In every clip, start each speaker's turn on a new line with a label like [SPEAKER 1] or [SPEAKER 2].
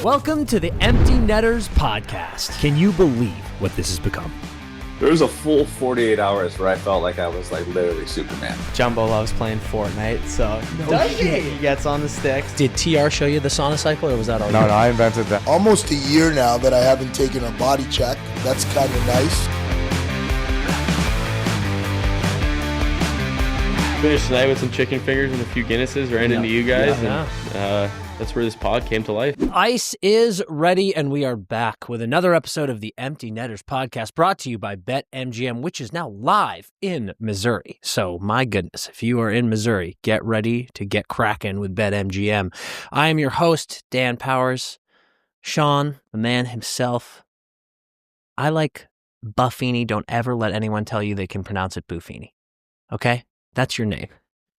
[SPEAKER 1] Welcome to the Empty Netters podcast. Can you believe what this has become?
[SPEAKER 2] There was a full 48 hours where I felt like I was like literally Superman.
[SPEAKER 3] Jumbo loves playing Fortnite, so he gets on the sticks.
[SPEAKER 1] Did TR show you the sauna cycle, or was that all?
[SPEAKER 4] No, I invented that.
[SPEAKER 5] Almost a year now that I haven't taken a body check. That's kind of nice.
[SPEAKER 3] Finished tonight with some chicken fingers and a few Guinnesses, ran into you guys, and that's where this pod came to life.
[SPEAKER 1] Ice is ready, and we are back with another episode of the Empty Netters podcast, brought to you by BetMGM, which is now live in Missouri. So, my goodness, if you are in Missouri, get ready to get cracking with BetMGM. I am your host, Dan Powers. Sean, the man himself. I like Buffini. Don't ever let anyone tell you they can pronounce it Buffini. Okay? That's your name.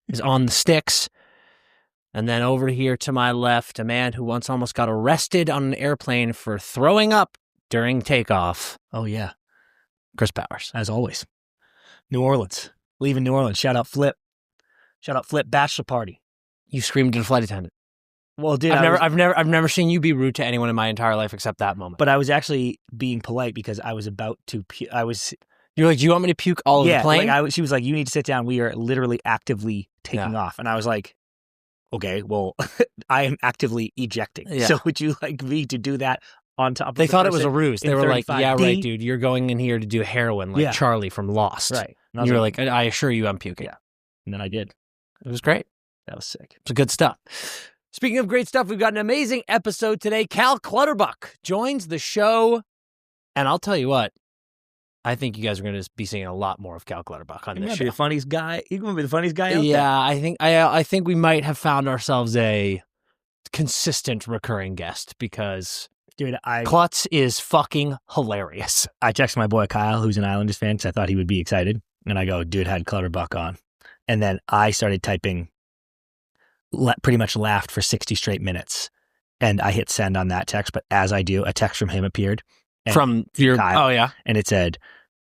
[SPEAKER 1] Is on the sticks. And then over here to my left, a man who once almost got arrested on an airplane for throwing up during takeoff.
[SPEAKER 6] Oh, yeah.
[SPEAKER 1] Chris Powers.
[SPEAKER 6] As always. New Orleans. Leaving New Orleans. Shout out Flip. Shout out Flip. Bachelor party.
[SPEAKER 1] You screamed at a flight attendant.
[SPEAKER 6] Well, dude,
[SPEAKER 1] I've never seen you be rude to anyone in my entire life except that moment.
[SPEAKER 6] But I was actually being polite because I was about to
[SPEAKER 1] You're like, do you want me to puke all over the plane?
[SPEAKER 6] Like she was like, you need to sit down. We are literally actively taking off. And I was like, okay, well, I am actively ejecting.
[SPEAKER 1] Yeah.
[SPEAKER 6] So would you like me to do that on top of
[SPEAKER 1] They
[SPEAKER 6] the
[SPEAKER 1] thought it was
[SPEAKER 6] person
[SPEAKER 1] a ruse. They
[SPEAKER 6] in
[SPEAKER 1] were like,
[SPEAKER 6] 35?
[SPEAKER 1] yeah, right, dude. You're going in here to do heroin like Charlie from Lost.
[SPEAKER 6] Right.
[SPEAKER 1] And you were like, I assure you I'm puking.
[SPEAKER 6] Yeah. And then I did.
[SPEAKER 1] It was great.
[SPEAKER 6] That was sick.
[SPEAKER 1] It's good stuff. Speaking of great stuff, we've got an amazing episode today. Cal Clutterbuck joins the show. And I'll tell you what, I think you guys are going to be seeing a lot more of Cal Clutterbuck on this show.
[SPEAKER 6] The funniest guy. You're going to be the funniest guy out there.
[SPEAKER 1] Yeah, I think we might have found ourselves a consistent recurring guest because
[SPEAKER 6] dude,
[SPEAKER 1] Klutz is fucking hilarious.
[SPEAKER 6] I texted my boy Kyle, who's an Islanders fan, because I thought he would be excited. And I go, dude, had Clutterbuck on. And then I started typing, pretty much laughed for 60 straight minutes. And I hit send on that text. But as I do, a text from him appeared.
[SPEAKER 1] From your
[SPEAKER 6] Kyle,
[SPEAKER 1] oh yeah,
[SPEAKER 6] and it said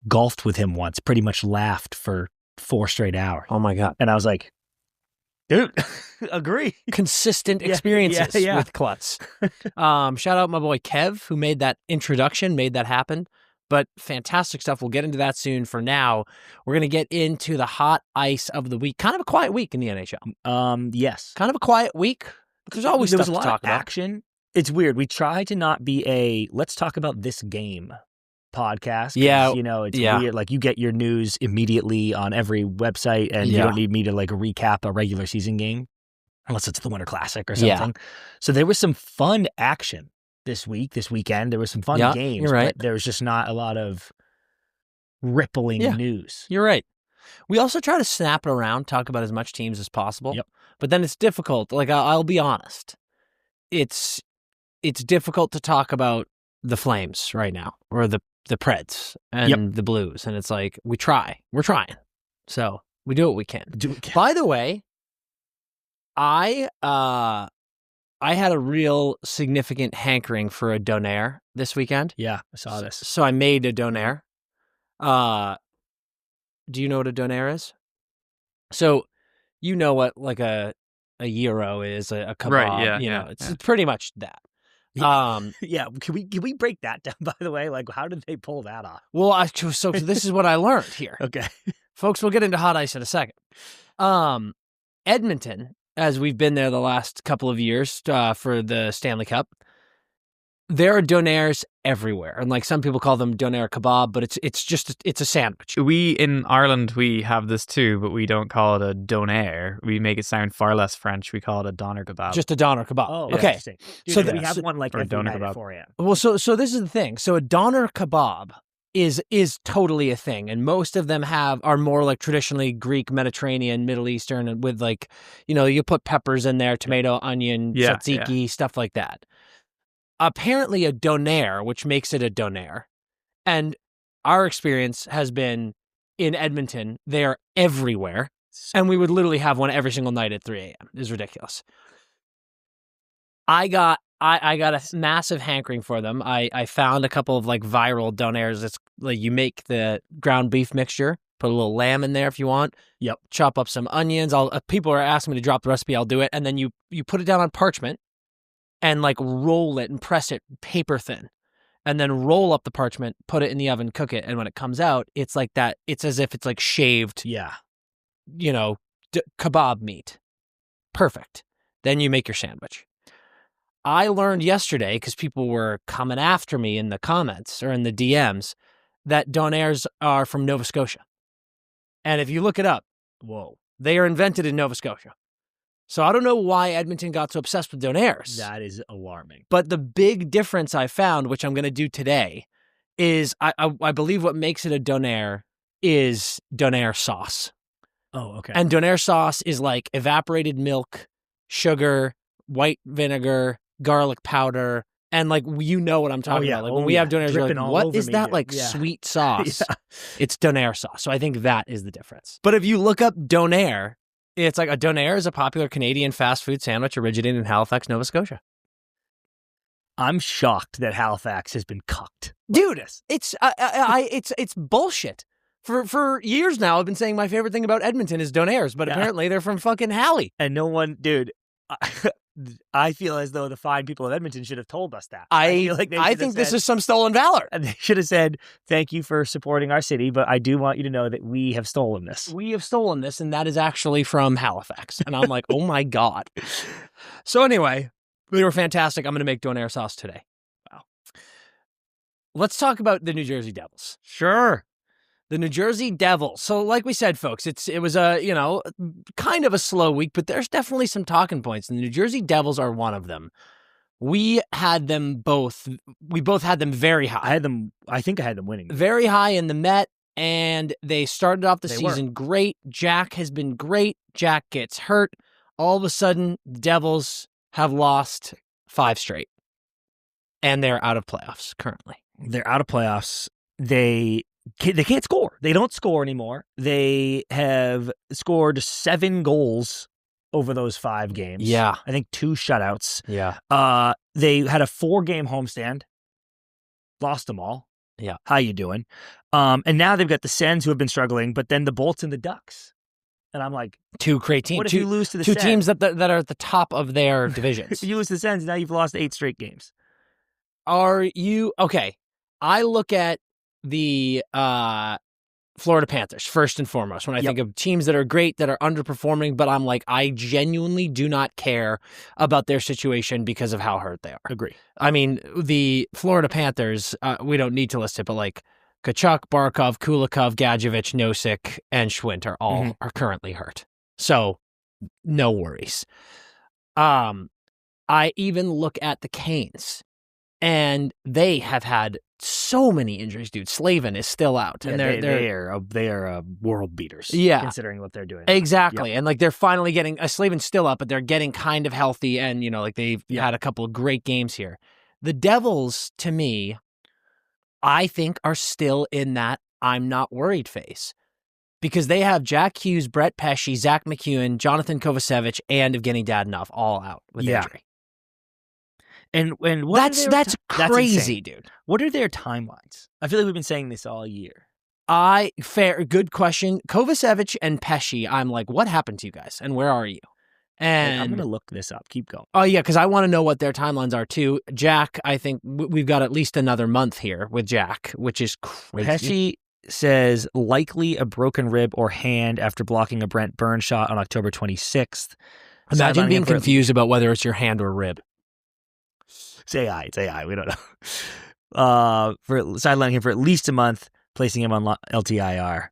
[SPEAKER 6] golfed with him once, pretty much laughed for 4 straight hours.
[SPEAKER 1] Oh my god!
[SPEAKER 6] And I was like, dude, agree.
[SPEAKER 1] Consistent experiences with Klutz. Shout out my boy Kev who made that introduction, made that happen. But fantastic stuff. We'll get into that soon. For now, we're gonna get into the hot ice of the week. Kind of a quiet week in the NHL.
[SPEAKER 6] Yes,
[SPEAKER 1] kind of a quiet week. But there's always
[SPEAKER 6] there
[SPEAKER 1] stuff
[SPEAKER 6] was a lot
[SPEAKER 1] to talk
[SPEAKER 6] of action. It's weird. We try to not be a let's talk about this game podcast.
[SPEAKER 1] Yeah.
[SPEAKER 6] You know, it's weird. Like you get your news immediately on every website and you don't need me to like recap a regular season game unless it's the Winter Classic or something. Yeah. So there was some fun action this weekend. There was some fun games.
[SPEAKER 1] You're right.
[SPEAKER 6] But there was just not a lot of rippling news.
[SPEAKER 1] You're right. We also try to snap it around, talk about as much teams as possible.
[SPEAKER 6] Yep.
[SPEAKER 1] But then it's difficult. Like I'll be honest. It's difficult to talk about the Flames right now or the Preds and the Blues. And it's like, we're trying. So we do what we can. By the way, I had a real significant hankering for a donaire this weekend.
[SPEAKER 6] Yeah, I saw this.
[SPEAKER 1] So I made a donaire. Do you know what a donaire is? So you know what like a euro is, a kebab.
[SPEAKER 3] Right, yeah,
[SPEAKER 1] you know, it's pretty much that.
[SPEAKER 6] Yeah, can we break that down, by the way? Like, how did they pull that off?
[SPEAKER 1] Well, so this is what I learned here.
[SPEAKER 6] Okay.
[SPEAKER 1] Folks, we'll get into hot ice in a second. Edmonton, as we've been there the last couple of years for the Stanley Cup, there are donaires everywhere. And like some people call them donaire kebab, but it's a sandwich.
[SPEAKER 3] We in Ireland, we have this too, but we don't call it a donaire. We make it sound far less French. We call it a doner kebab.
[SPEAKER 1] Just a doner kebab.
[SPEAKER 6] Oh,
[SPEAKER 1] okay.
[SPEAKER 6] Dude, so we have one like every
[SPEAKER 3] doner
[SPEAKER 6] night
[SPEAKER 3] kebab.
[SPEAKER 6] at 4 a.m.
[SPEAKER 1] Well, so this is the thing. So a doner kebab is totally a thing, and most of them are more like traditionally Greek, Mediterranean, Middle Eastern, and with like, you know, you put peppers in there, tomato, onion, tzatziki, stuff like that. Apparently a donaire, which makes it a donaire, and our experience has been in Edmonton, they are everywhere, and we would literally have one every single night at 3 a.m. It's ridiculous. I got a massive hankering for them. I found a couple of like viral donaires. It's like you make the ground beef mixture, put a little lamb in there if you want. Yep. Chop up some onions. People are asking me to drop the recipe. I'll do it. And then you put it down on parchment and like roll it and press it paper thin, and then roll up the parchment, put it in the oven, cook it, and when it comes out, it's like that. It's as if it's like shaved, kebab meat. Perfect. Then you make your sandwich. I learned yesterday, because people were coming after me in the comments or in the DMs, that donaires are from Nova Scotia. And if you look it up, they are invented in Nova Scotia. So I don't know why Edmonton got so obsessed with donaires.
[SPEAKER 6] That is alarming.
[SPEAKER 1] But the big difference I found, which I'm going to do today, is I believe what makes it a donaire is donaire sauce.
[SPEAKER 6] Oh, okay.
[SPEAKER 1] And donaire sauce is like evaporated milk, sugar, white vinegar, garlic powder, and like you know what I'm talking about. Like when we have donaires, you're like, what is that like sweet sauce? It's donaire sauce. So I think that is the difference. But if you look up donaire, it's like a donaire is a popular Canadian fast food sandwich originated in Halifax, Nova Scotia.
[SPEAKER 6] I'm shocked that Halifax has been cucked.
[SPEAKER 1] Dude, it's bullshit. For years now, I've been saying my favorite thing about Edmonton is donaires, but apparently they're from fucking Hali.
[SPEAKER 6] And no one, dude, I feel as though the fine people of Edmonton should have told us that.
[SPEAKER 1] I think this is some stolen valor.
[SPEAKER 6] And they should have said, thank you for supporting our city, but I do want you to know that we have stolen this.
[SPEAKER 1] We have stolen this, and that is actually from Halifax. And I'm like, oh my God. So anyway, they were fantastic. I'm going to make donaire sauce today. Wow. Let's talk about the New Jersey Devils.
[SPEAKER 6] Sure.
[SPEAKER 1] The New Jersey Devils. So like we said, folks, it was a, kind of a slow week, but there's definitely some talking points. And the New Jersey Devils are one of them. We both had them very high.
[SPEAKER 6] I think I had them winning.
[SPEAKER 1] Very high in the Met, and they started off the season great. Jack has been great. Jack gets hurt. All of a sudden, the Devils have lost 5 straight. And they're out of playoffs currently.
[SPEAKER 6] They're out of playoffs. They can't score. They don't score anymore. They have scored 7 goals over those 5 games.
[SPEAKER 1] Yeah.
[SPEAKER 6] I think 2 shutouts.
[SPEAKER 1] Yeah.
[SPEAKER 6] They had a 4-game homestand. Lost them all.
[SPEAKER 1] Yeah.
[SPEAKER 6] How you doing? And now they've got the Sens who have been struggling, but then the Bolts and the Ducks. And I'm like,
[SPEAKER 1] 2 great teams.
[SPEAKER 6] What if you lose to the
[SPEAKER 1] two
[SPEAKER 6] Sens?
[SPEAKER 1] teams that are at the top of their divisions?
[SPEAKER 6] If you lose to the Sens, now you've lost 8 straight games.
[SPEAKER 1] Are you okay? I look at the Florida Panthers first and foremost when I think of teams that are great, that are underperforming, but I'm like, I genuinely do not care about their situation because of how hurt they are.
[SPEAKER 6] Agree.
[SPEAKER 1] I mean, the Florida Panthers, we don't need to list it, but like Kachuk, Barkov, Kulikov, Gadjevich, Nosek, and Schwint are all are currently hurt. So no worries. I even look at the Canes, and they have had so many injuries, dude. Slavin is still out, and
[SPEAKER 6] they are world beaters.
[SPEAKER 1] Yeah,
[SPEAKER 6] considering what they're doing.
[SPEAKER 1] Exactly, and like they're finally getting Slavin's still up, but they're getting kind of healthy, and like they've had a couple of great games here. The Devils, to me, I think are still in that I'm not worried phase because they have Jack Hughes, Brett Pesce, Zach McEwen, Jonathan Kovacevic, and Evgeny Dadonov all out with injury.
[SPEAKER 6] And
[SPEAKER 1] that's crazy, dude.
[SPEAKER 6] What are their timelines? I feel like we've been saying this all year.
[SPEAKER 1] Good question. Kovacevic and Pesce, I'm like, what happened to you guys, and where are you? And
[SPEAKER 6] I'm going to look this up. Keep going.
[SPEAKER 1] Oh yeah, because I want to know what their timelines are too. Jack, I think we've got at least another month here with Jack, which is crazy.
[SPEAKER 6] Pesce says likely a broken rib or hand after blocking a Brent Burns shot on October 26th.
[SPEAKER 1] Imagine being confused about whether it's your hand or rib.
[SPEAKER 6] It's AI. We don't know. For sidelining him for at least a month, placing him on LTIR.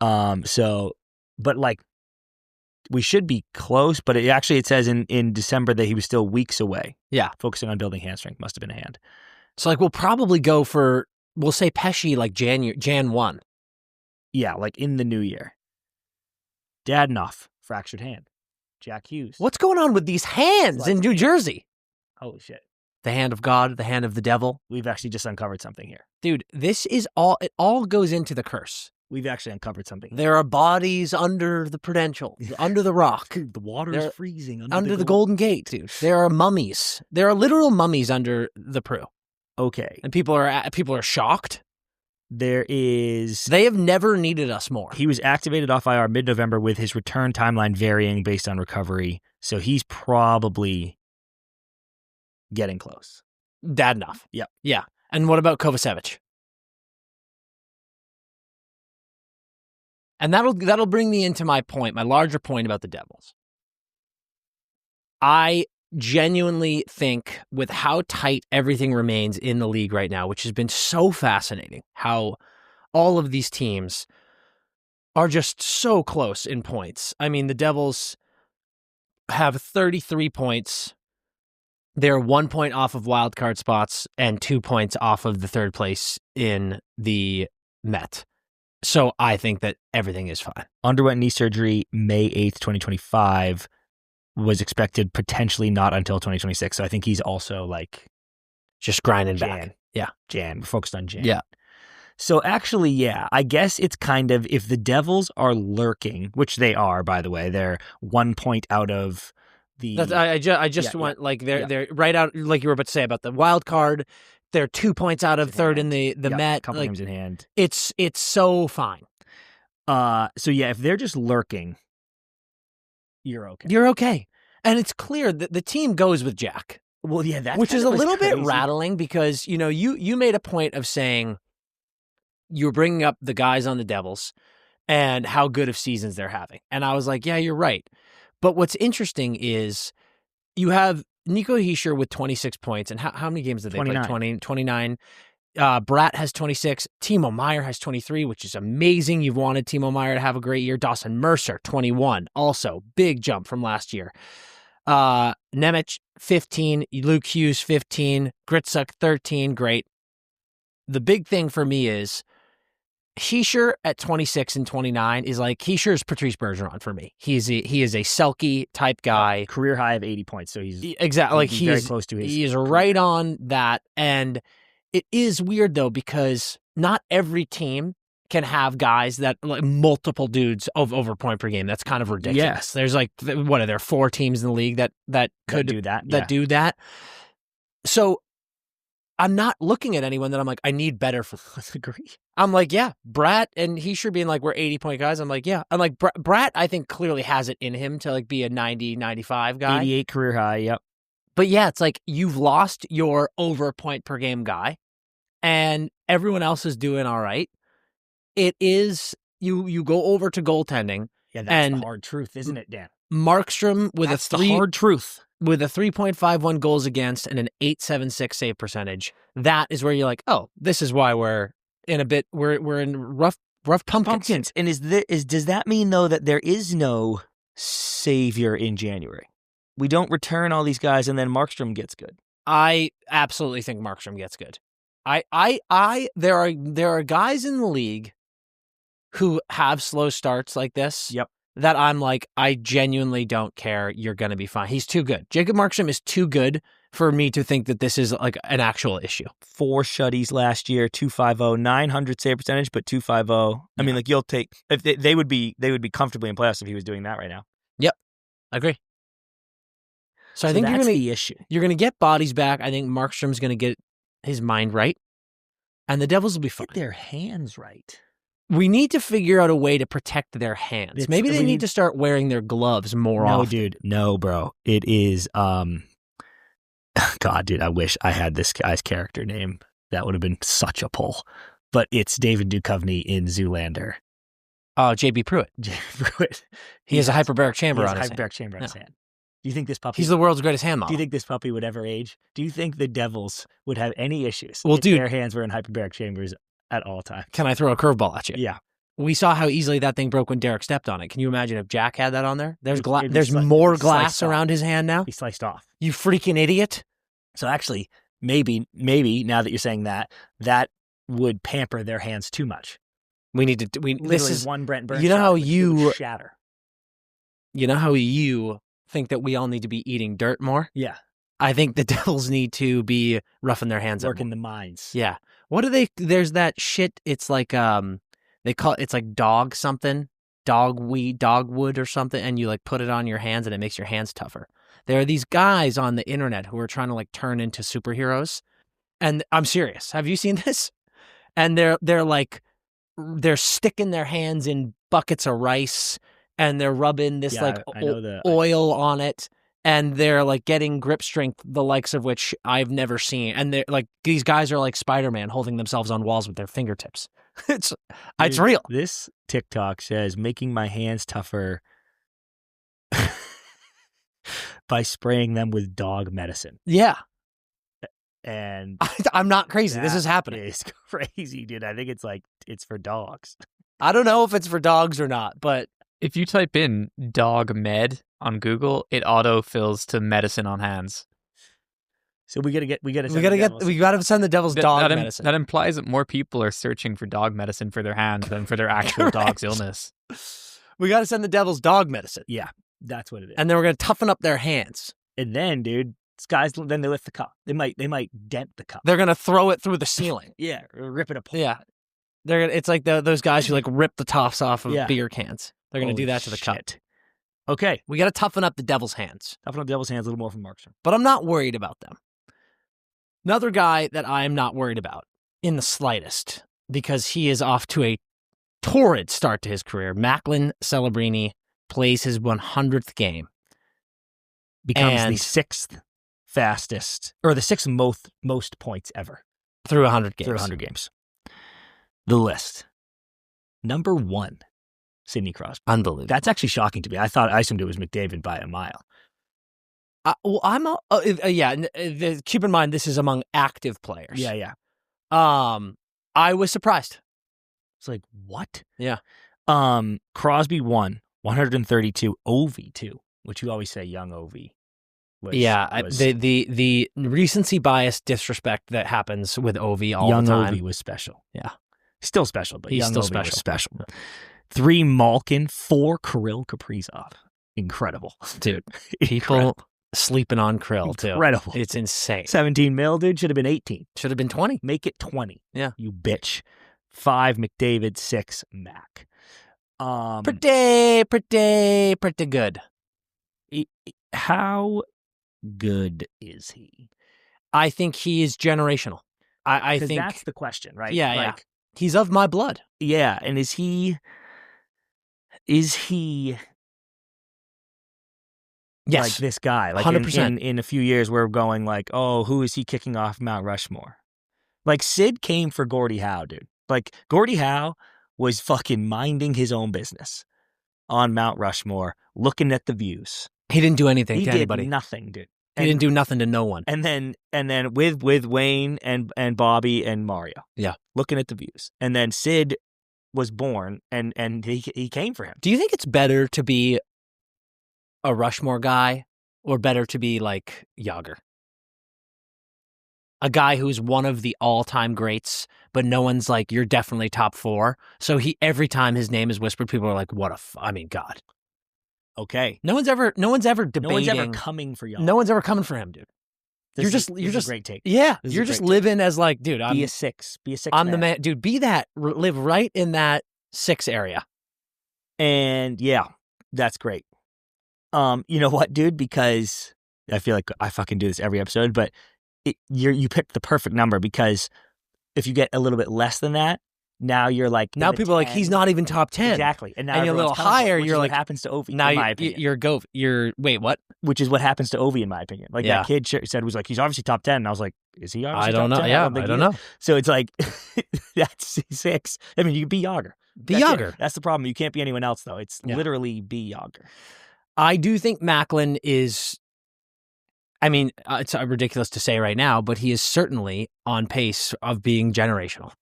[SPEAKER 6] But like, we should be close, but it says in December that he was still weeks away.
[SPEAKER 1] Yeah.
[SPEAKER 6] Focusing on building hand strength. Must have been a hand.
[SPEAKER 1] So like, we'll probably go for, we'll say Pesce like Jan 1.
[SPEAKER 6] Yeah, like in the new year. Dadonov, fractured hand. Jack Hughes.
[SPEAKER 1] What's going on with these hands in New Jersey?
[SPEAKER 6] Holy shit.
[SPEAKER 1] The hand of God, the hand of the devil.
[SPEAKER 6] We've actually just uncovered something here.
[SPEAKER 1] Dude, it all goes into the curse.
[SPEAKER 6] We've actually uncovered something.
[SPEAKER 1] There are bodies under the Prudential, under the rock.
[SPEAKER 6] Dude, the water is freezing.
[SPEAKER 1] Under the Golden Gate, dude. There are mummies. There are literal mummies under the Prue.
[SPEAKER 6] Okay.
[SPEAKER 1] And people are shocked.
[SPEAKER 6] They
[SPEAKER 1] have never needed us more.
[SPEAKER 6] He was activated off IR mid-November with his return timeline varying based on recovery. So he's probably getting close.
[SPEAKER 1] Dadenoff.
[SPEAKER 6] Yep.
[SPEAKER 1] Yeah. And what about Kovacevic? And that'll bring me into my larger point about the Devils. I genuinely think with how tight everything remains in the league right now, which has been so fascinating, how all of these teams are just so close in points. I mean, the Devils have 33 points. They're 1 point off of wildcard spots and 2 points off of the third place in the Met. So I think that everything is fine.
[SPEAKER 6] Underwent knee surgery May 8th, 2025. Was expected potentially not until 2026. So I think he's also like
[SPEAKER 1] just grinding
[SPEAKER 6] Jan.
[SPEAKER 1] back. Yeah.
[SPEAKER 6] Jan. We're focused on Jan.
[SPEAKER 1] Yeah.
[SPEAKER 6] So actually, yeah, I guess it's kind of, if the Devils are lurking, which they are, by the way, they're 1 point out of the...
[SPEAKER 1] I just went like they're right out, like you were about to say about the wild card. They're 2 points out of third in the Met.
[SPEAKER 6] Couple games in hand.
[SPEAKER 1] It's so fine.
[SPEAKER 6] So yeah, if they're just lurking, you're okay.
[SPEAKER 1] You're okay. And it's clear that the team goes with Jack.
[SPEAKER 6] Well, yeah, that's
[SPEAKER 1] which is a little
[SPEAKER 6] crazy.
[SPEAKER 1] bit rattling because, you made a point of saying you were bringing up the guys on the Devils and how good of seasons they're having. And I was like, yeah, you're right. But what's interesting is you have Nico Hischier with 26 points. And how many games did they play? 29. Bratt has 26. Timo Meier has 23, which is amazing. You've wanted Timo Meier to have a great year. Dawson Mercer, 21. Also, big jump from last year. Nemec, 15. Luke Hughes, 15. Gritsuk, 13. Great. The big thing for me is Hischier at 26 and 29 is like Hischier's Patrice Bergeron for me. He is a Selke type guy.
[SPEAKER 6] Career high of 80 points. So he's
[SPEAKER 1] very
[SPEAKER 6] close to his.
[SPEAKER 1] He's right on that. And it is weird though, because not every team can have guys that like multiple dudes over point per game. That's kind of ridiculous.
[SPEAKER 6] Yes.
[SPEAKER 1] There's like, what are there 4 teams in the league that could
[SPEAKER 6] do that?
[SPEAKER 1] That do that. So I'm not looking at anyone that I'm like, I need better for.
[SPEAKER 6] Let's agree.
[SPEAKER 1] I'm like, yeah, Bratt and Hischier being like, we're 80 point guys. I'm like, yeah. I'm like, Bratt, I think clearly has it in him to like be a 90, 95 guy.
[SPEAKER 6] 88 career high. Yep.
[SPEAKER 1] But yeah, it's like you've lost your over point per game guy and everyone else is doing all right. It is, you go over to goaltending.
[SPEAKER 6] Yeah, that's the hard truth, isn't it, Dan?
[SPEAKER 1] Markstrom with
[SPEAKER 6] the hard truth.
[SPEAKER 1] With a 3.51 goals against and an 8.76 save percentage. That is where you're like, oh, this is why we're in rough pumpkins.
[SPEAKER 6] And does that mean though that there is no savior in January? We don't return all these guys and then Markstrom gets good.
[SPEAKER 1] I absolutely think Markstrom gets good. There are guys in the league who have slow starts like this.
[SPEAKER 6] Yep.
[SPEAKER 1] That I'm like, I genuinely don't care. You're going to be fine. He's too good. Jacob Markstrom is too good for me to think that this is like an actual issue.
[SPEAKER 6] 4 shutties last year, 250, 900 save percentage, but 250. I mean, like you'll take if they would be comfortably in playoffs if he was doing that right now.
[SPEAKER 1] Yep, I agree. So I think
[SPEAKER 6] that's the issue.
[SPEAKER 1] You're going to get bodies back. I think Markstrom's going to get his mind right, and the Devils will be fine.
[SPEAKER 6] Get their hands right.
[SPEAKER 1] We need to figure out a way to protect their hands. Maybe they need to start wearing their gloves more often.
[SPEAKER 6] No, dude. No, bro. It is, God, dude, I wish I had this guy's character name. That would have been such a pull. But it's David Duchovny in Zoolander.
[SPEAKER 1] Oh, J.B. Pruitt. He has a hyperbaric chamber on his hand.
[SPEAKER 6] Hyperbaric chamber on his hand. Do you think this puppy...
[SPEAKER 1] He's the world's greatest hand model.
[SPEAKER 6] Do you think this puppy would ever age? Do you think the Devils would have any issues
[SPEAKER 1] if
[SPEAKER 6] their hands were in hyperbaric chambers at all times?
[SPEAKER 1] Can I throw a curveball at you?
[SPEAKER 6] Yeah.
[SPEAKER 1] We saw how easily that thing broke when Derek stepped on it. Can you imagine if Jack had that on there? There's more glass around his hand now.
[SPEAKER 6] He sliced off.
[SPEAKER 1] You freaking idiot.
[SPEAKER 6] So actually, maybe now that you're saying that would pamper their hands too much.
[SPEAKER 1] We need to. This is
[SPEAKER 6] one Brent Burns.
[SPEAKER 1] You know how you
[SPEAKER 6] shatter.
[SPEAKER 1] You know how you think that we all need to be eating dirt more?
[SPEAKER 6] Yeah.
[SPEAKER 1] I think the Devils need to be roughing their hands up.
[SPEAKER 6] Working the mines.
[SPEAKER 1] Yeah. What do they? There's that shit. It's like they call it's like dog something, dogwood or something, and you like put it on your hands and it makes your hands tougher. There are these guys on the internet who are trying to like turn into superheroes, and I'm serious. Have you seen this? And they're sticking their hands in buckets of rice and they're rubbing this oil on it. and they're like getting grip strength, the likes of which I've never seen. And they're like, these guys are like Spider-Man holding themselves on walls with their fingertips. It's real.
[SPEAKER 6] This TikTok says making my hands tougher by spraying them with dog medicine.
[SPEAKER 1] Yeah.
[SPEAKER 6] And
[SPEAKER 1] I'm not crazy. This is happening.
[SPEAKER 6] It's crazy, dude. I think it's for dogs.
[SPEAKER 1] I don't know if it's for dogs or not, but
[SPEAKER 3] If you type in dog med on Google, it auto-fills to medicine on hands.
[SPEAKER 6] So we gotta
[SPEAKER 1] send the devil's dog medicine.
[SPEAKER 3] That implies that more people are searching for dog medicine for their hand than for their actual dog's illness.
[SPEAKER 1] We got to send the devil's dog medicine.
[SPEAKER 6] Yeah, that's what it is.
[SPEAKER 1] And then we're going to toughen up their hands.
[SPEAKER 6] And then, dude, then they lift the cup. They might dent the cup.
[SPEAKER 1] They're going to throw it through the ceiling.
[SPEAKER 6] Yeah, or rip it apart.
[SPEAKER 1] Yeah. It's like those guys who like rip the tops off of beer cans. They're going to do that to the cup.
[SPEAKER 6] Okay.
[SPEAKER 1] We got to toughen up the devil's hands.
[SPEAKER 6] Toughen up the devil's hands a little more from Markstrom.
[SPEAKER 1] But I'm not worried about them. Another guy that I am not worried about in the slightest, because he is off to a torrid start to his career. Macklin Celebrini plays his 100th game.
[SPEAKER 6] Becomes the sixth fastest, or the sixth most points ever.
[SPEAKER 1] Through 100 games.
[SPEAKER 6] Through 100 games. The list. Number 1, Sidney Crosby.
[SPEAKER 1] Unbelievable.
[SPEAKER 6] That's actually shocking to me. I assumed it was McDavid by a mile.
[SPEAKER 1] Keep in mind, this is among active players.
[SPEAKER 6] Yeah.
[SPEAKER 1] I was surprised.
[SPEAKER 6] It's like, what?
[SPEAKER 1] Yeah.
[SPEAKER 6] Crosby won 132. Ovi, too, which you always say young Ovi.
[SPEAKER 1] The recency bias disrespect that happens with Ovi all
[SPEAKER 6] young
[SPEAKER 1] the time.
[SPEAKER 6] Ovi was special.
[SPEAKER 1] Yeah.
[SPEAKER 6] Still special, but
[SPEAKER 1] he's
[SPEAKER 6] young
[SPEAKER 1] still
[SPEAKER 6] Ovi was
[SPEAKER 1] special.
[SPEAKER 6] special. 3 Malkin, 4 Kirill Kaprizov. Incredible.
[SPEAKER 1] Dude, people sleeping on Krill, too.
[SPEAKER 6] Incredible.
[SPEAKER 1] It's insane.
[SPEAKER 6] 17 mil, dude. Should have been 18.
[SPEAKER 1] Should have been 20.
[SPEAKER 6] Make it 20.
[SPEAKER 1] Yeah.
[SPEAKER 6] You bitch. 5 McDavid, 6 Mac.
[SPEAKER 1] Pretty good.
[SPEAKER 6] How good is he?
[SPEAKER 1] I think he is generational. I think
[SPEAKER 6] that's the question, right?
[SPEAKER 1] Yeah. He's of my blood.
[SPEAKER 6] Yeah, and is he
[SPEAKER 1] yes,
[SPEAKER 6] like this guy? Like
[SPEAKER 1] 100%.
[SPEAKER 6] In a few years, we're going like, oh, who is he kicking off Mount Rushmore? Like Sid came for Gordie Howe, dude. Like Gordie Howe was fucking minding his own business on Mount Rushmore, looking at the views.
[SPEAKER 1] He didn't do anything to anybody.
[SPEAKER 6] He did nothing, dude.
[SPEAKER 1] He didn't do nothing to no one.
[SPEAKER 6] And then with Wayne and Bobby and Mario.
[SPEAKER 1] Yeah.
[SPEAKER 6] Looking at the views. And then Sid was born and he came for him.
[SPEAKER 1] Do you think it's better to be a Rushmore guy or better to be like Yager? A guy who's one of the all-time greats, but no one's like, you're definitely top 4. So every time his name is whispered, people are like, God.
[SPEAKER 6] Okay.
[SPEAKER 1] No one's ever debating.
[SPEAKER 6] No one's ever coming for Yager.
[SPEAKER 1] No one's ever coming for him, dude. You're just
[SPEAKER 6] a great take.
[SPEAKER 1] Yeah. You're just living as like, dude,
[SPEAKER 6] be a 6. Be a 6.
[SPEAKER 1] I'm the man. Dude, be that. Live right in that 6 area.
[SPEAKER 6] And yeah, that's great. You know what, dude? Because I feel like I fucking do this every episode, but you picked the perfect number, because if you get a little bit less than that, now you're like,
[SPEAKER 1] now people are like, he's not even top 10.
[SPEAKER 6] Exactly. And now
[SPEAKER 1] you're a little higher. You're like,
[SPEAKER 6] what happens to Ovi?
[SPEAKER 1] Now
[SPEAKER 6] in my opinion.
[SPEAKER 1] wait, what?
[SPEAKER 6] Which is what happens to Ovi in my opinion. Like that kid said was like, he's obviously top 10. And I was like, is he obviously top 10?
[SPEAKER 1] Yeah, I don't know.
[SPEAKER 6] So it's like, that's 6. I mean, you could be Yager. That's the problem. You can't be anyone else though. It's literally be Yager.
[SPEAKER 1] I do think Macklin is, I mean, it's ridiculous to say right now, but he is certainly on pace of being generational.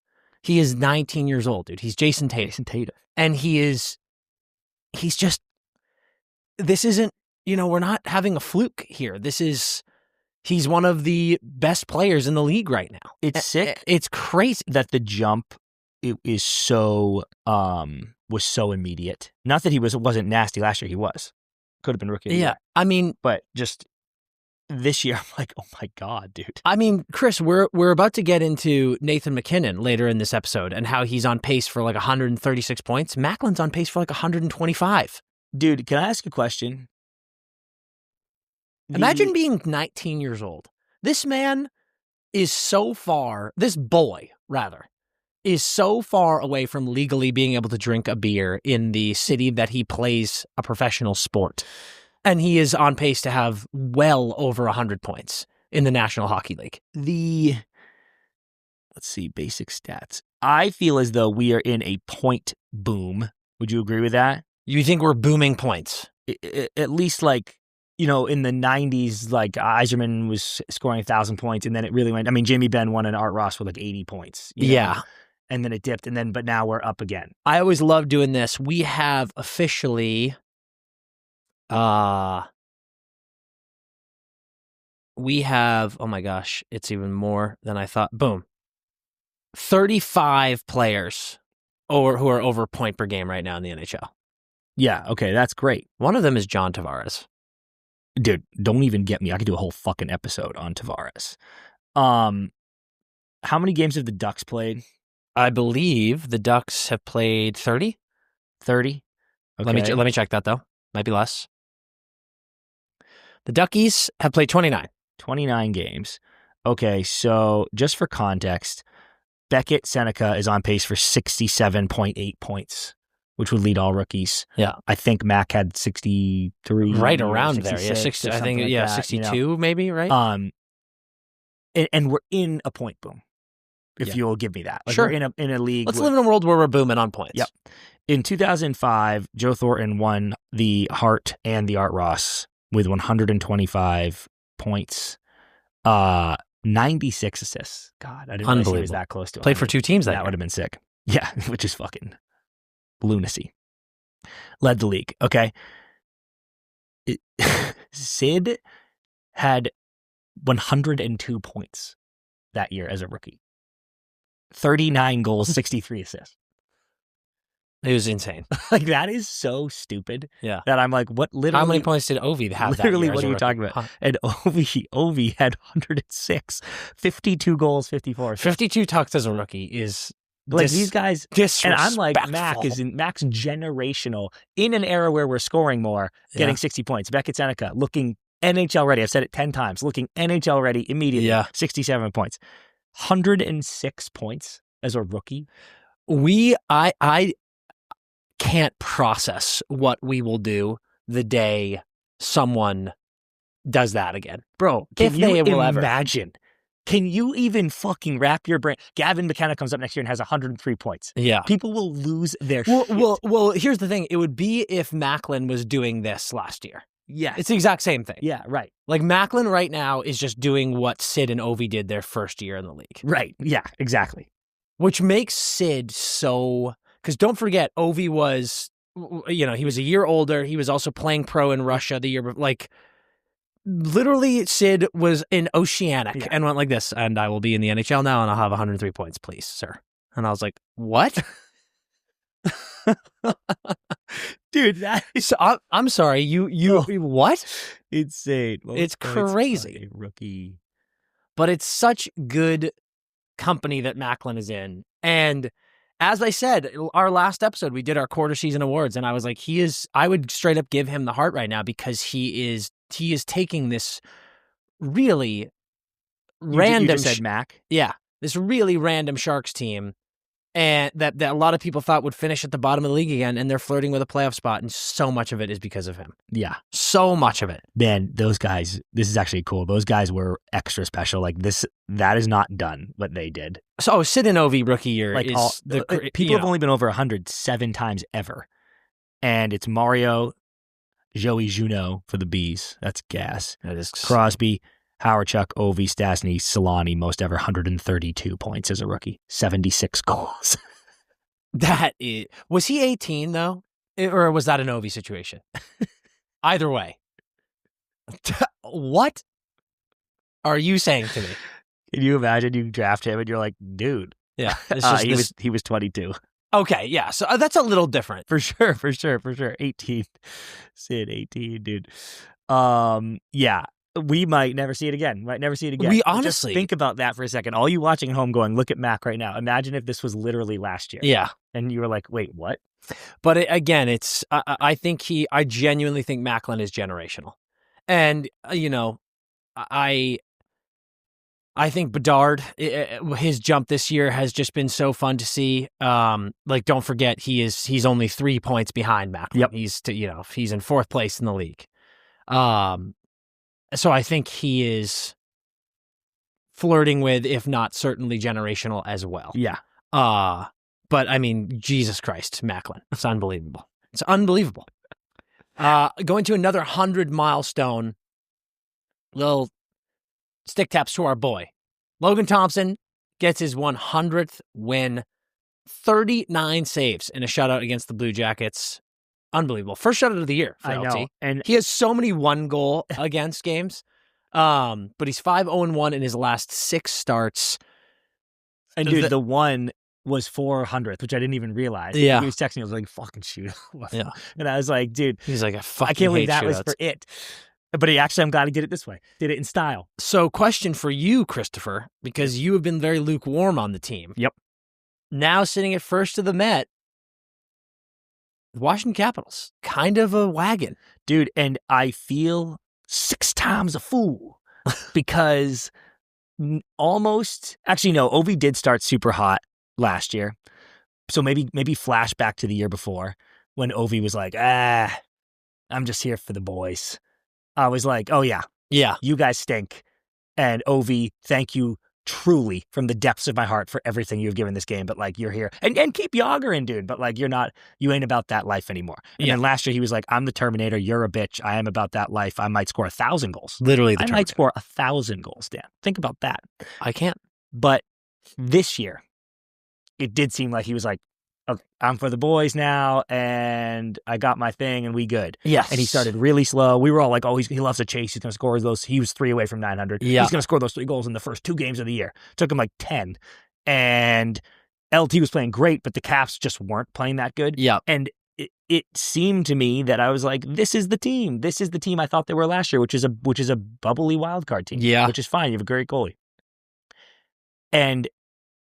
[SPEAKER 1] He is 19 years old, dude. He's Jason Tatum. And he's just, this isn't, we're not having a fluke here. He's one of the best players in the league right now.
[SPEAKER 6] It's sick.
[SPEAKER 1] It's crazy
[SPEAKER 6] that the jump was so immediate. Not that he wasn't nasty last year. He was. Could have been rookie of the year.
[SPEAKER 1] I mean,
[SPEAKER 6] but just this year, I'm like, oh my God, dude.
[SPEAKER 1] I mean, Chris, we're about to get into Nathan MacKinnon later in this episode and how he's on pace for like 136 points. Macklin's on pace for like 125.
[SPEAKER 6] Dude, can I ask a question?
[SPEAKER 1] Imagine being 19 years old. This boy, is so far away from legally being able to drink a beer in the city that he plays a professional sport. And he is on pace to have well over 100 points in the National Hockey League.
[SPEAKER 6] Let's see, basic stats. I feel as though we are in a point boom. Would you agree with that?
[SPEAKER 1] You think we're booming points?
[SPEAKER 6] At least like, in the 90s, like Yzerman was scoring 1,000 points, and then it really went. I mean, Jamie Benn won and Art Ross with like 80 points.
[SPEAKER 1] Yeah.
[SPEAKER 6] And then it dipped, but now we're up again.
[SPEAKER 1] I always love doing this. We have officially, oh my gosh, it's even more than I thought. Boom. 35 players who are over point per game right now in the NHL.
[SPEAKER 6] Yeah, okay, that's great.
[SPEAKER 1] One of them is John Tavares.
[SPEAKER 6] Dude, don't even get me. I could do a whole fucking episode on Tavares. How many games have the Ducks played?
[SPEAKER 1] I believe the Ducks have played 30.
[SPEAKER 6] 30? Okay.
[SPEAKER 1] Let me check that, though. Might be less. The Duckies have played 29.
[SPEAKER 6] 29 games. Okay, so just for context, Beckett Seneca is on pace for 67.8 points, which would lead all rookies.
[SPEAKER 1] Yeah.
[SPEAKER 6] I think Mac had 63.
[SPEAKER 1] Right around there. Yeah, 60, I think,
[SPEAKER 6] like
[SPEAKER 1] 62 maybe, right?
[SPEAKER 6] And we're in a point boom, if you'll give me that. Like
[SPEAKER 1] sure.
[SPEAKER 6] We're in a league.
[SPEAKER 1] Let's live in a world where we're booming on points.
[SPEAKER 6] Yep. In 2005, Joe Thornton won the Hart and the Art Ross with 125 points, 96 assists. God, I didn't realize he was that close to it.
[SPEAKER 1] Played for two teams
[SPEAKER 6] that would have been sick. Yeah, which is fucking lunacy. Led the league. Okay. Sid had 102 points that year as a rookie. 39 goals, 63 assists.
[SPEAKER 1] It was insane.
[SPEAKER 6] Like, that is so stupid.
[SPEAKER 1] Yeah.
[SPEAKER 6] That I'm like, what literally?
[SPEAKER 1] How many points did Ovi have
[SPEAKER 6] literally,
[SPEAKER 1] that year?
[SPEAKER 6] what are you talking about? Huh. And Ovi had 106, 52 goals, 54 assists.
[SPEAKER 1] 52 tucks as a rookie is
[SPEAKER 6] like these guys.
[SPEAKER 1] And
[SPEAKER 6] I'm like, Mac's generational in an era where we're scoring more, getting 60 points. Beckett Seneca looking NHL ready. I've said it 10 times. Looking NHL ready immediately. 67 points. 106 points as a rookie.
[SPEAKER 1] I can't process what we will do the day someone does that again.
[SPEAKER 6] Bro, can you imagine? Can you even fucking wrap your brain? Gavin McKenna comes up next year and has 103 points.
[SPEAKER 1] Yeah.
[SPEAKER 6] People will lose their
[SPEAKER 1] shit.
[SPEAKER 6] Well,
[SPEAKER 1] here's the thing. It would be if Macklin was doing this last year.
[SPEAKER 6] Yeah.
[SPEAKER 1] It's the exact same thing.
[SPEAKER 6] Yeah, right.
[SPEAKER 1] Like, Macklin right now is just doing what Sid and Ovi did their first year in the league.
[SPEAKER 6] Right. Yeah, exactly.
[SPEAKER 1] Which makes Sid so... Because don't forget, Ovi was, he was a year older. He was also playing pro in Russia the year before. Like, literally, Sid was in Oceanic and went like this, and I will be in the NHL now, and I'll have 103 points, please, sir. And I was like, what?
[SPEAKER 6] Dude, that is...
[SPEAKER 1] I'm sorry, you what?
[SPEAKER 6] Insane.
[SPEAKER 1] It's crazy.
[SPEAKER 6] Rookie.
[SPEAKER 1] But it's such good company that Macklin is in. And as I said, our last episode, we did our quarter season awards, and I was like, I would straight up give him the Hart right now because he is taking this really random...
[SPEAKER 6] You just said Mac?
[SPEAKER 1] Yeah. This really random Sharks team, and that a lot of people thought would finish at the bottom of the league again, and they're flirting with a playoff spot, and so much of it is because of him.
[SPEAKER 6] Yeah.
[SPEAKER 1] So much of it.
[SPEAKER 6] Man, those guys, this is actually cool. Those guys were extra special. Like, that is not done, what they did.
[SPEAKER 1] So, Sid and Ovi rookie year
[SPEAKER 6] like
[SPEAKER 1] is...
[SPEAKER 6] people have only been over 100 7 times ever. And it's Mario, Joey Juneau for the Bees. That's gas.
[SPEAKER 1] That is...
[SPEAKER 6] Crosby, Howardchuk, Ovi, Stastny, Solani, most ever 132 points as a rookie. 76 goals.
[SPEAKER 1] That is... Was he 18, though? Or was that an Ovi situation? Either way. What are you saying to me?
[SPEAKER 6] Can you imagine you draft him and you're like, dude.
[SPEAKER 1] Yeah.
[SPEAKER 6] He was 22.
[SPEAKER 1] Okay, yeah. So that's a little different.
[SPEAKER 6] For sure. 18. Sid, 18, dude. Yeah. We might never see it again.
[SPEAKER 1] We honestly...
[SPEAKER 6] Just think about that for a second. All you watching at home going, look at Mac right now. Imagine if this was literally last year.
[SPEAKER 1] Yeah.
[SPEAKER 6] And you were like, wait, what?
[SPEAKER 1] But again, it's... I genuinely think Macklin is generational. And, I think Bedard, his jump this year has just been so fun to see. Like, don't forget, he's only 3 points behind Macklin.
[SPEAKER 6] Yep.
[SPEAKER 1] He's in fourth place in the league. So I think he is flirting with, if not certainly generational as well.
[SPEAKER 6] Yeah.
[SPEAKER 1] But I mean, Jesus Christ, Macklin. It's unbelievable. It's unbelievable. Going to another 100 milestone. Little stick taps to our boy. Logan Thompson gets his 100th win. 39 saves in a shutout against the Blue Jackets. Unbelievable. First shutout of the year for LT.
[SPEAKER 6] know. And
[SPEAKER 1] he has so many one goal against games. But he's 5-0-1 in his last 6 starts.
[SPEAKER 6] And dude, the one was 400th, which I didn't even realize.
[SPEAKER 1] Yeah.
[SPEAKER 6] He was texting me. I was like, fucking shoot.
[SPEAKER 1] Yeah.
[SPEAKER 6] And I was like, dude.
[SPEAKER 1] He's like, I
[SPEAKER 6] can't believe that
[SPEAKER 1] shootouts.
[SPEAKER 6] was for it. But I'm glad he did it this way. Did it in style.
[SPEAKER 1] So question for you, Christopher, because you have been very lukewarm on the team.
[SPEAKER 6] Yep.
[SPEAKER 1] Now sitting at first of the Met, the Washington Capitals, kind of a wagon.
[SPEAKER 6] Dude, and I feel 6 times a fool because Ovi did start super hot last year. So maybe flashback to the year before when Ovi was like, I'm just here for the boys. I was like, oh yeah, you guys stink. And Ovi, thank you truly from the depths of my heart for everything you've given this game. But like, you're here and keep Yager in, dude. But like, you ain't about that life anymore. And then last year he was like, I'm the Terminator. You're a bitch. I am about that life. I might score 1,000 goals.
[SPEAKER 1] Literally,
[SPEAKER 6] I might score 1,000 goals, Dan. Think about that.
[SPEAKER 1] I can't.
[SPEAKER 6] But this year, it did seem like he was like, okay, I'm for the boys now, and I got my thing, and we good.
[SPEAKER 1] Yes.
[SPEAKER 6] And he started really slow. We were all like, oh, he loves a chase. He's going to score those. He was 3 away from 900.
[SPEAKER 1] Yeah.
[SPEAKER 6] He's going to score those 3 goals in the first 2 games of the year. Took him like 10. And LT was playing great, but the Caps just weren't playing that good.
[SPEAKER 1] Yeah.
[SPEAKER 6] And it seemed to me that I was like, this is the team. This is the team I thought they were last year, which is a bubbly wildcard team.
[SPEAKER 1] Yeah.
[SPEAKER 6] Which is fine. You have a great goalie. And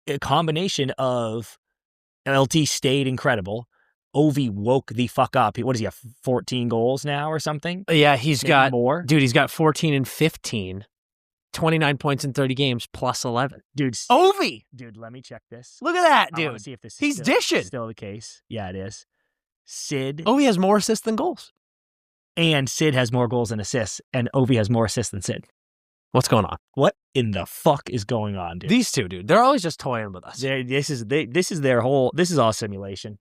[SPEAKER 6] a combination of LT stayed incredible. Ovi woke the fuck up. What does he have, 14 goals now or something?
[SPEAKER 1] Yeah, he's got
[SPEAKER 6] more.
[SPEAKER 1] Dude, he's got 14 and 15. 29 points in 30 games plus 11.
[SPEAKER 6] Dude,
[SPEAKER 1] Ovi!
[SPEAKER 6] Dude, let me check this.
[SPEAKER 1] Look at that,
[SPEAKER 6] I want
[SPEAKER 1] dude.
[SPEAKER 6] to see if this
[SPEAKER 1] He's
[SPEAKER 6] is
[SPEAKER 1] dishing.
[SPEAKER 6] still the case. Yeah, it is. Sid.
[SPEAKER 1] Ovi has more assists than goals.
[SPEAKER 6] And Sid has more goals than assists, and Ovi has more assists than Sid.
[SPEAKER 1] What's going on?
[SPEAKER 6] What in the fuck is going on, dude?
[SPEAKER 1] These two, dude. They're always just toying with us.
[SPEAKER 6] This is all simulation.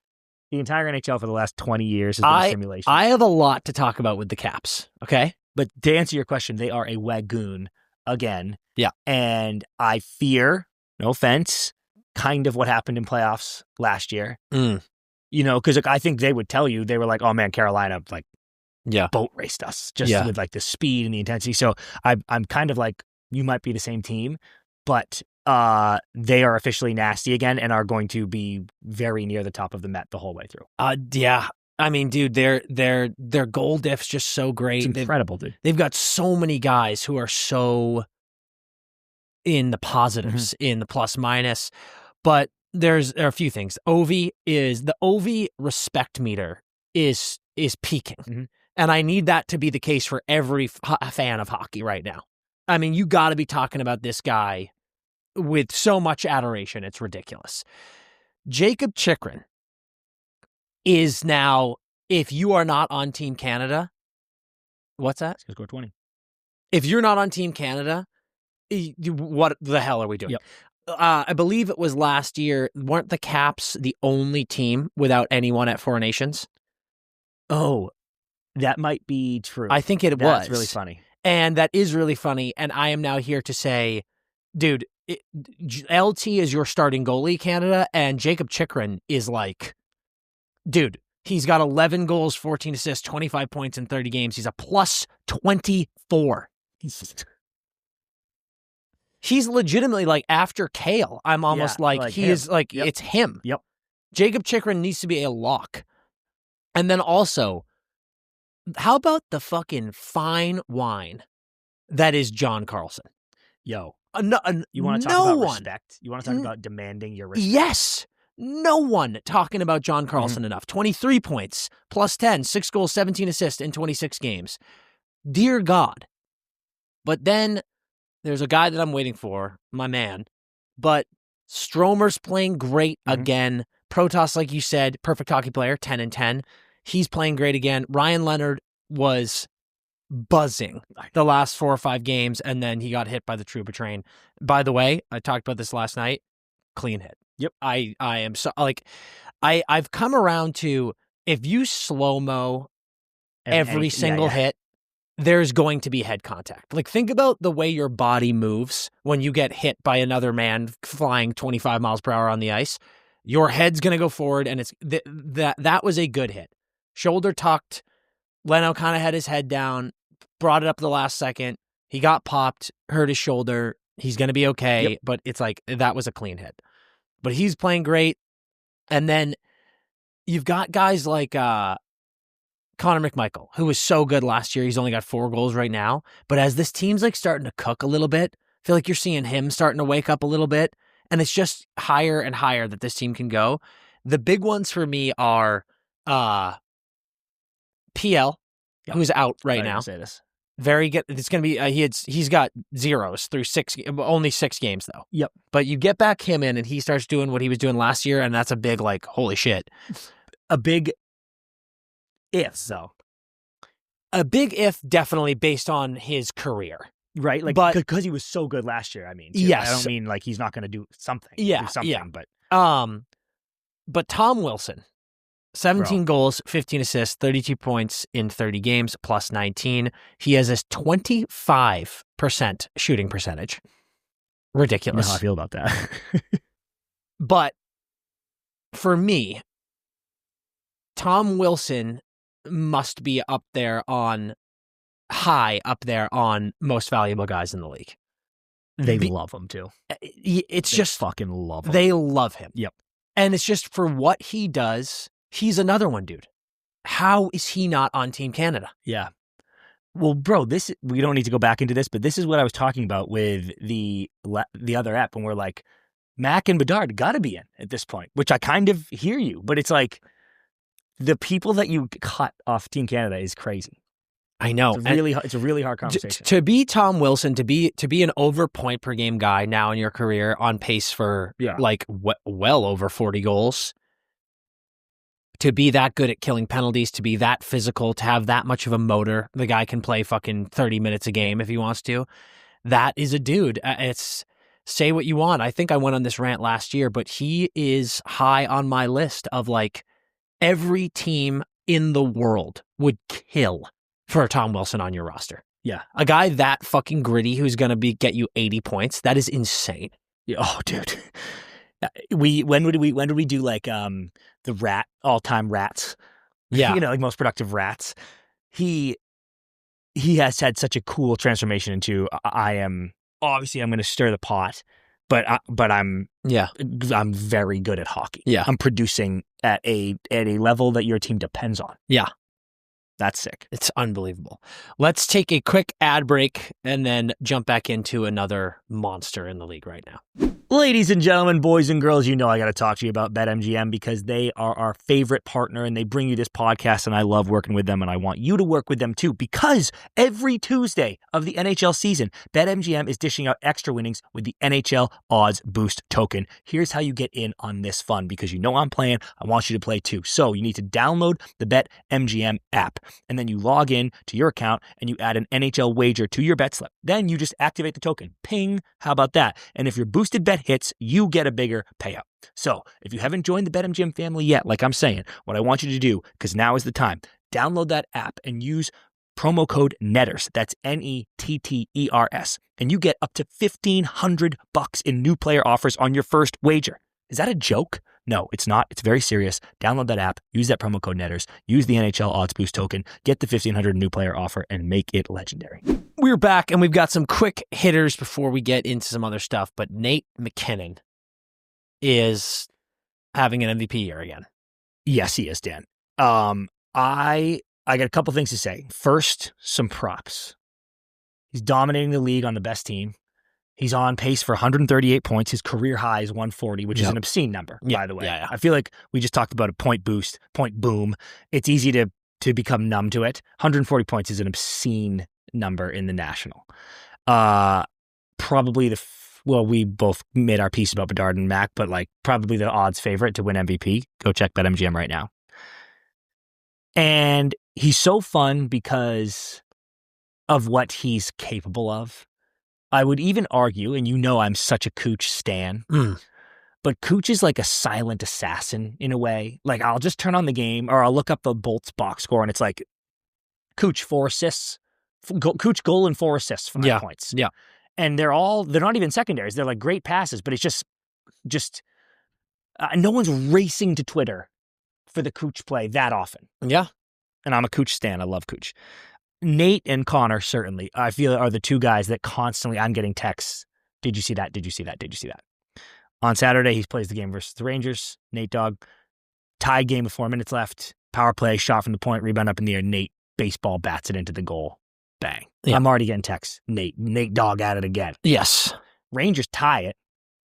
[SPEAKER 6] The entire NHL for the last 20 years has been a simulation.
[SPEAKER 1] I have a lot to talk about with the Caps, okay?
[SPEAKER 6] But to answer your question, they are a wagoon again.
[SPEAKER 1] Yeah.
[SPEAKER 6] And I fear, no offense, kind of what happened in playoffs last year.
[SPEAKER 1] Mm.
[SPEAKER 6] You know, because I think they would tell you, they were like, oh man, Carolina, like, boat raced us just with like the speed and the intensity. So I'm kind of like, you might be the same team, but they are officially nasty again and are going to be very near the top of the Met the whole way through.
[SPEAKER 1] Yeah. I mean, dude, their goal diff's just so great.
[SPEAKER 6] It's incredible, dude.
[SPEAKER 1] They've got so many guys who are so in the positives, in the plus minus. But there are a few things. The Ovi respect meter is peaking. Mm-hmm. And I need that to be the case for every fan of hockey right now. I mean, you got to be talking about this guy with so much adoration. It's ridiculous. Jacob Chychrun is now, if you are not on Team Canada, what's that?
[SPEAKER 6] He's going to score 20.
[SPEAKER 1] If you're not on Team Canada, what the hell are we doing?
[SPEAKER 6] Yep.
[SPEAKER 1] I believe it was last year, weren't the Caps the only team without anyone at Four Nations?
[SPEAKER 6] Oh, that might be true.
[SPEAKER 1] I think it was.
[SPEAKER 6] That's really funny.
[SPEAKER 1] And that is really funny. And I am now here to say, dude, LT is your starting goalie, Canada, and Jacob Chychrun is like, dude, he's got 11 goals, 14 assists, 25 points in 30 games. He's a plus 24. He's legitimately like after Kale. I'm almost it's him.
[SPEAKER 6] Yep.
[SPEAKER 1] Jacob Chychrun needs to be a lock. And then also, how about the fucking fine wine that is John Carlson?
[SPEAKER 6] Yo.
[SPEAKER 1] You
[SPEAKER 6] want to talk about respect? You want to talk about demanding your respect?
[SPEAKER 1] Yes. No one talking about John Carlson enough. 23 points, plus 10, 6 goals, 17 assists in 26 games. Dear God. But then there's a guy that I'm waiting for, my man. But Stromer's playing great again. Protas, like you said, perfect hockey player, 10 and 10. He's playing great again. Ryan Leonard was buzzing the last 4 or 5 games, and then he got hit by the Trouba train. By the way, I talked about this last night. Clean hit.
[SPEAKER 6] Yep.
[SPEAKER 1] I am so like, I've come around to, if you slow-mo every single hit, there's going to be head contact. Like, think about the way your body moves when you get hit by another man flying 25 miles per hour on the ice. Your head's going to go forward, and it's that was a good hit. Shoulder tucked. Leno kind of had his head down, brought it up the last second. He got popped, hurt his shoulder. He's going to be okay, but it's like, that was a clean hit. But he's playing great. And then you've got guys like Connor McMichael, who was so good last year. He's only got 4 goals right now. But as this team's like starting to cook a little bit, I feel like you're seeing him starting to wake up a little bit. And it's just higher and higher that this team can go. The big ones for me are PL, who's out right now.
[SPEAKER 6] Say this.
[SPEAKER 1] Very good. It's going to be, he's got zeros through only 6 games though.
[SPEAKER 6] Yep.
[SPEAKER 1] But you get back him in and he starts doing what he was doing last year, and that's a big, like, holy shit.
[SPEAKER 6] A big if, though.
[SPEAKER 1] A big if, definitely, based on his career.
[SPEAKER 6] Right? Like,
[SPEAKER 1] but
[SPEAKER 6] because he was so good last year, I mean. Too.
[SPEAKER 1] Yes.
[SPEAKER 6] I don't mean like he's not going to do something.
[SPEAKER 1] Yeah. But Tom Wilson, 17 goals, 15 assists, 32 points in 30 games, plus 19. He has a 25% shooting percentage. Ridiculous.
[SPEAKER 6] You know how I feel about that.
[SPEAKER 1] But for me, Tom Wilson must be up there on most valuable guys in the league.
[SPEAKER 6] They love him too.
[SPEAKER 1] It's
[SPEAKER 6] They
[SPEAKER 1] just
[SPEAKER 6] fucking love him.
[SPEAKER 1] They love him.
[SPEAKER 6] Yep.
[SPEAKER 1] And it's just for what he does. He's another one, dude. How is he not on Team Canada?
[SPEAKER 6] Yeah. Well, bro, we don't need to go back into this, but this is what I was talking about with the other app when we're like, Mac and Bedard got to be in at this point, which I kind of hear you, but it's like the people that you cut off Team Canada is crazy.
[SPEAKER 1] I know.
[SPEAKER 6] It's a really hard conversation.
[SPEAKER 1] To be Tom Wilson, to be an over point per game guy now in your career, on pace for well over 40 goals, to be that good at killing penalties, to be that physical, to have that much of a motor, the guy can play fucking 30 minutes a game if he wants to. That is a dude. It's, say what you want. I think I went on this rant last year, but he is high on my list of, like, every team in the world would kill for a Tom Wilson on your roster.
[SPEAKER 6] Yeah.
[SPEAKER 1] A guy that fucking gritty who's going to get you 80 points. That is insane.
[SPEAKER 6] Yeah. Oh, dude. When did we do like the all-time rats?
[SPEAKER 1] Yeah.
[SPEAKER 6] Like most productive rats. He has had such a cool transformation into I'm going to stir the pot, but I'm very good at hockey.
[SPEAKER 1] Yeah.
[SPEAKER 6] I'm producing at a level that your team depends on.
[SPEAKER 1] Yeah.
[SPEAKER 6] That's sick.
[SPEAKER 1] It's unbelievable. Let's take a quick ad break and then jump back into another monster in the league right now.
[SPEAKER 6] Ladies and gentlemen, boys and girls, I got to talk to you about BetMGM because they are our favorite partner and they bring you this podcast, and I love working with them, and I want you to work with them too, because every Tuesday of the NHL season, BetMGM is dishing out extra winnings with the NHL Odds Boost token. Here's how you get in on this fun, because I'm playing, I want you to play too. So you need to download the BetMGM app, and then you log in to your account and you add an NHL wager to your bet slip. Then you just activate the token. Ping, how about that? And if your boosted bet hits, you get a bigger payout. So if you haven't joined the BetMGM family yet, like I'm saying, what I want you to do, because now is the time, download that app and use promo code NETTERS. That's NETTERS. And you get up to $1,500 in new player offers on your first wager. Is that a joke? No, it's not. It's very serious. Download that app, use that promo code NETTERS, use the NHL Odds Boost token, get the $1,500 new player offer, and make it legendary.
[SPEAKER 1] We're back, and we've got some quick hitters before we get into some other stuff, but Nate MacKinnon is having an MVP year again.
[SPEAKER 6] Yes, he is, Dan. I got a couple things to say. First, some props. He's dominating the league on the best team. He's on pace for 138 points. His career high is 140, which is an obscene number, by the way.
[SPEAKER 1] Yeah.
[SPEAKER 6] I feel like we just talked about a point boost, point boom. It's easy to become numb to it. 140 points is an obscene number in the National. Probably we both made our piece about Bedard and Mac, but like probably the odds favorite to win MVP. Go check BetMGM right now. And he's so fun because of what he's capable of. I would even argue, and you know I'm such a Cooch stan, but Cooch is like a silent assassin in a way. Like, I'll just turn on the game, or I'll look up the Bolts box score, and it's like, Cooch 4 assists, Cooch goal and 4 assists for 9 points.
[SPEAKER 1] Yeah.
[SPEAKER 6] And they're not even secondaries. They're like great passes, but it's just no one's racing to Twitter for the Cooch play that often.
[SPEAKER 1] Yeah.
[SPEAKER 6] And I'm a Cooch stan. I love Cooch. Nate and Connor, certainly, I feel, are the two guys that constantly I'm getting texts. Did you see that? Did you see that? Did you see that? On Saturday, he plays the game versus the Rangers. Nate Dogg, tied game with 4 minutes left. Power play, shot from the point, rebound up in the air. Nate baseball bats it into the goal. Bang.
[SPEAKER 1] Yeah.
[SPEAKER 6] I'm already getting texts. Nate Dogg at it again.
[SPEAKER 1] Yes.
[SPEAKER 6] Rangers tie it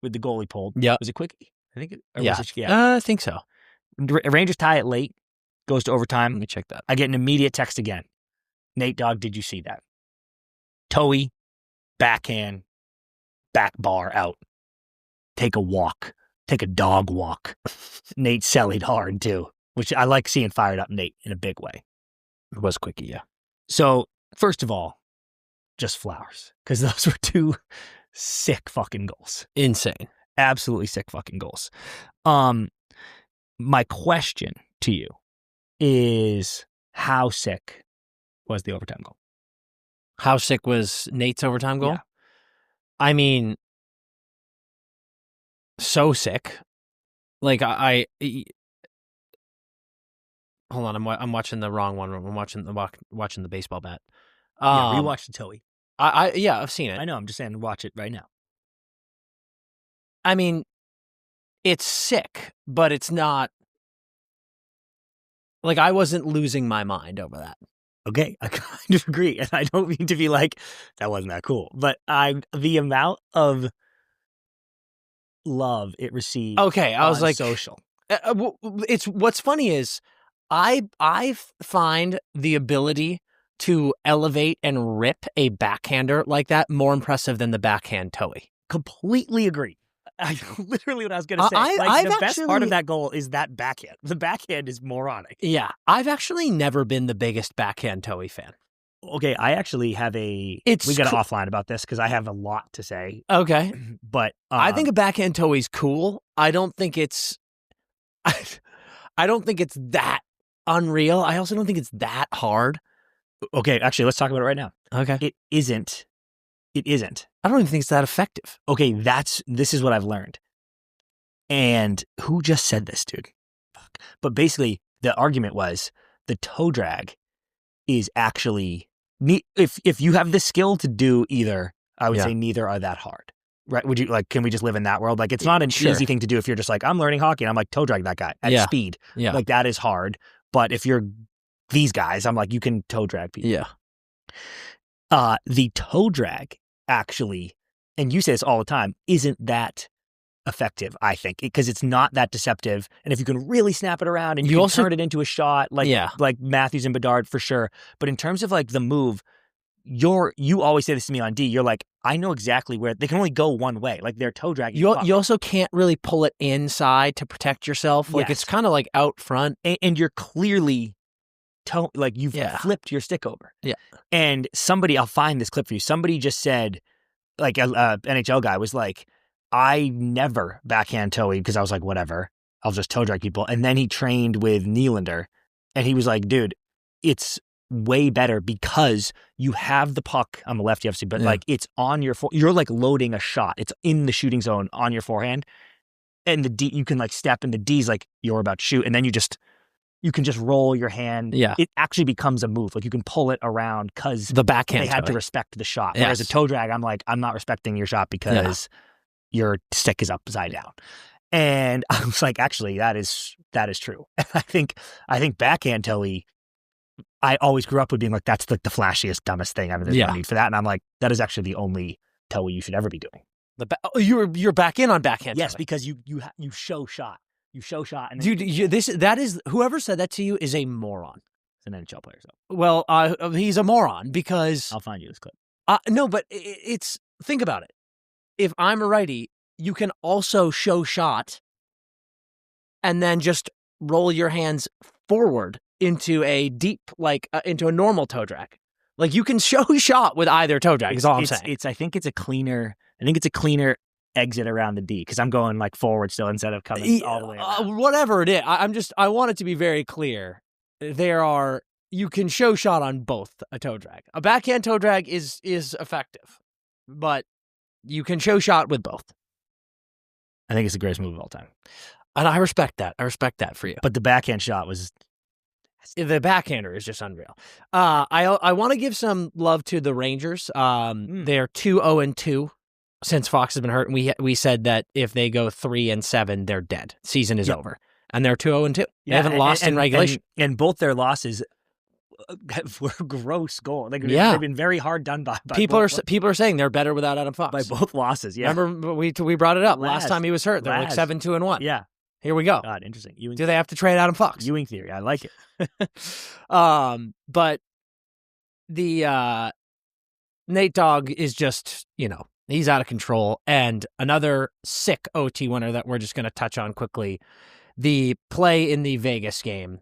[SPEAKER 6] with the goal he pulled.
[SPEAKER 1] Yeah.
[SPEAKER 6] Was it Quickie? I think it.
[SPEAKER 1] I think so.
[SPEAKER 6] Rangers tie it late. Goes to overtime.
[SPEAKER 1] Let me check that.
[SPEAKER 6] I get an immediate text again. Nate Dogg, did you see that? Toey, backhand, back bar out. Take a walk. Take a dog walk. Nate sellied hard too, which I like seeing fired up Nate in a big way.
[SPEAKER 1] It was Quickie, yeah.
[SPEAKER 6] So, first of all, just flowers, because those were 2 sick fucking goals.
[SPEAKER 1] Insane.
[SPEAKER 6] Absolutely sick fucking goals. My question to you is, how sick was the overtime goal?
[SPEAKER 1] How sick was Nate's overtime goal?
[SPEAKER 6] Yeah.
[SPEAKER 1] I mean, so sick. Like, hold on, I'm watching the wrong one. I'm watching the baseball bat.
[SPEAKER 6] Rewatch the Toey.
[SPEAKER 1] I've seen it.
[SPEAKER 6] I know. I'm just saying, watch it right now.
[SPEAKER 1] I mean, it's sick, but it's not. Like, I wasn't losing my mind over that.
[SPEAKER 6] Okay, I kind of agree, and I don't mean to be like, that wasn't that cool, but the amount of love it received.
[SPEAKER 1] Okay, I was like,
[SPEAKER 6] social.
[SPEAKER 1] It's what's funny is I find the ability to elevate and rip a backhander like that more impressive than the backhand Toey.
[SPEAKER 6] Completely agree. Literally what I was going to say. The best part of that goal is that backhand. The backhand is moronic.
[SPEAKER 1] Yeah. I've actually never been the biggest backhand Toey fan.
[SPEAKER 6] Okay, I actually have we got to offline about this because I have a lot to say.
[SPEAKER 1] Okay.
[SPEAKER 6] But
[SPEAKER 1] I think a backhand Toey's cool. I don't think it's that unreal. I also don't think it's that hard.
[SPEAKER 6] Okay, actually, let's talk about it right now.
[SPEAKER 1] Okay.
[SPEAKER 6] It isn't.
[SPEAKER 1] I don't even think it's that effective.
[SPEAKER 6] Okay, this is what I've learned. And who just said this, dude? Fuck. But basically, the argument was the toe drag is actually, if you have the skill to do either, I would say neither are that hard. Right? Would you can we just live in that world? Like, it's not an easy thing to do if you're just like, I'm learning hockey and I'm like, toe drag that guy at speed.
[SPEAKER 1] Yeah.
[SPEAKER 6] Like, that is hard. But if you're these guys, I'm like, you can toe drag people.
[SPEAKER 1] Yeah.
[SPEAKER 6] The toe drag actually, and you say this all the time, isn't that effective, I think, because it's not that deceptive. And if you can really snap it around and you can also turn it into a shot, like Matthews and Bedard for sure. But in terms of like the move, you always say this to me on D, you're like, I know exactly where they can only go one way. Like, they're toe dragging.
[SPEAKER 1] You also can't really pull it inside to protect yourself. Like, it's kind of like out front.
[SPEAKER 6] And you're clearly you've flipped your stick over. Yeah. And I'll find this clip for you. Somebody just said, like, an NHL guy was like, I never backhand Toey because I was like, whatever, I'll just toe drag people. And then he trained with Nylander and he was like, dude, it's way better because you have the puck on the lefty, obviously, but like, it's on you're like loading a shot. It's in the shooting zone on your forehand. And the D, you can like step and the D's like, you're about to shoot. And then you can just roll your hand. Yeah. It actually becomes a move. Like, you can pull it around because
[SPEAKER 1] the backhand
[SPEAKER 6] they had to respect the shot. Yes. Whereas a toe drag, I'm like, I'm not respecting your shot because your stick is upside down. And I was like, actually, that is true. And I think backhand Toey, I always grew up with being like, that's like the flashiest, dumbest thing. I mean, there's no need for that. And I'm like, that is actually the only Toey you should ever be doing.
[SPEAKER 1] You're back in on backhand.
[SPEAKER 6] Yes,
[SPEAKER 1] Toey.
[SPEAKER 6] because you show shot. You show shot. And
[SPEAKER 1] dude, that is whoever said that to you is a moron.
[SPEAKER 6] It's an NHL player. So.
[SPEAKER 1] Well, he's a moron because
[SPEAKER 6] I'll find you this clip.
[SPEAKER 1] No, but it's think about it. If I'm a righty, you can also show shot and then just roll your hands forward into a deep, into a normal toe drag. Like you can show shot with either toe drag. Is all I'm saying.
[SPEAKER 6] I think it's a cleaner exit around the D because I'm going like forward still instead of coming all the way around.
[SPEAKER 1] Whatever it is, I want it to be very clear. You can show shot on both a toe drag. A backhand toe drag is effective, but you can show shot with both.
[SPEAKER 6] I think it's the greatest move of all time.
[SPEAKER 1] And I respect that. I respect that for you.
[SPEAKER 6] But the backhand shot was...
[SPEAKER 1] The backhander is just unreal. I want to give some love to the Rangers. They're 2-0-2 since Fox has been hurt. And we said that if they go 3-7, they're dead. Season is over. And they're 2-0-2. They haven't lost in regulation.
[SPEAKER 6] And both their losses were gross goals. They've been very hard done by
[SPEAKER 1] people are saying they're better without Adam Fox.
[SPEAKER 6] By both losses, yeah.
[SPEAKER 1] Remember we brought it up last time he was hurt. They're like 7-2-1.
[SPEAKER 6] Yeah.
[SPEAKER 1] Here we go.
[SPEAKER 6] God, interesting.
[SPEAKER 1] Do they have to trade Adam Fox?
[SPEAKER 6] Ewing theory. I like it.
[SPEAKER 1] But the Nate Dogg is just, he's out of control. And another sick OT winner that we're just going to touch on quickly. The play in the Vegas game,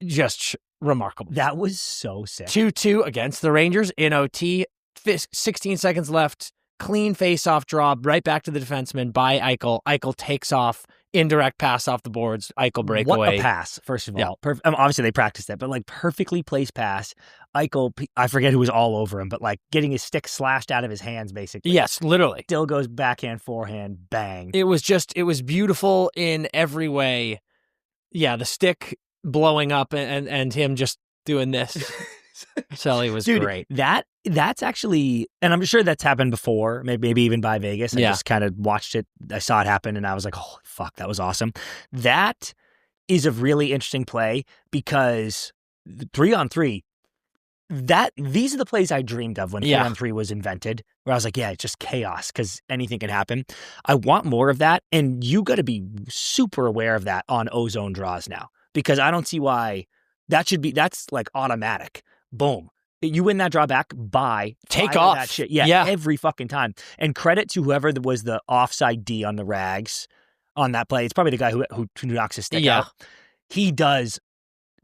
[SPEAKER 1] just remarkable.
[SPEAKER 6] That was so sick.
[SPEAKER 1] 2-2 against the Rangers in OT. 16 seconds left. Clean face-off draw right back to the defenseman by Eichel. Eichel takes off, indirect pass off the boards. Eichel breakaway.
[SPEAKER 6] What a pass, first of all. Obviously, they practiced it, but perfectly placed pass. Eichel, I forget who was all over him, but getting his stick slashed out of his hands, basically.
[SPEAKER 1] Yes, literally.
[SPEAKER 6] Still goes backhand, forehand, bang.
[SPEAKER 1] It was beautiful in every way. Yeah, the stick blowing up and him just doing this. Sully was great.
[SPEAKER 6] That's actually, and I'm sure that's happened before, maybe even by Vegas. I just kind of watched it. I saw it happen and I was like, holy fuck, that was awesome. That is a really interesting play because 3-on-3, these are the plays I dreamed of when 3-on-3 was invented, where I was like, yeah, it's just chaos because anything can happen. I want more of that. And you got to be super aware of that on ozone draws now, because I don't see why that's like automatic. Boom. You win that draw back,
[SPEAKER 1] take off
[SPEAKER 6] that shit. Yeah, every fucking time. And credit to whoever was the offside D on the Rags on that play. It's probably the guy who knocks his stick out. He does.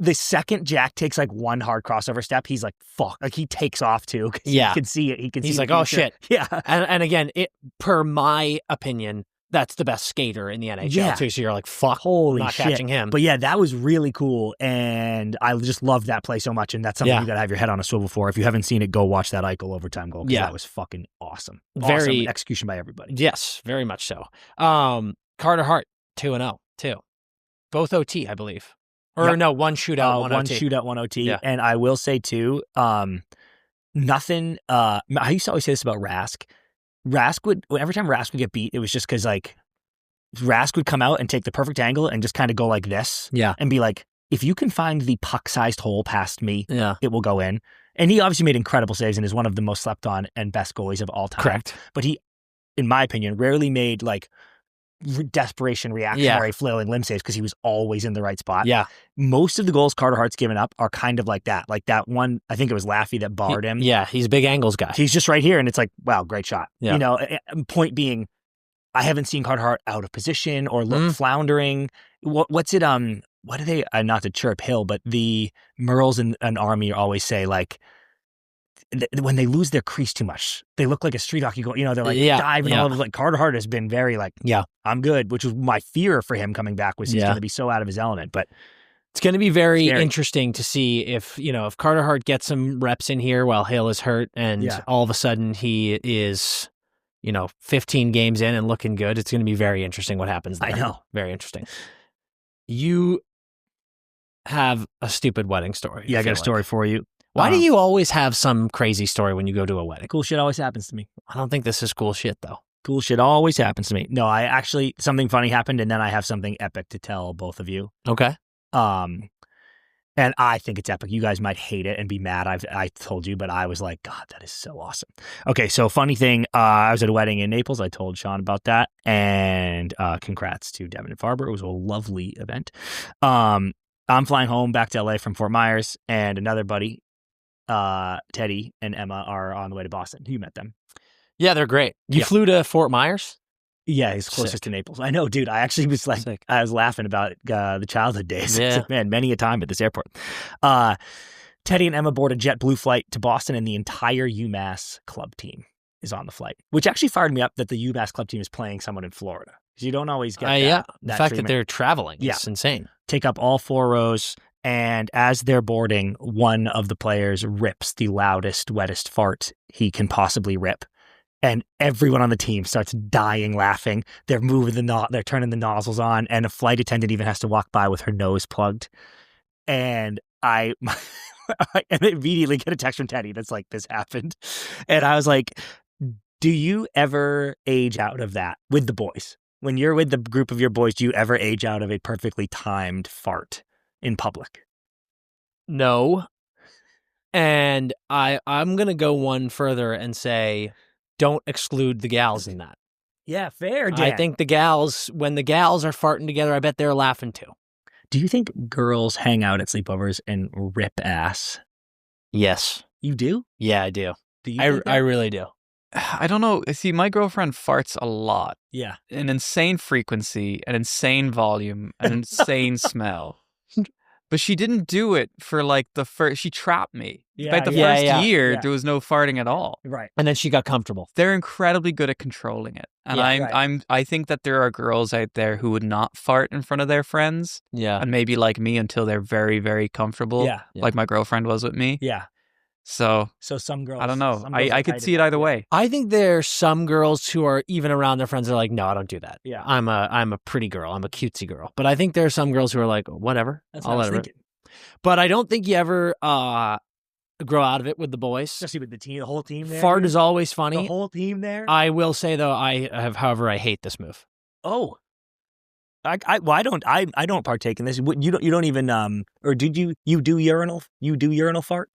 [SPEAKER 6] The second Jack takes one hard crossover step, he's like, fuck. He takes off too.
[SPEAKER 1] Yeah.
[SPEAKER 6] He can see it.
[SPEAKER 1] He's like, oh shit.
[SPEAKER 6] Yeah.
[SPEAKER 1] And again, per my opinion, that's the best skater in the NHL too. So you're like, fuck,
[SPEAKER 6] holy
[SPEAKER 1] not
[SPEAKER 6] shit.
[SPEAKER 1] Catching him.
[SPEAKER 6] But yeah, that was really cool. And I just loved that play so much. And that's something you got to have your head on a swivel for. If you haven't seen it, go watch that Eichel overtime goal. That was fucking awesome.
[SPEAKER 1] Very
[SPEAKER 6] awesome execution by everybody.
[SPEAKER 1] Yes, very much so. Carter Hart, 2-0 too. Both OT, I believe. Or no, one shootout, one OT.
[SPEAKER 6] One shootout, one OT. Yeah. And I will say too, nothing, I used to always say this about Rask. Every time Rask would get beat, it was just because Rask would come out and take the perfect angle and just kind of go like this.
[SPEAKER 1] Yeah.
[SPEAKER 6] And be like, if you can find the puck-sized hole past me, it will go in. And he obviously made incredible saves and is one of the most slept on and best goalies of all time.
[SPEAKER 1] Correct.
[SPEAKER 6] But he, in my opinion, rarely made desperation reactionary flailing limb saves because he was always in the right spot.
[SPEAKER 1] Yeah.
[SPEAKER 6] Most of the goals Carter Hart's given up are kind of like that. Like that one, I think it was Laffy that barred him.
[SPEAKER 1] Yeah, he's a big angles guy.
[SPEAKER 6] He's just right here and it's like, wow, great shot.
[SPEAKER 1] Yeah.
[SPEAKER 6] Point being, I haven't seen Carter Hart out of position or look floundering. What's it, what do they, not to chirp Hill, but the Merles and Army always say when they lose their crease too much, they look like a street hockey goal. They're diving all over. Carter Hart has been very I'm good, which was my fear for him coming back was he's going to be so out of his element. But
[SPEAKER 1] it's going to be very interesting to see if Carter Hart gets some reps in here while Hill is hurt and all of a sudden he is, 15 games in and looking good. It's going to be very interesting what happens there.
[SPEAKER 6] I know.
[SPEAKER 1] Very interesting. You have a stupid wedding story.
[SPEAKER 6] Yeah, I got a story for you.
[SPEAKER 1] Why do you always have some crazy story when you go to a wedding?
[SPEAKER 6] Cool shit always happens to me.
[SPEAKER 1] I don't think this is cool shit, though.
[SPEAKER 6] Cool shit always happens to me. No, something funny happened, and then I have something epic to tell both of you.
[SPEAKER 1] Okay.
[SPEAKER 6] And I think it's epic. You guys might hate it and be mad. I told you, but I was like, God, that is so awesome. Okay, so funny thing, I was at a wedding in Naples. I told Sean about that, and congrats to Devin and Farber. It was a lovely event. I'm flying home back to LA from Fort Myers, and another buddy, Teddy and Emma are on the way to Boston. You met them.
[SPEAKER 1] Yeah, they're great. You flew to Fort Myers?
[SPEAKER 6] Yeah, he's closest to Naples. I know, dude. I actually was I was laughing about the childhood days.
[SPEAKER 1] Yeah.
[SPEAKER 6] Man, many a time at this airport. Teddy and Emma board a JetBlue flight to Boston, and the entire UMass club team is on the flight, which actually fired me up that the UMass club team is playing someone in Florida. Because you don't always get that.
[SPEAKER 1] Yeah, the fact
[SPEAKER 6] treatment.
[SPEAKER 1] that they're traveling is insane.
[SPEAKER 6] Take up all 4 rows, and as they're boarding, one of the players rips the loudest, wettest fart he can possibly rip. And everyone on the team starts dying laughing. They're moving they're turning the nozzles on, and a flight attendant even has to walk by with her nose plugged. And I immediately get a text from Teddy that's like, this happened. And I was like, do you ever age out of that with the boys? When you're with the group of your boys, do you ever age out of a perfectly timed fart in public?
[SPEAKER 1] No. And I'm going to go one further and say, don't exclude the gals in that.
[SPEAKER 6] Yeah, fair, Dan.
[SPEAKER 1] I think the gals, when the gals are farting together, I bet they're laughing too.
[SPEAKER 6] Do you think girls hang out at sleepovers and rip ass?
[SPEAKER 1] Yes.
[SPEAKER 6] You do?
[SPEAKER 1] Yeah, I do.
[SPEAKER 6] Do you?
[SPEAKER 1] I really do.
[SPEAKER 3] I don't know. See, my girlfriend farts a lot.
[SPEAKER 6] Yeah.
[SPEAKER 3] An insane frequency, an insane volume, an insane smell. But she didn't do it for like the first. She trapped me.
[SPEAKER 6] Yeah,
[SPEAKER 3] Like the
[SPEAKER 6] yeah,
[SPEAKER 3] first
[SPEAKER 6] yeah,
[SPEAKER 3] year,
[SPEAKER 6] yeah.
[SPEAKER 3] there was no farting at all.
[SPEAKER 6] Right.
[SPEAKER 1] And then she got comfortable.
[SPEAKER 3] They're incredibly good at controlling it, and
[SPEAKER 6] Yeah,
[SPEAKER 3] I think that there are girls out there who would not fart in front of their friends,
[SPEAKER 1] Yeah.
[SPEAKER 3] and maybe like me until they're very, very comfortable.
[SPEAKER 6] Yeah.
[SPEAKER 3] Like my girlfriend was with me.
[SPEAKER 6] Yeah.
[SPEAKER 3] So
[SPEAKER 6] some girls.
[SPEAKER 3] I don't know.
[SPEAKER 6] some girls
[SPEAKER 3] I
[SPEAKER 6] are
[SPEAKER 3] could
[SPEAKER 6] tight
[SPEAKER 3] see it
[SPEAKER 6] about
[SPEAKER 3] either way.
[SPEAKER 1] I think there's some girls who are even around their friends. They're like, no, I don't do that.
[SPEAKER 6] Yeah.
[SPEAKER 1] I'm a pretty girl. I'm a cutesy girl. But I think there are some girls who are like, whatever.
[SPEAKER 6] That's what
[SPEAKER 1] I'll
[SPEAKER 6] I was
[SPEAKER 1] let her.
[SPEAKER 6] thinking.
[SPEAKER 1] But I don't think you ever grow out of it with the boys.
[SPEAKER 6] Especially with the whole team there.
[SPEAKER 1] Fart
[SPEAKER 6] dude.
[SPEAKER 1] is always
[SPEAKER 6] The
[SPEAKER 1] funny.
[SPEAKER 6] whole team there.
[SPEAKER 1] I will say though, however, I hate this move.
[SPEAKER 6] Oh. I don't partake in this. You don't even or did you do urinal fart?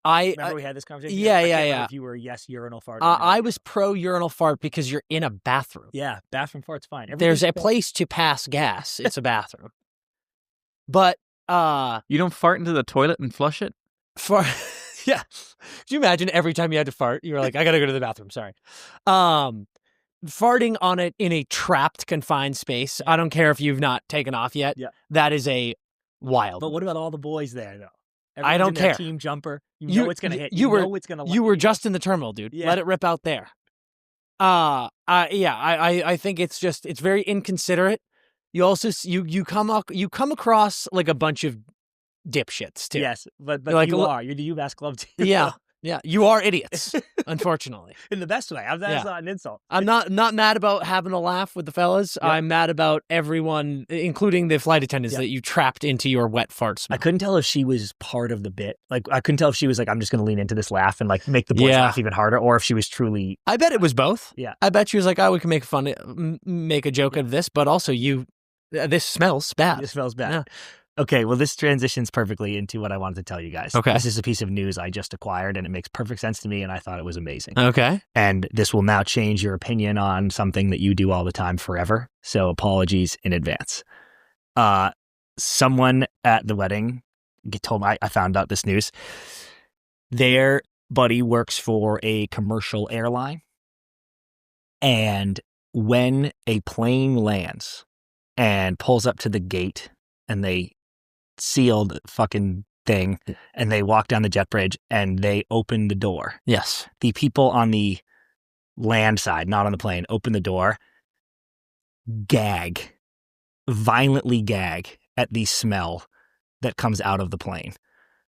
[SPEAKER 6] Remember we had this conversation?
[SPEAKER 1] Yeah,
[SPEAKER 6] I can't
[SPEAKER 1] yeah,
[SPEAKER 6] remember
[SPEAKER 1] yeah.
[SPEAKER 6] If you were a yes urinal fart.
[SPEAKER 1] I was pro urinal fart because you're in a bathroom.
[SPEAKER 6] Yeah, bathroom fart's fine.
[SPEAKER 1] There's a
[SPEAKER 6] Everything's
[SPEAKER 1] place to pass gas. It's a bathroom. But
[SPEAKER 3] You don't fart into the toilet and flush it?
[SPEAKER 1] fart. Yeah. Could you imagine every time you had to fart, you were like, I gotta go to the bathroom. Sorry. Farting on it in a trapped, confined space. I don't care if you've not taken off yet.
[SPEAKER 6] Yeah.
[SPEAKER 1] That is a wild.
[SPEAKER 6] But what about all the boys there though?
[SPEAKER 1] I don't
[SPEAKER 6] Everyone's in their
[SPEAKER 1] care.
[SPEAKER 6] Team jumper.
[SPEAKER 1] You-
[SPEAKER 6] know it's gonna hit.
[SPEAKER 1] you were-
[SPEAKER 6] know it's gonna.
[SPEAKER 1] You were just in the terminal, dude.
[SPEAKER 6] Yeah.
[SPEAKER 1] Let it rip out there. I think it's very inconsiderate. You also you come across like a bunch of dipshits too.
[SPEAKER 6] Yes, but
[SPEAKER 1] You're like,
[SPEAKER 6] you're the UMass club team.
[SPEAKER 1] Yeah, you are idiots. Unfortunately,
[SPEAKER 6] in the best way. That's not an insult.
[SPEAKER 1] I'm not mad about having a laugh with the fellas.
[SPEAKER 6] Yeah.
[SPEAKER 1] I'm mad about everyone, including the flight attendants, that you trapped into your wet fart smell.
[SPEAKER 6] I couldn't tell if she was part of the bit. Like, I couldn't tell if she was like, I'm just going to lean into this laugh and like make the boys laugh even harder, or if she was truly.
[SPEAKER 1] I bet it was both.
[SPEAKER 6] Yeah.
[SPEAKER 1] I bet she was like, oh, we can make a joke of this, but also this smells bad.
[SPEAKER 6] It smells bad.
[SPEAKER 1] Yeah.
[SPEAKER 6] Okay, well, this transitions perfectly into what I wanted to tell you guys.
[SPEAKER 1] Okay.
[SPEAKER 6] This is a piece of news I just acquired, and it makes perfect sense to me, and I thought it was amazing.
[SPEAKER 1] Okay.
[SPEAKER 6] And this will now change your opinion on something that you do all the time forever. So apologies in advance. Someone at the wedding told me, I found out this news. Their buddy works for a commercial airline. And when a plane lands and pulls up to the gate and they seal the fucking thing and they walk down the jet bridge and they open the door.
[SPEAKER 1] Yes.
[SPEAKER 6] The people on the land side, not on the plane, open the door, violently gag at the smell that comes out of the plane,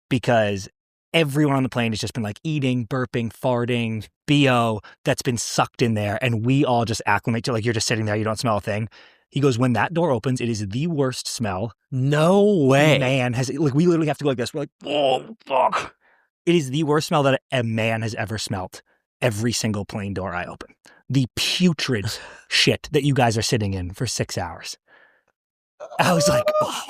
[SPEAKER 6] because everyone on the plane has just been like eating, burping, farting, BO that's been sucked in there, and we all just acclimate to like, you're just sitting there, you don't smell a thing. He goes, when that door opens, it is the worst smell.
[SPEAKER 1] No way.
[SPEAKER 6] Man has, like, we literally have to go like this. We're like, oh, fuck. It is the worst smell that a man has ever smelt. Every single plane door I open. The putrid shit that you guys are sitting in for 6 hours. I was like, oh.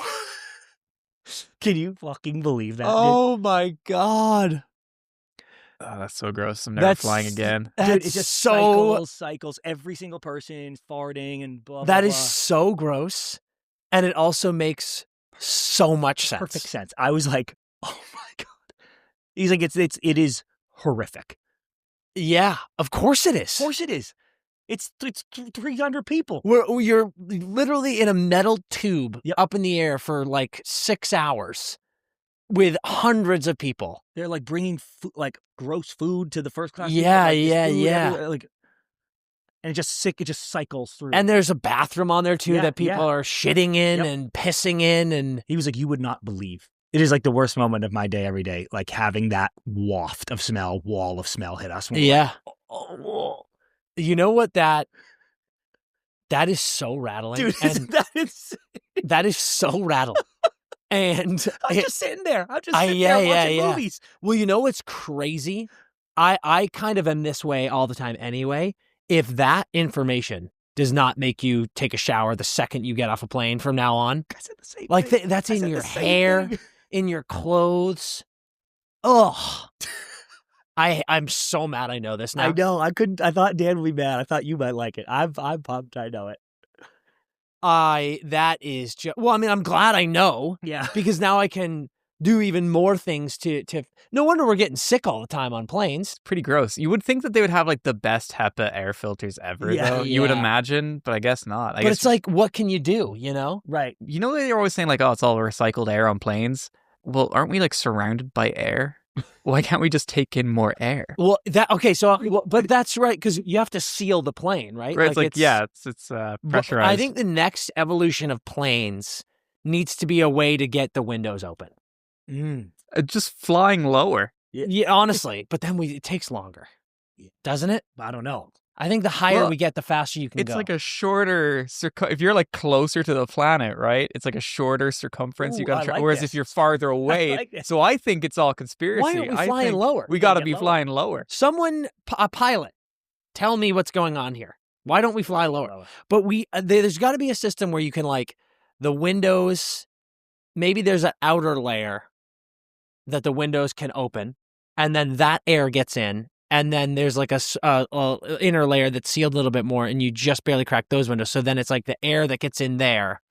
[SPEAKER 6] Can you fucking believe that?
[SPEAKER 1] Oh my God.
[SPEAKER 3] Oh, that's so gross. I'm never flying again.
[SPEAKER 6] Dude,
[SPEAKER 1] That's
[SPEAKER 6] it's just
[SPEAKER 1] so
[SPEAKER 6] cycles. Every single person farting and blah, blah,
[SPEAKER 1] that
[SPEAKER 6] blah.
[SPEAKER 1] is so gross. And it also makes so much sense.
[SPEAKER 6] Perfect sense. I was like, oh my God. He's like, it is horrific.
[SPEAKER 1] Yeah, of course it is.
[SPEAKER 6] Of course it is. It's 300 people.
[SPEAKER 1] You're literally in a metal tube
[SPEAKER 6] Yep.
[SPEAKER 1] up in the air for like 6 hours. with hundreds of people.
[SPEAKER 6] They're like bringing like gross food to the first class.
[SPEAKER 1] Yeah,
[SPEAKER 6] people, like,
[SPEAKER 1] yeah.
[SPEAKER 6] Like, and it just cycles through.
[SPEAKER 1] And there's a bathroom on there too
[SPEAKER 6] Yeah,
[SPEAKER 1] that people are shitting in and pissing in. And
[SPEAKER 6] he was like, you would not believe. It is like the worst moment of my day every day, like having that waft of smell, wall of smell hit us.
[SPEAKER 1] Yeah. Like, oh. You know what that is so rattling.
[SPEAKER 6] Dude,
[SPEAKER 1] and that is so rattling. And
[SPEAKER 6] I'm just sitting there. I'm just sitting there watching movies.
[SPEAKER 1] Well, you know what's crazy? I kind of am this way all the time anyway. If that information does not make you take a shower the second you get off a plane from now on,
[SPEAKER 6] I said the same
[SPEAKER 1] like
[SPEAKER 6] thing.
[SPEAKER 1] that's in your hair, in your clothes. Ugh. I'm so mad I know this now.
[SPEAKER 6] I know. I thought Dan would be mad. I thought you might like it. I'm pumped. I know it.
[SPEAKER 1] That is just, well, I mean, I'm glad I know.
[SPEAKER 6] Yeah.
[SPEAKER 1] Because now I can do even more things to no wonder we're getting sick all the time on planes.
[SPEAKER 3] Pretty gross. You would think that they would have like the best HEPA air filters ever, though. You would imagine, but I guess not.
[SPEAKER 1] But it's like, what can you do, you know?
[SPEAKER 6] Right.
[SPEAKER 3] You know, they're always saying like, oh, it's all recycled air on planes. Well, aren't we like surrounded by air? Why can't we just take in more air?
[SPEAKER 1] Well, but that's right, because you have to seal the plane, right?
[SPEAKER 3] Right. It's pressurized.
[SPEAKER 1] I think the next evolution of planes needs to be a way to get the windows open.
[SPEAKER 3] Just flying lower.
[SPEAKER 1] Yeah, honestly. But then it takes longer, doesn't it?
[SPEAKER 6] I don't know.
[SPEAKER 1] I think the higher we get, the faster you can go.
[SPEAKER 3] It's like a shorter if you're like closer to the planet, right? It's like a shorter circumference you got to try. Whereas if you're farther away, so I think it's all conspiracy.
[SPEAKER 1] Why aren't we flying lower?
[SPEAKER 3] We got to be flying lower.
[SPEAKER 1] Someone, a pilot, tell me what's going on here. Why don't we fly lower? But there's got to be a system where you can like the windows. Maybe there's an outer layer that the windows can open, and then that air gets in. And then there's like a inner layer that's sealed a little bit more, and you just barely crack those windows. So then it's like the air that gets in there.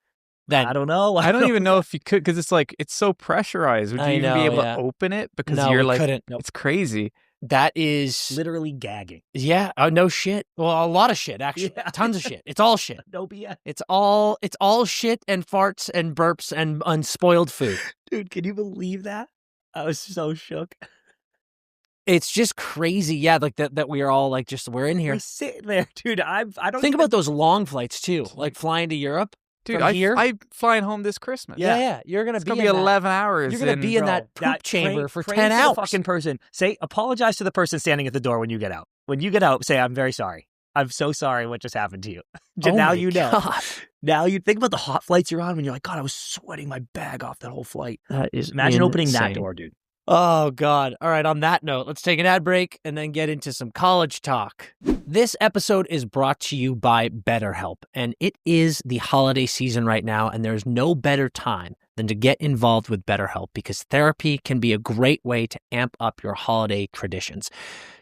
[SPEAKER 1] Then
[SPEAKER 6] I don't know.
[SPEAKER 3] I don't even know if you could, because it's like it's so pressurized. Would you even be able to open it? Because you're like,
[SPEAKER 1] couldn't.
[SPEAKER 3] It's crazy.
[SPEAKER 1] That is
[SPEAKER 6] literally gagging.
[SPEAKER 1] Yeah. Oh, no shit. Well, a lot of shit actually. Yeah. Tons of shit. It's all shit.
[SPEAKER 6] No BS.
[SPEAKER 1] It's all shit and farts and burps and unspoiled food.
[SPEAKER 6] Dude, can you believe that? I was so shook.
[SPEAKER 1] It's just crazy, yeah. Like that we are all like we're in here.
[SPEAKER 6] We're sitting there, dude. I don't
[SPEAKER 1] think about those long flights too, like flying to Europe.
[SPEAKER 3] Dude, I'm flying home this Christmas.
[SPEAKER 1] Yeah. You're gonna
[SPEAKER 3] be 11 hours.
[SPEAKER 1] You're gonna be in that poop chamber for 10 hours.
[SPEAKER 6] The fucking person. Apologize to the person standing at the door when you get out. When you get out, say, "I'm very sorry. I'm so sorry what just happened to you." Now you know. God. Now you think about the hot flights you're on when you're like, God, I was sweating my bag off that whole flight.
[SPEAKER 1] That is
[SPEAKER 6] Imagine opening that door, dude.
[SPEAKER 1] Oh, God. All right, on that note, let's take an ad break and then get into some college talk. This episode is brought to you by BetterHelp, and it is the holiday season right now, and there's no better time than to get involved with BetterHelp because therapy can be a great way to amp up your holiday traditions.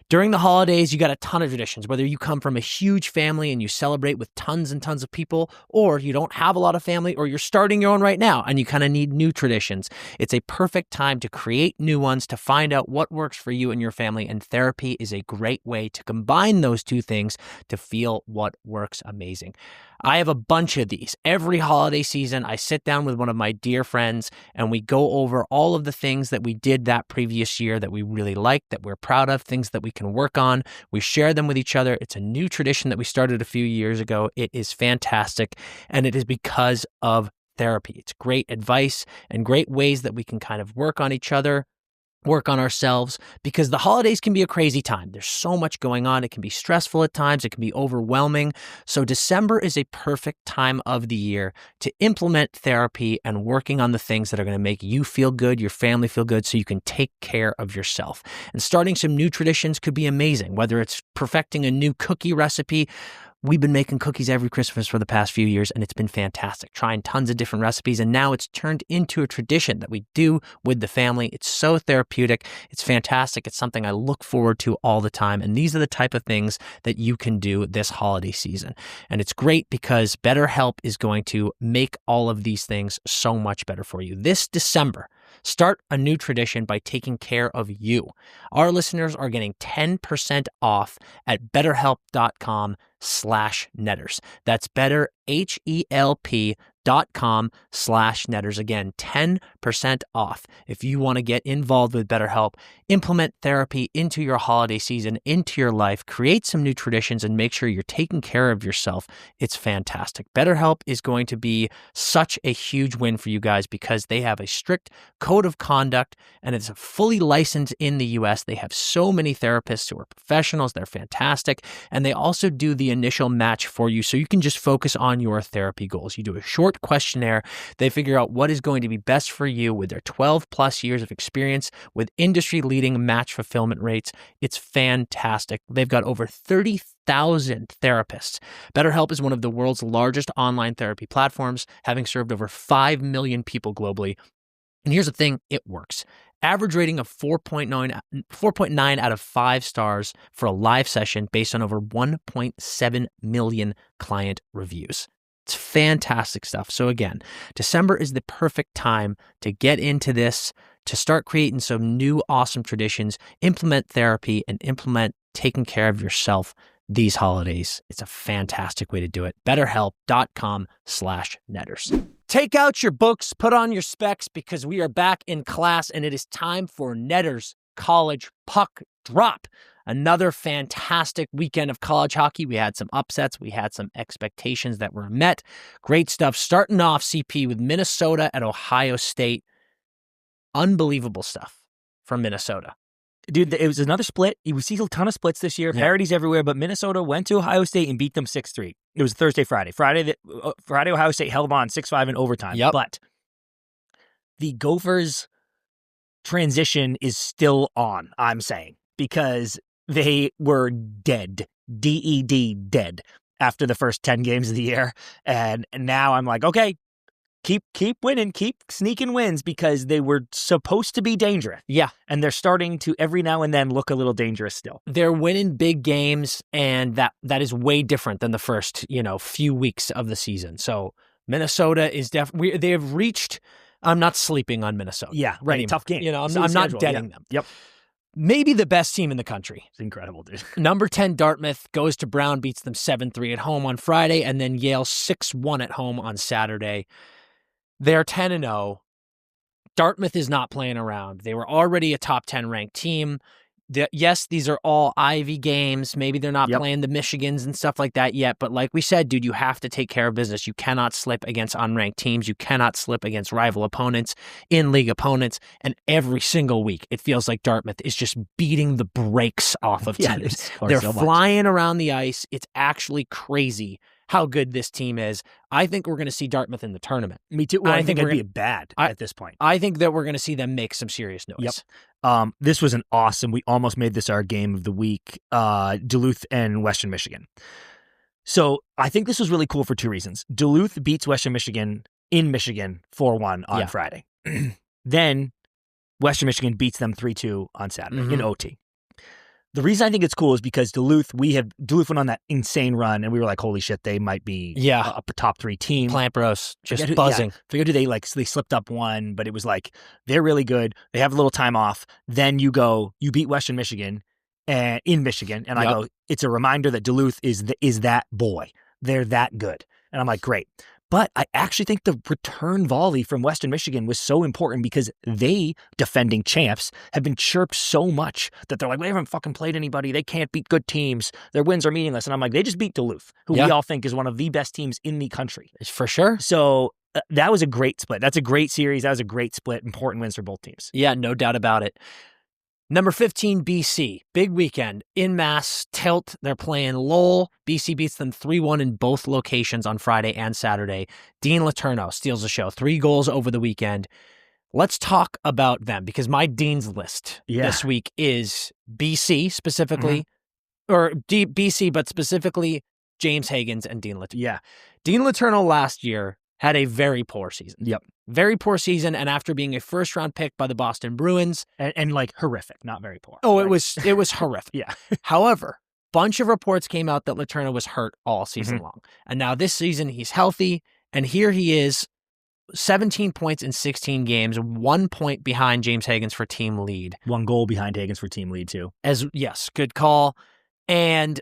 [SPEAKER 1] During the holidays, you got a ton of traditions, whether you come from a huge family and you celebrate with tons and tons of people, or you don't have a lot of family, or you're starting your own right now and you kind of need new traditions. It's a perfect time to create new ones, to find out what works for you and your family, and therapy is a great way to combine those two things to feel what works amazing. I have a bunch of these. Every holiday season, I sit down with one of my dear friends and we go over all of the things that we did that previous year that we really liked, that we're proud of, things that we can work on. We share them with each other. It's a new tradition that we started a few years ago. It is fantastic, and it is because of therapy. It's great advice and great ways that we can kind of work on each other, work on ourselves, because the holidays can be a crazy time. There's so much going on. It can be stressful at times. It can be overwhelming. So December is a perfect time of the year to implement therapy and working on the things that are going to make you feel good, your family feel good, so you can take care of yourself. And starting some new traditions could be amazing, whether it's perfecting a new cookie recipe. We've been making cookies every Christmas for the past few years, and it's been fantastic, trying tons of different recipes, and now it's turned into a tradition that we do with the family. It's so therapeutic. It's fantastic. It's something I look forward to all the time, and these are the type of things that you can do this holiday season. And it's great because BetterHelp is going to make all of these things so much better for you. This December, start a new tradition by taking care of you. Our listeners are getting 10% off at BetterHelp.com/netters. That's BetterHelp.com/netters. BetterHelp.com/Netters. Again, 10% off if you want to get involved with BetterHelp, implement therapy into your holiday season, into your life, create some new traditions, and make sure you're taking care of yourself. It's fantastic. BetterHelp is going to be such a huge win for you guys because they have a strict code of conduct and it's fully licensed in the US. They have so many therapists who are professionals. They're fantastic. And they also do the initial match for you so you can just focus on your therapy goals. You do a short questionnaire. They figure out what is going to be best for you with their 12 plus years of experience with industry-leading match fulfillment rates. It's fantastic. They've got over 30,000 therapists. BetterHelp is one of the world's largest online therapy platforms, having served over 5 million people globally. And here's the thing, it works. Average rating of 4.9 out of 5 stars for a live session based on over 1.7 million client reviews. It's fantastic stuff. So again, December is the perfect time to get into this, to start creating some new awesome traditions, implement therapy, and implement taking care of yourself these holidays. It's a fantastic way to do it. BetterHelp.com/Netters. Take out your books, put on your specs, because we are back in class and it is time for Netters College Puck Drop. Another fantastic weekend of college hockey. We had some upsets. We had some expectations that were met. Great stuff. Starting off, CP, with Minnesota at Ohio State. Unbelievable stuff from Minnesota.
[SPEAKER 6] Dude, it was another split. We see a ton of splits this year. Parities everywhere, but Minnesota went to Ohio State and beat them 6-3. It was Thursday, Friday. Friday, Ohio State held on 6-5 in overtime.
[SPEAKER 1] Yep.
[SPEAKER 6] But the Gophers transition is still on, I'm saying, because they were dead, D-E-D, dead, after the first 10 games of the year. And now I'm like, okay, keep winning, keep sneaking wins, because they were supposed to be dangerous.
[SPEAKER 1] Yeah.
[SPEAKER 6] And they're starting to every now and then look a little dangerous still.
[SPEAKER 1] They're winning big games, and that is way different than the first, few weeks of the season. So Minnesota is definitely, they have reached, I'm not sleeping on Minnesota.
[SPEAKER 6] Yeah, right.
[SPEAKER 1] Anymore.
[SPEAKER 6] Tough game.
[SPEAKER 1] I'm not deading them.
[SPEAKER 6] Yep.
[SPEAKER 1] Maybe the best team in the country.
[SPEAKER 6] It's incredible, dude.
[SPEAKER 1] Number 10, Dartmouth, goes to Brown, beats them 7-3 at home on Friday, and then Yale 6-1 at home on Saturday. They're 10-0. Dartmouth is not playing around. They were already a top 10 ranked team. Yes, these are all Ivy games. Maybe they're not playing the Michigans and stuff like that yet. But like we said, dude, you have to take care of business. You cannot slip against unranked teams. You cannot slip against rival opponents, in-league opponents. And every single week, it feels like Dartmouth is just beating the brakes off of teams. They're flying around the ice. It's actually crazy how good this team is. I think we're going to see Dartmouth in the tournament.
[SPEAKER 6] Me too. Well, I think it'd be bad at this point.
[SPEAKER 1] I think that we're going to see them make some serious noise.
[SPEAKER 6] Yep. This was an awesome, we almost made this our game of the week, Duluth and Western Michigan. So I think this was really cool for 2 reasons. Duluth beats Western Michigan in Michigan 4-1 on Friday. Then Western Michigan beats them 3-2 on Saturday in OT. The reason I think it's cool is because Duluth went on that insane run, and we were like, holy shit, they might be a top 3 team.
[SPEAKER 1] Plant Bros, just buzzing.
[SPEAKER 6] Forget who they slipped up one, but it was like, they're really good. They have a little time off. Then you beat Western Michigan in Michigan, and I go, it's a reminder that Duluth is that boy. They're that good. And I'm like, great. But I actually think the return volley from Western Michigan was so important because they, defending champs, have been chirped so much that they're like, we haven't fucking played anybody. They can't beat good teams. Their wins are meaningless. And I'm like, they just beat Duluth, who we all think is one of the best teams in the country.
[SPEAKER 1] For sure.
[SPEAKER 6] So that was a great split. That's a great series. That was a great split. Important wins for both teams.
[SPEAKER 1] Yeah, no doubt about it. Number 15, BC. Big weekend. In Mass, tilt. They're playing Lowell. BC beats them 3-1 in both locations on Friday and Saturday. Dean Letourneau steals the show. 3 goals over the weekend. Let's talk about them, because my Dean's list this week is BC specifically, or BC, but specifically James Hagens and Dean Letourneau.
[SPEAKER 6] Yeah.
[SPEAKER 1] Dean Letourneau last year had a very poor season.
[SPEAKER 6] Yep.
[SPEAKER 1] Very poor season, and after being a first-round pick by the Boston Bruins.
[SPEAKER 6] And like horrific, not very poor.
[SPEAKER 1] Oh, it was horrific.
[SPEAKER 6] Yeah.
[SPEAKER 1] However, bunch of reports came out that Letourneau was hurt all season long. And now this season, he's healthy, and here he is, 17 points in 16 games, 1 point behind James Hagens for team lead.
[SPEAKER 6] 1 goal behind Hagens for team lead, too.
[SPEAKER 1] Yes, good call. And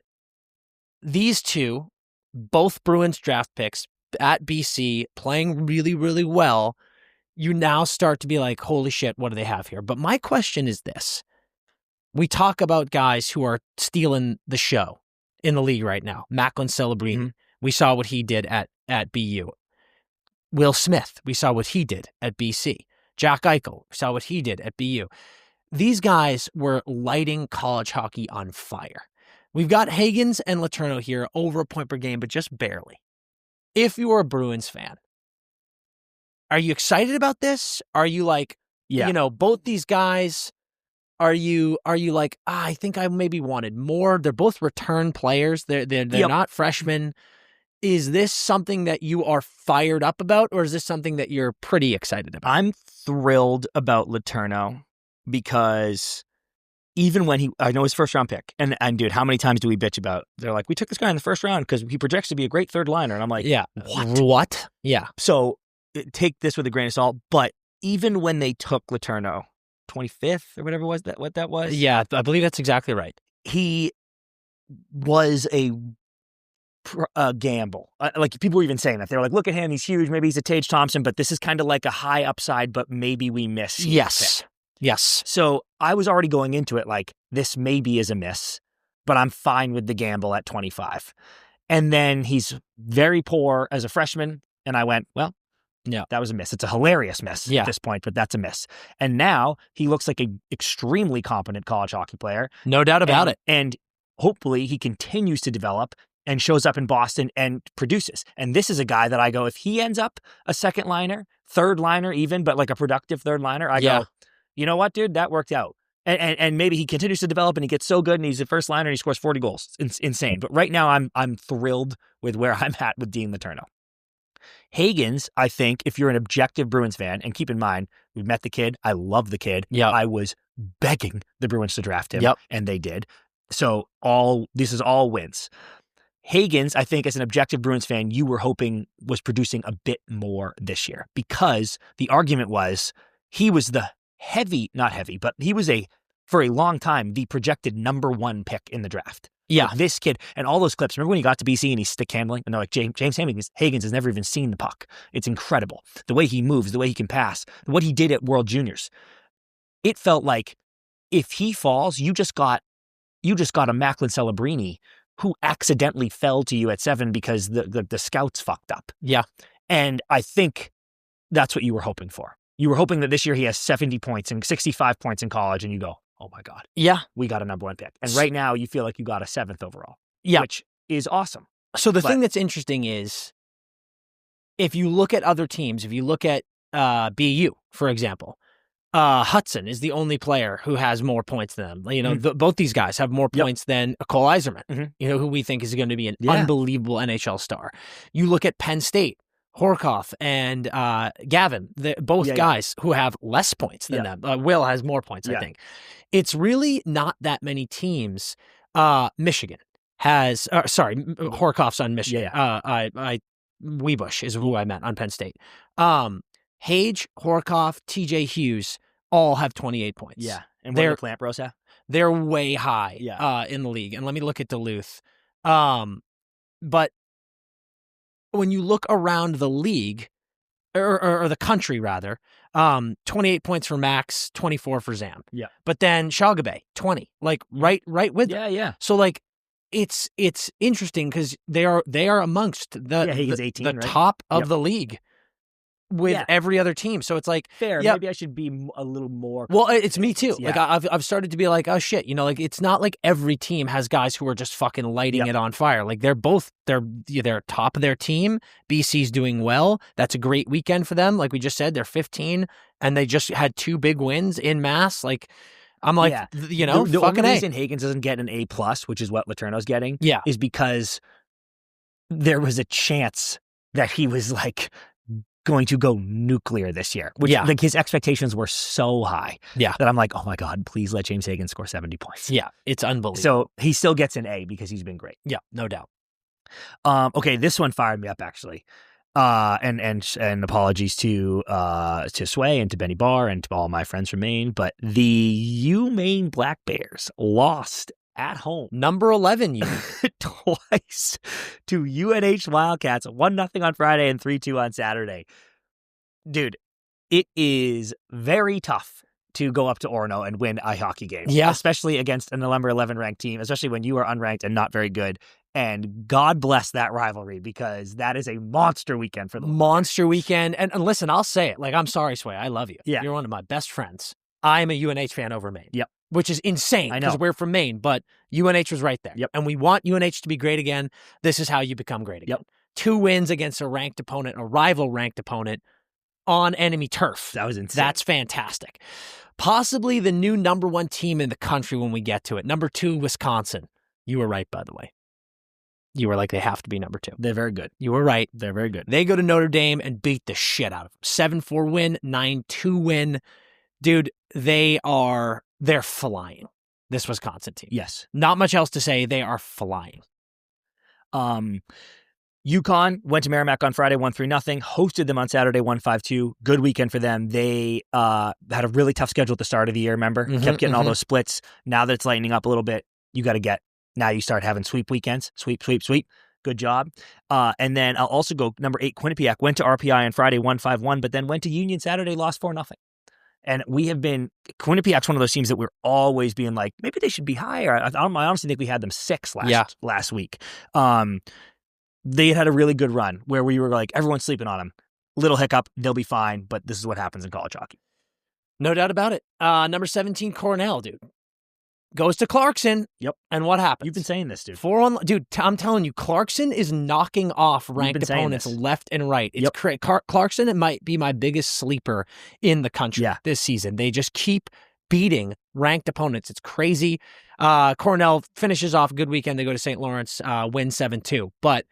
[SPEAKER 1] these two, both Bruins draft picks, at BC playing really, really well, you now start to be like, holy shit, what do they have here? But my question is this. We talk about guys who are stealing the show in the league right now. MacKinnon, Celebrini.
[SPEAKER 6] Mm-hmm.
[SPEAKER 1] We saw what he did at BU. Will Smith, we saw what he did at BC. Jack Eichel, we saw what he did at BU. These guys were lighting college hockey on fire. We've got Higgins and Letourneau here over a point per game, but just barely. If you're a Bruins fan, are you excited about this? Are you like, both these guys, are you like, I think I maybe wanted more? They're both return players. They're not freshmen. Is this something that you are fired up about, or is this something that you're pretty excited about?
[SPEAKER 6] I'm thrilled about Letourneau because even when I know his first round pick, and dude, how many times do we bitch about? They're like, we took this guy in the first round because he projects to be a great third liner, and I'm like,
[SPEAKER 1] what? Yeah.
[SPEAKER 6] So take this with a grain of salt. But even when they took Letourneau, 25th or whatever was that, what that was?
[SPEAKER 1] Yeah, I believe that's exactly right.
[SPEAKER 6] He was a gamble. Like people were even saying that. They were like, look at him, he's huge. Maybe he's a Tage Thompson, but this is kind of like a high upside, but maybe we miss.
[SPEAKER 1] Yes.
[SPEAKER 6] So I was already going into it like, this maybe is a miss, but I'm fine with the gamble at 25. And then he's very poor as a freshman. And I went, well, no, that was a miss. It's a hilarious miss at this point, but that's a miss. And now he looks like an extremely competent college hockey player.
[SPEAKER 1] No doubt about it.
[SPEAKER 6] And hopefully he continues to develop and shows up in Boston and produces. And this is a guy that I go, if he ends up a second liner, third liner even, but like a productive third liner, I go, you know what, dude, that worked out. And maybe he continues to develop and he gets so good and he's a first liner and he scores 40 goals. It's insane. But right now I'm thrilled with where I'm at with Dean Letourneau. Higgins, I think, if you're an objective Bruins fan, and keep in mind, we met the kid. I love the kid.
[SPEAKER 1] Yeah.
[SPEAKER 6] I was begging the Bruins to draft him, and they did. So this is all wins. Higgins, I think, as an objective Bruins fan, you were hoping was producing a bit more this year because the argument was he was the not heavy, but he was for a long time, the projected number one pick in the draft.
[SPEAKER 1] Yeah.
[SPEAKER 6] Like this kid and all those clips. Remember when he got to BC and he's stick handling? And they're like, James Higgins has never even seen the puck. It's incredible. The way he moves, the way he can pass, what he did at World Juniors. It felt like if he falls, you just got a MacKinnon Celebrini who accidentally fell to you at 7 because the scouts fucked up.
[SPEAKER 1] Yeah.
[SPEAKER 6] And I think that's what you were hoping for. You were hoping that this year he has 70 points and 65 points in college and you go, oh my God.
[SPEAKER 1] Yeah.
[SPEAKER 6] We got a number one pick. And right now you feel like you got a 7th overall.
[SPEAKER 1] Yeah.
[SPEAKER 6] Which is awesome.
[SPEAKER 1] So the thing that's interesting is if you look at other teams, if you look at BU, for example, Hudson is the only player who has more points than them. You know, both these guys have more points than Cole Yzerman, who we think is going to be an unbelievable NHL star. You look at Penn State, Horkoff and Gavin, both guys who have less points than them. Will has more points, I think. It's really not that many teams. Michigan has, Horkoff's on Michigan. Weebush is who I meant on Penn State. Hage, Horkoff, TJ Hughes all have 28 points.
[SPEAKER 6] Yeah. And what do the Plant Bros have?
[SPEAKER 1] They're way high in the league. And let me look at Duluth. But when you look around the league, or the country rather, 28 points for Max, 24 for Zam.
[SPEAKER 6] Yeah.
[SPEAKER 1] But then Shagabe, 20, like right with them.
[SPEAKER 6] Yeah.
[SPEAKER 1] So like it's interesting because they are amongst the top of the league with every other team. So it's like
[SPEAKER 6] fair. Maybe I should be a little more.
[SPEAKER 1] Well, it's me too. Yeah. Like I've started to be like, oh shit, like it's not like every team has guys who are just fucking lighting it on fire. Like they're top of their team. BC's doing well. That's a great weekend for them. Like we just said, they're 15 and they just had 2 big wins in mass. Like I'm like, the
[SPEAKER 6] only reason Higgins doesn't get an A+, which is what Letourneau's getting, is because there was a chance that he was like going to go nuclear this year, which like his expectations were so high that I'm like, oh my God, please let James Higgins score 70 points.
[SPEAKER 1] Yeah, it's unbelievable.
[SPEAKER 6] So he still gets an A because he's been great.
[SPEAKER 1] Yeah, no doubt.
[SPEAKER 6] Okay, this one fired me up actually. And apologies to Sway and to Benny Barr and to all my friends from Maine, but the UMaine Black Bears lost at home.
[SPEAKER 1] Number 11, you
[SPEAKER 6] Twice to UNH Wildcats, 1-0 on Friday and 3-2 on Saturday. Dude, it is very tough to go up to Orono and win a hockey game.
[SPEAKER 1] Yeah.
[SPEAKER 6] Especially against a number 11 ranked team, especially when you are unranked and not very good. And God bless that rivalry, because that is a monster weekend for the
[SPEAKER 1] monster weekend. And listen, I'll say it. Like, I'm sorry, Sway. I love you.
[SPEAKER 6] Yeah.
[SPEAKER 1] You're one of my best friends. I'm a UNH fan over Maine.
[SPEAKER 6] Yep.
[SPEAKER 1] Which is insane
[SPEAKER 6] I know.
[SPEAKER 1] because we're from Maine, but UNH was right there.
[SPEAKER 6] Yep.
[SPEAKER 1] And we want UNH to be great again. This is how you become great again.
[SPEAKER 6] Yep.
[SPEAKER 1] 2 wins against a ranked opponent, a rival ranked opponent on enemy turf.
[SPEAKER 6] That was insane.
[SPEAKER 1] That's fantastic. Possibly the new number 1 team in the country when we get to it. Number 2, Wisconsin. You were right, by the way. You were like, they have to be number 2.
[SPEAKER 6] They're very good.
[SPEAKER 1] You were right.
[SPEAKER 6] They're very good.
[SPEAKER 1] They go to Notre Dame and beat the shit out of them. 7-4 win, 9-2 win. Dude, they're flying. This Wisconsin team.
[SPEAKER 6] Yes.
[SPEAKER 1] Not much else to say. They are flying.
[SPEAKER 6] UConn went to Merrimack on Friday, won 3-0. Hosted them on Saturday, won 5-2. Good weekend for them. They had a really tough schedule at the start of the year, remember? Kept getting all those splits. Now that it's lightening up a little bit, now you start having sweep weekends. Sweep. Good job. And then I'll also go number 8, Quinnipiac. Went to RPI on Friday, won 5-1, but then went to Union Saturday, lost 4-0. And Quinnipiac's one of those teams that we're always being like, maybe they should be higher. I honestly think we had them 6 last week. They had a really good run where we were like, everyone's sleeping on them. Little hiccup, they'll be fine, but this is what happens in college hockey.
[SPEAKER 1] No doubt about it. Number 17, Cornell, dude. Goes to Clarkson.
[SPEAKER 6] Yep.
[SPEAKER 1] And what happens?
[SPEAKER 6] You've been saying this, dude.
[SPEAKER 1] Dude, I'm telling you, Clarkson is knocking off ranked opponents left and right. It's Clarkson, it might be my biggest sleeper in the country this season. They just keep beating ranked opponents. It's crazy. Cornell finishes off a good weekend. They go to St. Lawrence, win 7-2. But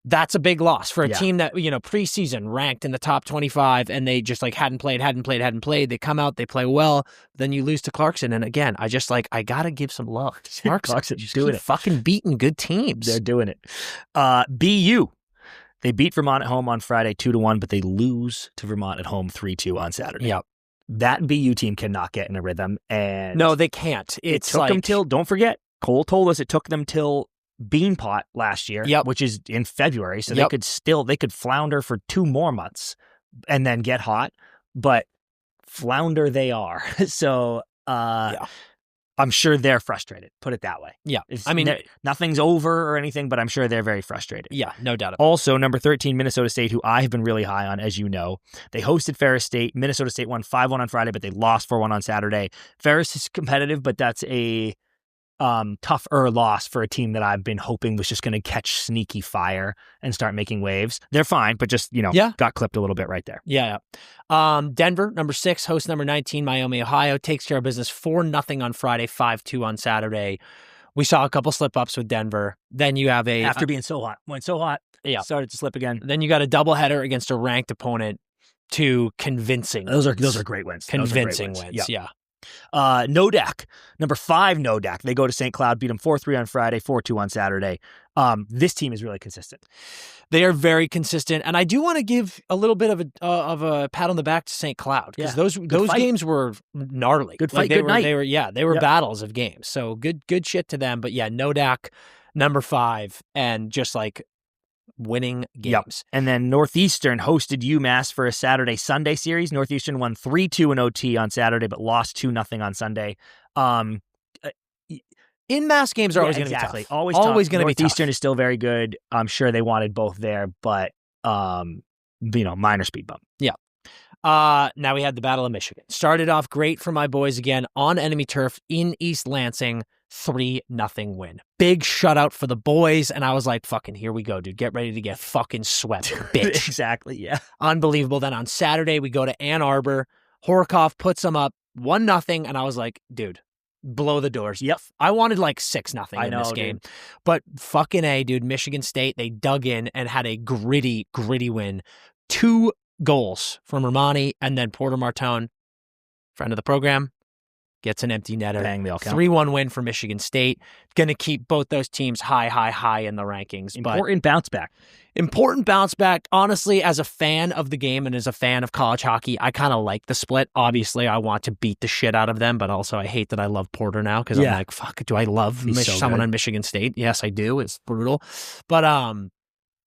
[SPEAKER 1] that's a big loss for a team that, preseason ranked in the top 25 and they just hadn't played. They come out, they play well. Then you lose to Clarkson. And again, I got to give some love to Clarkson. Just doing it. Fucking beating good teams.
[SPEAKER 6] They're doing it. BU. They beat Vermont at home on Friday 2-1, but they lose to Vermont at home 3-2 on Saturday.
[SPEAKER 1] Yep.
[SPEAKER 6] That BU team cannot get in a rhythm. And
[SPEAKER 1] no, they can't.
[SPEAKER 6] It took them till, don't forget, Cole told us it took them till Beanpot last year, which is in February, so they could flounder for 2 more months and then get hot, but flounder they are. So I'm sure they're frustrated, put it that way.
[SPEAKER 1] Yeah.
[SPEAKER 6] Nothing's over or anything, but I'm sure they're very frustrated.
[SPEAKER 1] Yeah, no doubt.
[SPEAKER 6] Also, number 13, Minnesota State, who I have been really high on, as you know. They hosted Ferris State. Minnesota State won 5-1 on Friday, but they lost 4-1 on Saturday. Ferris is competitive, but that's a tougher loss for a team that I've been hoping was just going to catch sneaky fire and start making waves. They're fine, but just, got clipped a little bit right there.
[SPEAKER 1] Yeah. Denver, number 6, host number 19, Miami, Ohio, takes care of business 4-0 on Friday, 5-2 on Saturday. We saw a couple slip-ups with Denver. Then you have
[SPEAKER 6] after being so hot. Went so hot. Yeah. Started to slip again.
[SPEAKER 1] Then you got a doubleheader against a ranked opponent to convincing.
[SPEAKER 6] Those are great wins.
[SPEAKER 1] Convincing wins. Yeah.
[SPEAKER 6] Nodak, number 5 Nodak. They go to St. Cloud, beat them 4-3 on Friday, 4-2 on Saturday. This team is really consistent.
[SPEAKER 1] They are very consistent, and I do want to give a little bit of a pat on the back to St. Cloud because those games were gnarly.
[SPEAKER 6] Good fight, good night.
[SPEAKER 1] They were battles of games. So good shit to them. But yeah, Nodak, number 5, and just winning games.
[SPEAKER 6] Yep. And then Northeastern hosted UMass for a Saturday-Sunday series. Northeastern won 3-2 in OT on Saturday, but lost 2-0 on Sunday.
[SPEAKER 1] In-mass games are always going to be tough.
[SPEAKER 6] Always going to be tough. Northeastern is still very good. I'm sure they wanted both there, but minor speed bump.
[SPEAKER 1] Yeah. Now we had the Battle of Michigan. Started off great for my boys again on enemy turf in East Lansing. 3-0 win. Big shutout for the boys, and I was like, fucking, here we go, dude. Get ready to get fucking swept, bitch.
[SPEAKER 6] Exactly, yeah.
[SPEAKER 1] Unbelievable. Then on Saturday, we go to Ann Arbor. Horikoff puts them up 1-0, and I was like, dude, blow the doors.
[SPEAKER 6] Yep.
[SPEAKER 1] I wanted 6-0 in this game. Dude. But fucking A, dude, Michigan State, they dug in and had a gritty win. 2 goals from Romani and then Porter Martone, friend of the program, gets an empty netter.
[SPEAKER 6] Bang, they all count.
[SPEAKER 1] 3-1 win for Michigan State. Going to keep both those teams high in the rankings.
[SPEAKER 6] Important bounce back.
[SPEAKER 1] Important bounce back. Honestly, as a fan of the game and as a fan of college hockey, I kind of like the split. Obviously, I want to beat the shit out of them, but also I hate that I love Porter now because I'm like, fuck, do I love someone on Michigan State? Yes, I do. It's brutal. But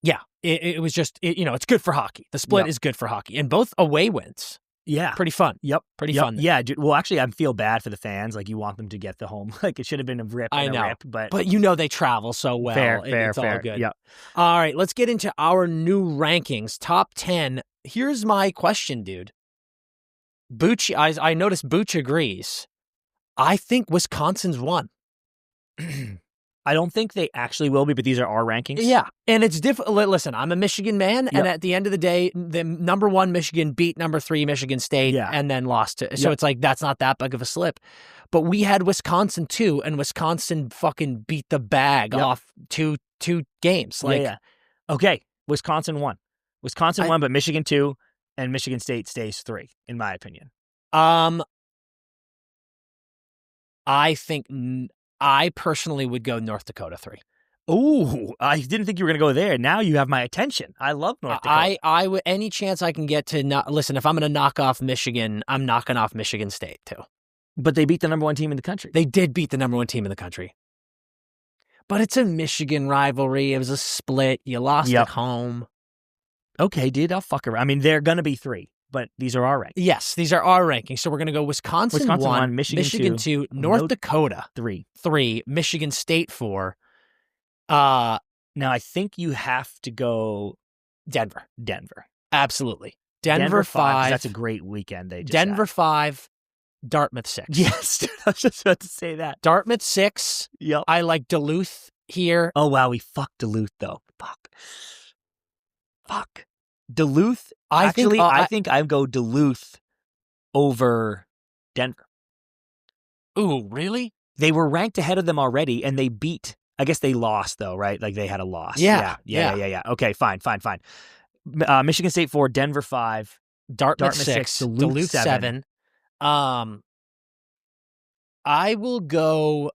[SPEAKER 1] yeah, it was just, it's good for hockey. The split is good for hockey. And both away wins.
[SPEAKER 6] Yeah.
[SPEAKER 1] Pretty fun.
[SPEAKER 6] Yep.
[SPEAKER 1] Pretty fun.
[SPEAKER 6] Yeah. Dude, well, actually, I feel bad for the fans. Like, you want them to get the home. Like, it should have been a rip and a rip. But
[SPEAKER 1] they travel so well.
[SPEAKER 6] Fair,
[SPEAKER 1] it's all good.
[SPEAKER 6] Yep.
[SPEAKER 1] All right, let's get into our new rankings. Top 10. Here's my question, dude. Booch, I noticed Booch agrees. I think Wisconsin's won.
[SPEAKER 6] I don't think they actually will be, but these are our rankings.
[SPEAKER 1] Yeah, and it's different. Listen, I'm a Michigan man, and at the end of the day, the number 1 Michigan beat number 3 Michigan State, and then lost to. So it's like that's not that big of a slip. But we had Wisconsin too, and Wisconsin fucking beat the bag off two games.
[SPEAKER 6] Okay, Wisconsin won. Wisconsin won, but Michigan 2, and Michigan State stays 3, in my opinion.
[SPEAKER 1] I personally would go North Dakota 3.
[SPEAKER 6] Ooh, I didn't think you were going to go there. Now you have my attention. I love North Dakota.
[SPEAKER 1] I would, any chance I can get to listen, if I'm going to knock off Michigan, I'm knocking off Michigan State too.
[SPEAKER 6] But they beat the number 1 team in the country.
[SPEAKER 1] They did beat the number 1 team in the country. But it's a Michigan rivalry. It was a split. You lost at home.
[SPEAKER 6] Okay, dude, I'll fuck around. I mean, they're going to be 3. But these are our rankings.
[SPEAKER 1] Yes, these are our rankings. So we're going to go Wisconsin 1, Michigan 2, North Dakota 3, Michigan State 4.
[SPEAKER 6] Now, I think you have to go
[SPEAKER 1] Denver.
[SPEAKER 6] Absolutely.
[SPEAKER 1] Denver 5.
[SPEAKER 6] That's a great weekend.
[SPEAKER 1] Denver 5, Dartmouth 6.
[SPEAKER 6] Yes, dude, I was just about to say that.
[SPEAKER 1] Dartmouth 6.
[SPEAKER 6] Yep.
[SPEAKER 1] I like Duluth here.
[SPEAKER 6] Oh, wow, we fucked Duluth, though. Fuck. Duluth, I think I'd go Duluth over Denver.
[SPEAKER 1] Ooh, really?
[SPEAKER 6] They were ranked ahead of them already, and they beat. I guess they lost, though, right? Like, they had a loss.
[SPEAKER 1] Yeah.
[SPEAKER 6] Okay, fine. Michigan State 4, Denver 5,
[SPEAKER 1] Dartmouth 6, Duluth 7. I will go.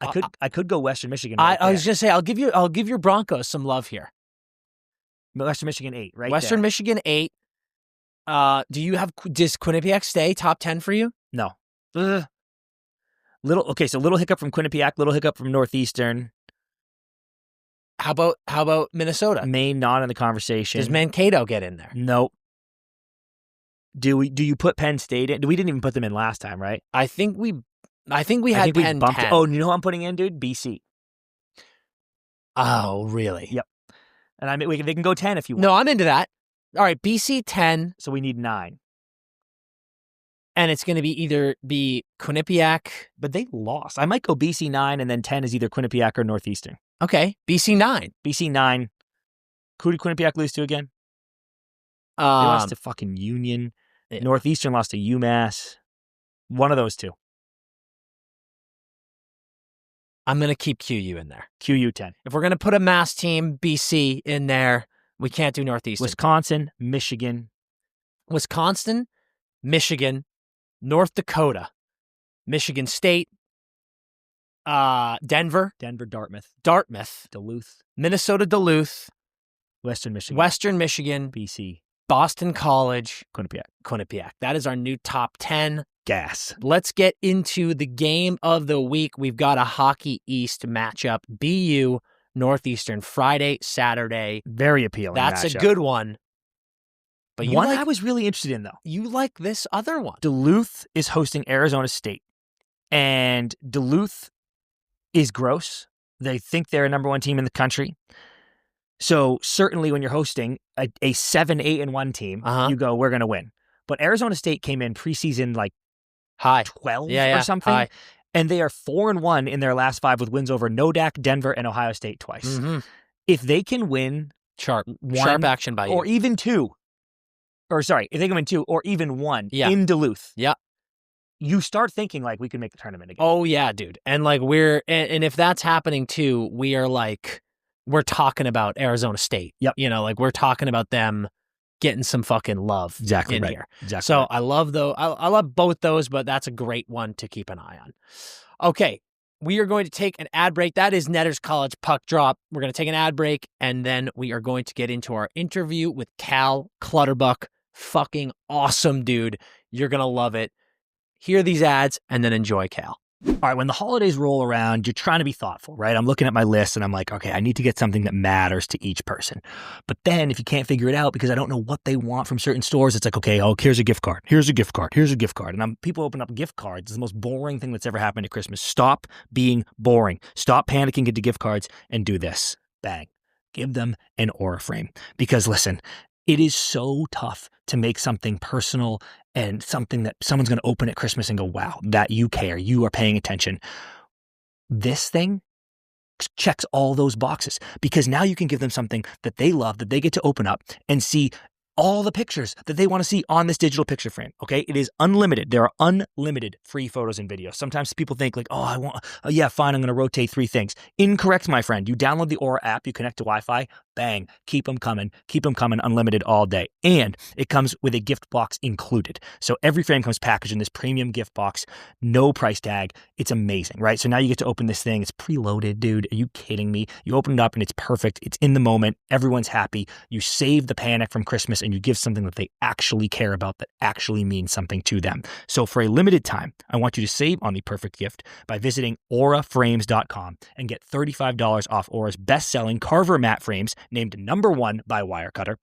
[SPEAKER 6] I could go Western Michigan.
[SPEAKER 1] I was gonna say I'll give your Broncos some love here.
[SPEAKER 6] Western Michigan 8, right?
[SPEAKER 1] Western
[SPEAKER 6] there.
[SPEAKER 1] Michigan 8. Does Quinnipiac stay top 10 for you?
[SPEAKER 6] No. Little hiccup from Quinnipiac, little hiccup from Northeastern.
[SPEAKER 1] How about Minnesota?
[SPEAKER 6] Maine not in the conversation.
[SPEAKER 1] Does Mankato get in there?
[SPEAKER 6] Nope. Do you put Penn State in? We didn't even put them in last time, right?
[SPEAKER 1] I think we had Penn 10.
[SPEAKER 6] Oh, you know who I'm putting in, dude? BC.
[SPEAKER 1] Oh, really?
[SPEAKER 6] Yep. And they can go 10 if you want.
[SPEAKER 1] No, I'm into that. All right, BC 10.
[SPEAKER 6] So we need 9.
[SPEAKER 1] And it's going to be Quinnipiac.
[SPEAKER 6] But they lost. I might go BC 9, and then 10 is either Quinnipiac or Northeastern.
[SPEAKER 1] Okay, BC 9.
[SPEAKER 6] BC 9. Who did Quinnipiac lose to again? They lost to fucking Union. Yeah. Northeastern lost to UMass. One of those two.
[SPEAKER 1] I'm going to keep QU in there.
[SPEAKER 6] QU 10.
[SPEAKER 1] If we're going to put a mass team, BC, in there, we can't do Northeastern.
[SPEAKER 6] Wisconsin, Michigan,
[SPEAKER 1] North Dakota, Michigan State, Denver, Dartmouth,
[SPEAKER 6] Duluth,
[SPEAKER 1] Minnesota, Duluth,
[SPEAKER 6] Western Michigan,
[SPEAKER 1] BC, Boston College,
[SPEAKER 6] Quinnipiac.
[SPEAKER 1] That is our new top 10.
[SPEAKER 6] Gas.
[SPEAKER 1] Let's get into the game of the week. We've got a Hockey East matchup. BU, Northeastern, Friday, Saturday.
[SPEAKER 6] Very appealing.
[SPEAKER 1] That's
[SPEAKER 6] matchup.
[SPEAKER 1] A good one. But
[SPEAKER 6] one I was really interested in, though.
[SPEAKER 1] You like this other one.
[SPEAKER 6] Duluth is hosting Arizona State. And Duluth is gross. They think they're a number 1 team in the country. So certainly when you're hosting a 7-8-1 team, you go, we're going to win. But Arizona State came in preseason like
[SPEAKER 1] high
[SPEAKER 6] 12 or something.
[SPEAKER 1] High.
[SPEAKER 6] And they are 4-1 in their last 5 with wins over Nodak, Denver, and Ohio State twice.
[SPEAKER 1] Mm-hmm.
[SPEAKER 6] If they can win
[SPEAKER 1] sharp action by you.
[SPEAKER 6] Or even 2. If they can win 2 or even 1 in Duluth.
[SPEAKER 1] Yeah.
[SPEAKER 6] You start thinking like we can make the tournament again.
[SPEAKER 1] Oh yeah, dude. And like and if that's happening too, we're talking about Arizona State.
[SPEAKER 6] Yep.
[SPEAKER 1] We're talking about them getting some fucking love
[SPEAKER 6] Exactly
[SPEAKER 1] in
[SPEAKER 6] right.
[SPEAKER 1] here.
[SPEAKER 6] Exactly.
[SPEAKER 1] So
[SPEAKER 6] right.
[SPEAKER 1] I love I love both those, but that's a great one to keep an eye on. Okay, we are going to take an ad break. That is Netter's College Puck Drop. We're going to take an ad break, and then we are going to get into our interview with Cal Clutterbuck. Fucking awesome, dude. You're going to love it. Hear these ads, and then enjoy Cal.
[SPEAKER 6] All right, when the holidays roll around, you're trying to be thoughtful, right? I'm looking at my list and I'm like, okay, I need to get something that matters to each person. But then if you can't figure it out because I don't know what they want from certain stores, it's like, okay, here's a gift card. Here's a gift card. Here's a gift card. And people open up gift cards. It's the most boring thing that's ever happened at Christmas. Stop being boring. Stop panicking into gift cards and do this. Bang. Give them an Aura frame. Because listen, it is so tough to make something personal and something that someone's going to open at Christmas and go, wow, that you care, you are paying attention. This thing checks all those boxes because now you can give them something that they love, that they get to open up and see all the pictures that they want to see on this digital picture frame. Okay. It is unlimited. There are unlimited free photos and videos. Sometimes people think like, I'm going to rotate 3 things. Incorrect, my friend. You download the Aura app, you connect to Wi-Fi, bang, keep them coming, unlimited all day. And it comes with a gift box included. So every frame comes packaged in this premium gift box, no price tag. It's amazing, right? So now you get to open this thing. It's preloaded, dude. Are you kidding me? You open it up and it's perfect. It's in the moment. Everyone's happy. You save the panic from Christmas and you give something that they actually care about, that actually means something to them. So for a limited time, I want you to save on the perfect gift by visiting auraframes.com and get $35 off Aura's best-selling Carver matte frames, named #1 by Wirecutter,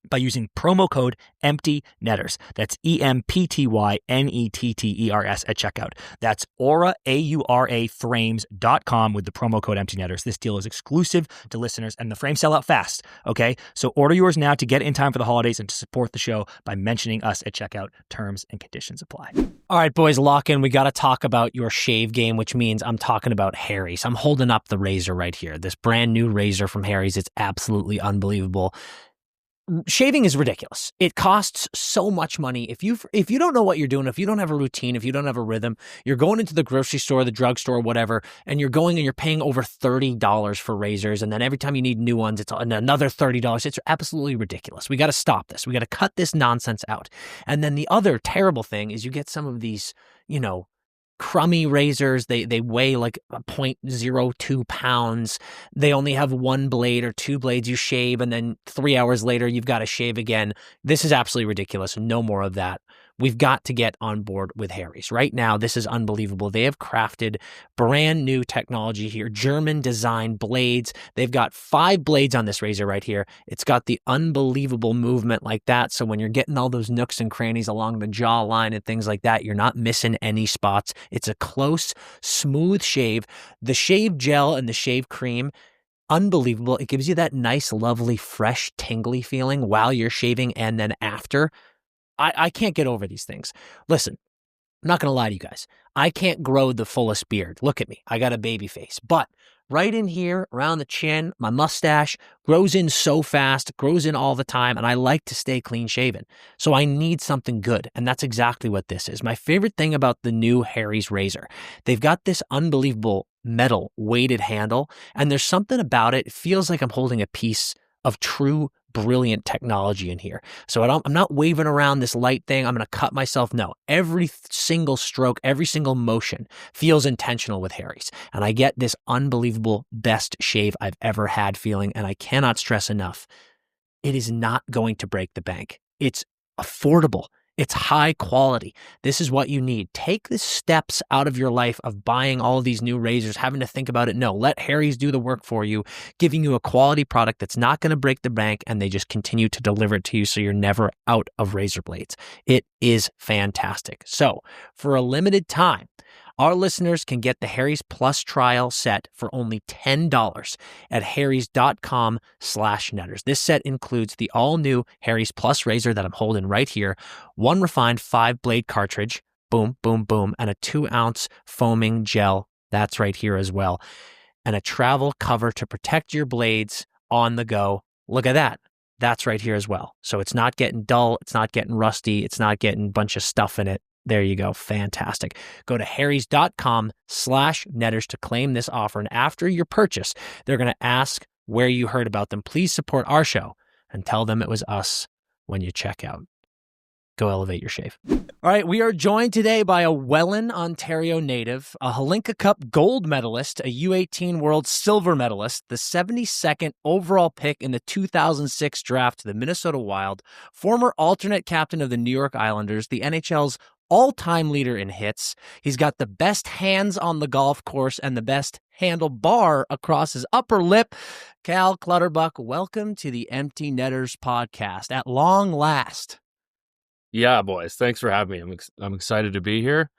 [SPEAKER 6] by using promo code EMPTYNETTERS. That's EMPTYNETTERS at checkout. That's Aura, AURA frames.com with the promo code EMPTYNETTERS. This deal is exclusive to listeners and the frames sell out fast. Okay. So order yours now to get in time for the holidays and to support the show by mentioning us at checkout. Terms and conditions apply.
[SPEAKER 1] All right, boys, lock in. We got to talk about your shave game, which means I'm talking about Harry's. I'm holding up the razor right here. This brand new razor from Harry's. It's absolutely unbelievable. Shaving is ridiculous. It costs so much money. If you don't know what you're doing, if you don't have a routine, if you don't have a rhythm, you're going into the grocery store, the drugstore, whatever, and you're going and you're paying over $30 for razors, and then every time you need new ones, it's another $30. It's absolutely ridiculous. We got to stop this. We got to cut this nonsense out. And then the other terrible thing is you get some of these, crummy razors. They weigh like 0.02 pounds. They only have 1 blade or 2 blades. You shave, and then 3 hours later, you've got to shave again. This is absolutely ridiculous. No more of that. We've got to get on board with Harry's. Right now, this is unbelievable. They have crafted brand new technology here, German design blades. They've got 5 blades on this razor right here. It's got the unbelievable movement like that. So when you're getting all those nooks and crannies along the jawline and things like that, you're not missing any spots. It's a close, smooth shave. The shave gel and the shave cream, unbelievable. It gives you that nice, lovely, fresh, tingly feeling while you're shaving and then after. I can't get over these things. Listen, I'm not going to lie to you guys. I can't grow the fullest beard. Look at me. I got a baby face. But right in here, around the chin, my mustache grows in so fast, grows in all the time, and I like to stay clean shaven. So I need something good, and that's exactly what this is. My favorite thing about the new Harry's razor, they've got this unbelievable metal weighted handle, and there's something about it. It feels like I'm holding a piece of true brilliant technology in here. So I'm not waving around this light thing. I'm going to cut myself. No, every single stroke, every single motion feels intentional with Harry's. And I get this unbelievable best shave I've ever had feeling. And I cannot stress enough, it is not going to break the bank. It's affordable. It's high quality. This is what you need. Take the steps out of your life of buying all of these new razors, having to think about it. No, let Harry's do the work for you, giving you a quality product that's not going to break the bank, and they just continue to deliver it to you so you're never out of razor blades. It is fantastic. So for a limited time, our listeners can get the Harry's Plus trial set for only $10 at harrys.com/netters. This set includes the all-new Harry's Plus razor that I'm holding right here, 1 refined 5-blade cartridge, boom, boom, boom, and a 2-ounce foaming gel. That's right here as well. And a travel cover to protect your blades on the go. Look at that. That's right here as well. So it's not getting dull. It's not getting rusty. It's not getting a bunch of stuff in it. There you go. Fantastic. Go to harrys.com/netters to claim this offer. And after your purchase, they're going to ask where you heard about them. Please support our show and tell them it was us when you check out. Go elevate your shave. All right, we are joined today by a Welland, Ontario native, a Holinka Cup gold medalist, a U18 World silver medalist, the 72nd overall pick in the 2006 draft to the Minnesota Wild, former alternate captain of the New York Islanders, the NHL's all-time leader in hits. He's got the best hands on the golf course and the best handlebar across his upper lip. Cal Clutterbuck, welcome to the Empty Netters podcast at long last.
[SPEAKER 4] Yeah, boys. Thanks for having me. I'm excited to be here.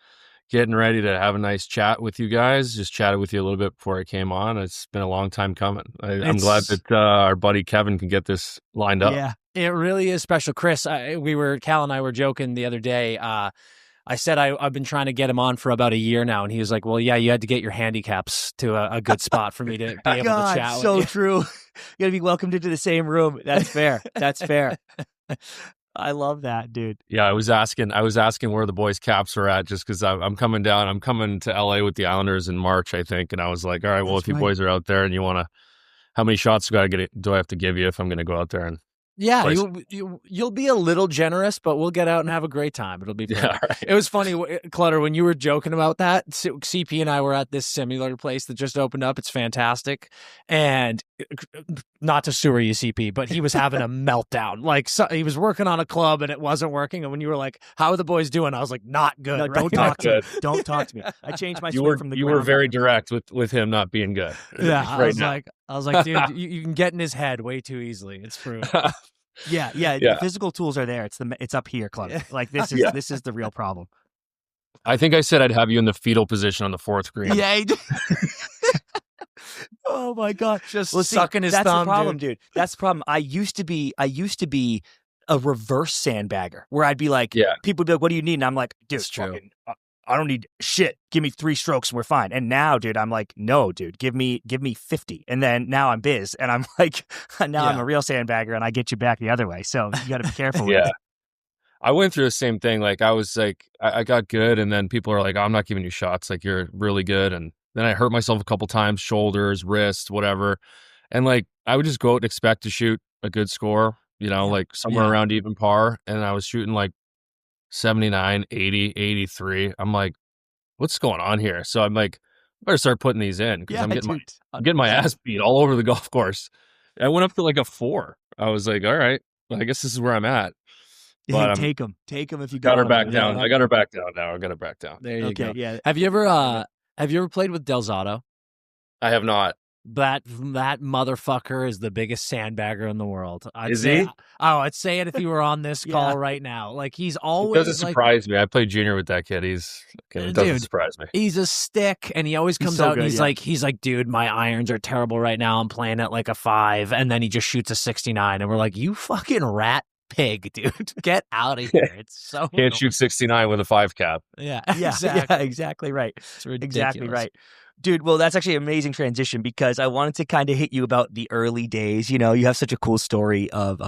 [SPEAKER 4] Getting ready to have a nice chat with you guys. Just chatted with you a little bit before I came on. It's been a long time coming. I'm glad that our buddy Kevin can get this lined up.
[SPEAKER 1] Yeah, it really is special. Chris, Cal and I were joking the other day. I said I've been trying to get him on for about a year now, and he was like, well, yeah, you had to get your handicaps to a good spot for me to be able to chat with
[SPEAKER 6] so
[SPEAKER 1] you.
[SPEAKER 6] true. You got to be welcomed into the same room. That's fair. That's fair. I love that, dude.
[SPEAKER 4] Yeah, I was asking where the boys' caps were at, just because I'm coming down. I'm coming to LA with the Islanders in March, I think, and I was like, all right, well, if you boys are out there and you want to, how many shots do I have to give you if I'm going to go out there and?
[SPEAKER 1] Yeah, you'll be a little generous, but we'll get out and have a great time. It'll be fun.
[SPEAKER 4] Yeah, right.
[SPEAKER 1] It was funny, Clutter, when you were joking about that, CP and I were at this simulator place that just opened up. It's fantastic. And not to sewer you, CP, but he was having a meltdown. Like, he was working on a club and it wasn't working. And when you were like, how are the boys doing? I was like, not good.
[SPEAKER 6] No, don't talk to me. Don't talk to me. I changed my swing from the
[SPEAKER 4] You were very direct with him not being good.
[SPEAKER 1] Yeah, I was like, dude, you can get in his head way too easily. It's proven.
[SPEAKER 6] Yeah. The physical tools are there. It's up here, Clutter. Like this is the real problem.
[SPEAKER 4] I think I said I'd have you in the fetal position on the fourth green.
[SPEAKER 6] Yeah. Oh my God.
[SPEAKER 1] Just sucking his thumb.
[SPEAKER 6] That's the problem, dude. That's the problem. I used to be a reverse sandbagger where I'd be like, people would be like, what do you need? And I'm like, dude, fucking, I don't need shit. Give me 3 strokes and we're fine. And now, dude, I'm like, no, dude, give me 50. And then now I'm biz. And I'm like, I'm a real sandbagger and I get you back the other way. So you got to be careful with it.
[SPEAKER 4] I went through the same thing. Like I was like, I got good. And then people are like, oh, I'm not giving you shots. Like you're really good. And then I hurt myself a couple times, shoulders, wrists, whatever. And like, I would just go out and expect to shoot a good score, like somewhere around even par. And I was shooting like 79, 80, 83. I'm like, what's going on here? So I'm like, I better start putting these in because I'm getting my ass beat all over the golf course. I went up to like a 4. I was like, all right, well, I guess this is where I'm at. But
[SPEAKER 6] take them if you
[SPEAKER 4] got her back down. I got her back down now. I got her back down.
[SPEAKER 1] There you go.
[SPEAKER 6] Yeah.
[SPEAKER 1] Have you ever played with Del Zotto?
[SPEAKER 4] I have not.
[SPEAKER 1] That motherfucker is the biggest sandbagger in the world.
[SPEAKER 4] Is he?
[SPEAKER 1] Oh, I'd say it if he were on this call right now. Like he's always.
[SPEAKER 4] It doesn't surprise me. I played junior with that kid. It doesn't surprise me.
[SPEAKER 1] He's a stick, and he always comes out and he's like, dude, my irons are terrible right now. I'm playing at like a 5, and then he just shoots a 69, and we're like, you fucking rat pig, dude, get out of here. It's so
[SPEAKER 4] can't shoot 69 with a 5 cap.
[SPEAKER 1] Yeah,
[SPEAKER 6] exactly right.
[SPEAKER 1] It's ridiculous.
[SPEAKER 6] Exactly right. Dude, well, that's actually an amazing transition because I wanted to kind of hit you about the early days. You have such a cool story of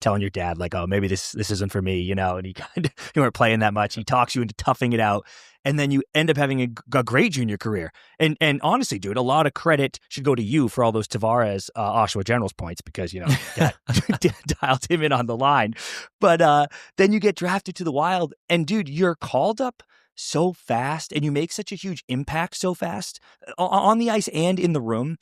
[SPEAKER 6] telling your dad, like, oh, maybe this isn't for me, and he kind of, you weren't playing that much. He talks you into toughing it out. And then you end up having a great junior career. And honestly, dude, a lot of credit should go to you for all those Tavares, Oshawa Generals points because, Dad dialed him in on the line. But then you get drafted to the Wild. And, dude, you're called up so fast and you make such a huge impact so fast on the ice and in the room.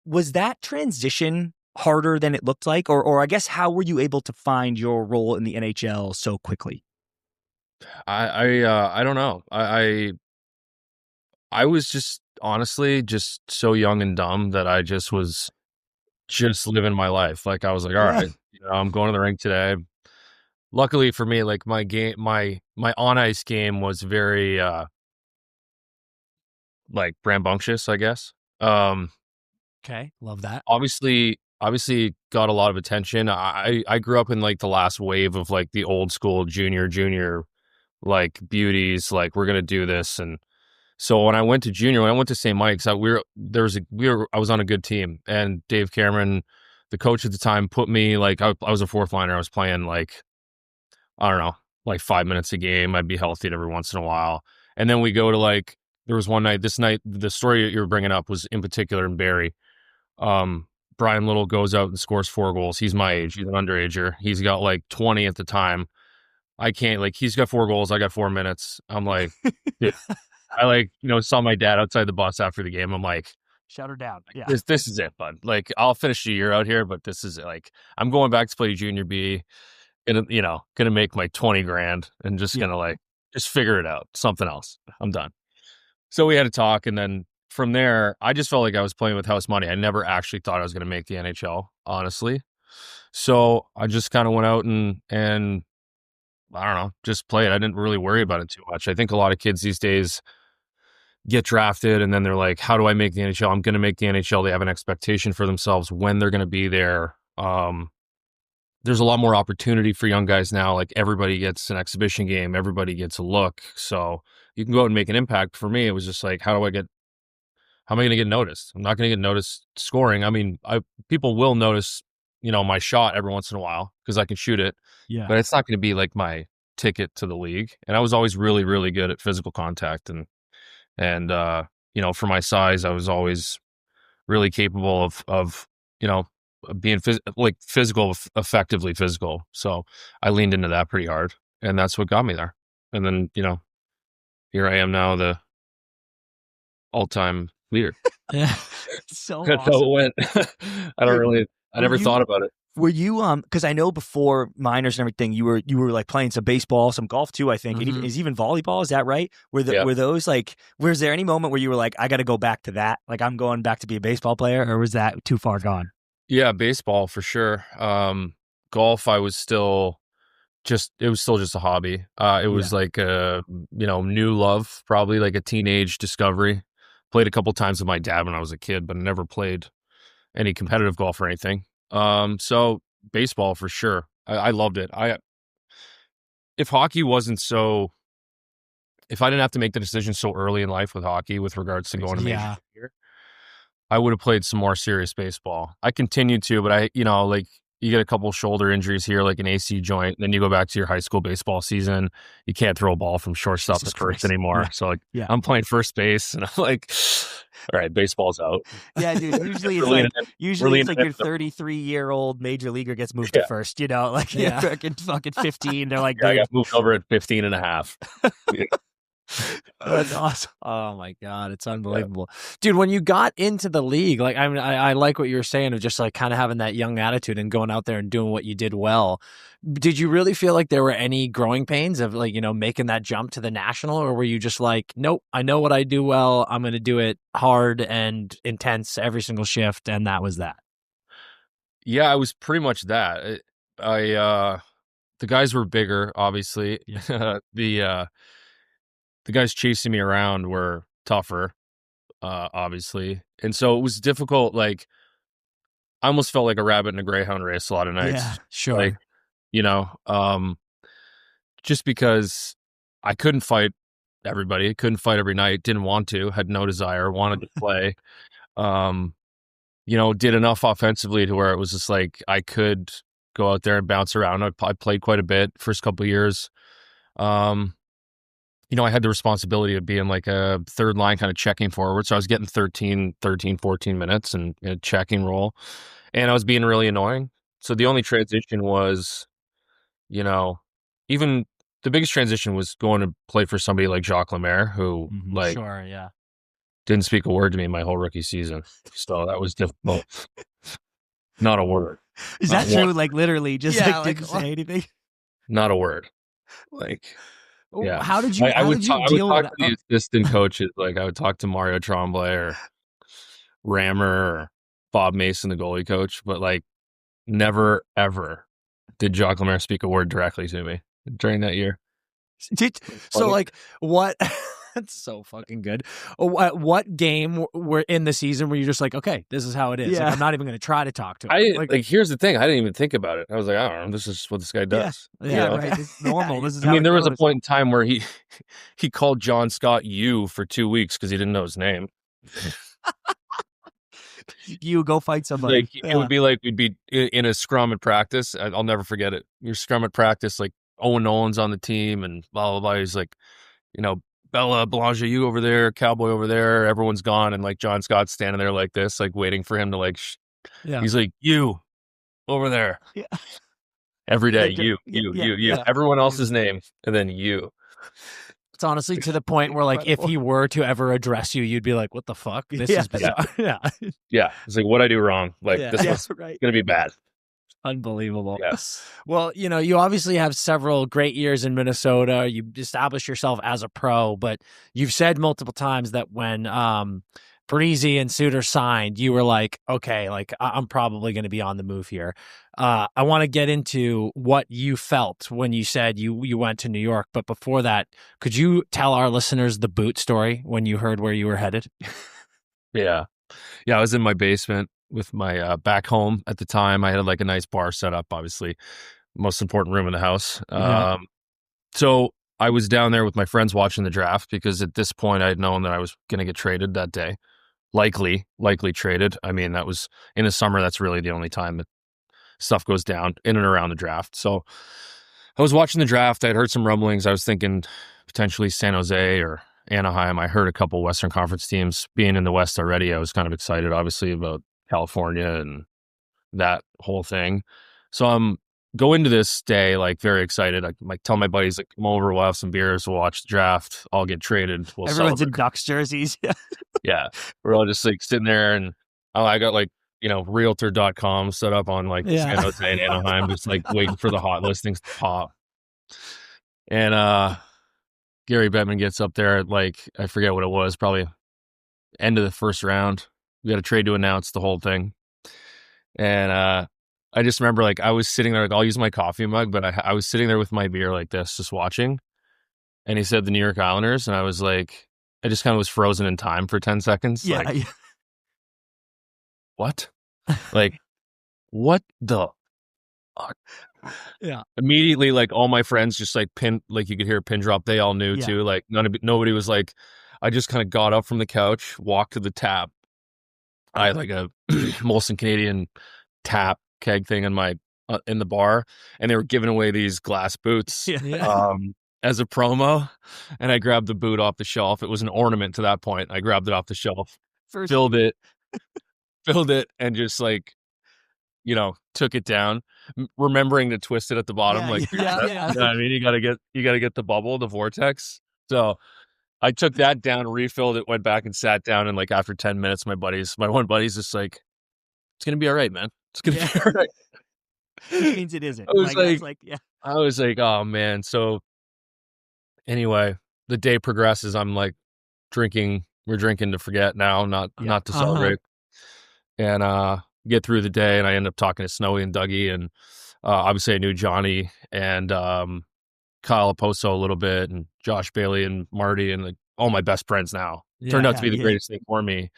[SPEAKER 6] Was that transition harder than it looked like? Or I guess, how were you able to find your role in the NHL so quickly?
[SPEAKER 4] I don't know. I was just honestly just so young and dumb that I just was just living my life. Like I was like, all right, I'm going to the rink today. Luckily for me, like my on ice game was very like rambunctious, I guess.
[SPEAKER 1] Okay, love that.
[SPEAKER 4] Obviously got a lot of attention. I grew up in like the last wave of like the old school junior like beauties, like we're gonna do this. And so when I went to St. Mike's, I was on a good team, and Dave Cameron, the coach at the time, put me like I was a 4th liner. I was playing like, I don't know, like 5 minutes a game. I'd be healthy every once in a while. And then we go to like, there was one night, the story that you were bringing up was in particular in Barrie. Brian Little goes out and scores 4 goals. He's my age. He's an underager. He's got like 20 at the time. I can't, like, he's got 4 goals. I got 4 minutes. I'm like, dude, I like, saw my dad outside the bus after the game. I'm like,
[SPEAKER 6] Shut her down. Yeah.
[SPEAKER 4] this is it, bud. Like, I'll finish the year out here, but this is it. Like, I'm going back to play junior B and, gonna make my 20 grand and just gonna like, just figure it out. Something else. I'm done. So we had a talk. And then from there, I just felt like I was playing with house money. I never actually thought I was going to make the NHL, honestly. So I just kind of went out and I don't know, just played. I didn't really worry about it too much. I think a lot of kids these days get drafted and then they're like, how do I make the NHL? I'm going to make the NHL. They have an expectation for themselves when they're going to be there. There's a lot more opportunity for young guys now. Like, everybody gets an exhibition game. Everybody gets a look. So you can go out and make an impact. For me, it was just like, how am I going to get noticed? I'm not going to get noticed scoring. I mean, people will notice, my shot every once in a while because I can shoot it.
[SPEAKER 6] Yeah.
[SPEAKER 4] But it's not going to be like my ticket to the league. And I was always really, really good at physical contact. And for my size, I was always really capable of being physical, effectively physical. So I leaned into that pretty hard. And that's what got me there. And then, here I am now, the all-time leader.
[SPEAKER 6] So
[SPEAKER 4] That's
[SPEAKER 6] awesome.
[SPEAKER 4] how it went. I never thought about it.
[SPEAKER 6] Were you because I know before minors and everything, you were like playing some baseball, some golf too, I think. And is even volleyball, is that right? Were those like, was there any moment where you were like, I got to go back to that? Like, I'm going back to be a baseball player, or was that too far gone?
[SPEAKER 4] Yeah, baseball for sure. Golf, it was still just a hobby. It was like a, new love, probably like a teenage discovery. Played a couple times with my dad when I was a kid, but never played any competitive golf or anything. So baseball for sure. I loved it. If hockey wasn't so, if I didn't have to make the decision so early in life with hockey with regards to going to major year, I would have played some more serious baseball. I continued to, but you get a couple shoulder injuries here, like an AC joint. Then you go back to your high school baseball season. You can't throw a ball from shortstop to first anymore. Yeah. So I'm playing first base, and I'm like, all right, baseball's out.
[SPEAKER 6] Yeah, dude. Usually it's like your 33-year-old major leaguer gets moved to first. Fucking 15. They're like,
[SPEAKER 4] I got moved over at 15 and a half.
[SPEAKER 1] That's awesome. Oh my God, it's unbelievable. Dude, when you got into the league, like, I mean, I like what you were saying of just like kind of having that young attitude and going out there and doing what you did well. Did you really feel like there were any growing pains of like, making that jump to the national, or were you just like, nope, I know what I do well, I'm going to do it hard and intense every single shift, and that was that?
[SPEAKER 4] Yeah, I was pretty much that. The guys were bigger, obviously. Yeah. The guys chasing me around were tougher, obviously. And so it was difficult. Like, I almost felt like a rabbit in a greyhound race a lot of nights.
[SPEAKER 6] Yeah, sure.
[SPEAKER 4] Like, just because I couldn't fight everybody, couldn't fight every night, didn't want to, had no desire, wanted to play. Did enough offensively to where it was just like I could go out there and bounce around. I played quite a bit first couple of years. I had the responsibility of being like a third line kind of checking forward. So I was getting 13, 14 minutes in a checking role, and I was being really annoying. So the only transition was, even the biggest transition was going to play for somebody like Jacques Lemaire, who didn't speak a word to me my whole rookie season. So that was difficult. Not a word.
[SPEAKER 6] Is that true? Like, literally just didn't say anything?
[SPEAKER 4] Not a word. Like, yeah.
[SPEAKER 6] How did you?
[SPEAKER 4] I would
[SPEAKER 6] deal
[SPEAKER 4] talk
[SPEAKER 6] with
[SPEAKER 4] to the assistant coaches. Like, I would talk to Mario Tremblay or Rammer or Bob Mason, the goalie coach, but like, never ever did Jacques Lemaire speak a word directly to me during that year.
[SPEAKER 1] So, like, what? That's so fucking good. What game were in the season where you're just like, okay, this is how it is.
[SPEAKER 6] Yeah.
[SPEAKER 1] Like, I'm not even going to try to talk to him.
[SPEAKER 4] Like, here's the thing. I didn't even think about it. I was like, I don't know. This is what this guy does.
[SPEAKER 6] Yeah, right. This is normal. This is
[SPEAKER 4] I mean, there was a point in time where he called John Scott you for 2 weeks because he didn't know his name.
[SPEAKER 6] You go fight somebody.
[SPEAKER 4] Like, it would be like we'd be in a scrum at practice. I'll never forget it. You're scrum at practice, like Owen Nolan's on the team and blah, blah, blah. He's like, Bella, Belanger, you over there, Cowboy over there, everyone's gone. And like John Scott's standing there like this, like waiting for him to like
[SPEAKER 1] Yeah.
[SPEAKER 4] He's like, you over there.
[SPEAKER 6] Yeah.
[SPEAKER 4] Every day,
[SPEAKER 6] Yeah,
[SPEAKER 4] you.
[SPEAKER 6] yeah.
[SPEAKER 4] Everyone else's name, and then you.
[SPEAKER 1] It's honestly to the point where, like, if he were to ever address you, you'd be like, what the fuck? This
[SPEAKER 6] Yeah.
[SPEAKER 1] is bizarre. Yeah.
[SPEAKER 4] Yeah. It's like, what I do wrong? Like,
[SPEAKER 1] Yeah.
[SPEAKER 4] this
[SPEAKER 6] Yeah,
[SPEAKER 4] is
[SPEAKER 6] right.
[SPEAKER 4] going to be bad.
[SPEAKER 1] Unbelievable.
[SPEAKER 4] Yes.
[SPEAKER 1] Well, you obviously have several great years in Minnesota. You established yourself as a pro, but you've said multiple times that when Parise and Suter signed, you were like, okay, like I'm probably going to be on the move here. I want to get into what you felt when you said you went to New York. But before that, could you tell our listeners the boot story when you heard where you were headed?
[SPEAKER 4] Yeah. I was in my basement with my back home at the time. I had like a nice bar set up, obviously, most important room in the house.
[SPEAKER 1] Yeah.
[SPEAKER 4] So I was down there with my friends watching the draft because at this point I had known that I was going to get traded that day. Likely traded. I mean, that was in the summer. That's really the only time that stuff goes down in and around the draft. So I was watching the draft. I'd heard some rumblings. I was thinking potentially San Jose or Anaheim. I heard a couple Western Conference teams being in the West already. I was kind of excited, obviously, about California and that whole thing. So I'm going to this day like very excited. I like tell my buddies, like, come over, we'll have some beers, we'll watch the draft, I'll get traded. We'll
[SPEAKER 6] Everyone's in
[SPEAKER 4] celebrate.
[SPEAKER 6] Ducks jerseys. Yeah.
[SPEAKER 4] Yeah. We're all just like sitting there, and I got like, realtor.com set up on like San Jose and Anaheim, just like waiting for the hot listings to pop. And Gary Bettman gets up there at like, I forget what it was, probably end of the first round. We got a trade to announce, the whole thing. And I just remember like I was sitting there, like I'll use my coffee mug, but I was sitting there with my beer like this, just watching. And he said the New York Islanders, and I was like, I just kind of was frozen in time for 10 seconds.
[SPEAKER 6] Yeah.
[SPEAKER 4] Like, what? Like, what the fuck?
[SPEAKER 1] Yeah.
[SPEAKER 4] Immediately, like all my friends just like like you could hear a pin drop. They all knew too. Like nobody was like, I just kind of got up from the couch, walked to the tap. I had like a Molson Canadian tap keg thing in my in the bar, and they were giving away these glass boots as a promo. And I grabbed the boot off the shelf. It was an ornament to that point. I grabbed it off the shelf, filled it, and just like, took it down, remembering to twist it at the bottom.
[SPEAKER 6] Yeah.
[SPEAKER 4] I mean, you gotta get the bubble, the vortex. So I took that down, refilled it, went back and sat down. And like after 10 minutes, my one buddy's just like, it's going to be all right, man. It's going to be all right.
[SPEAKER 6] Which means it isn't.
[SPEAKER 4] I was like, oh man. So anyway, the day progresses. I'm like we're drinking to forget now, not to celebrate. And get through the day, and I end up talking to Snowy and Dougie, and obviously I knew Johnny and Kyle Oposo a little bit, and Josh Bailey and Marty, and like all my best friends now. Turned out to be the greatest thing for me.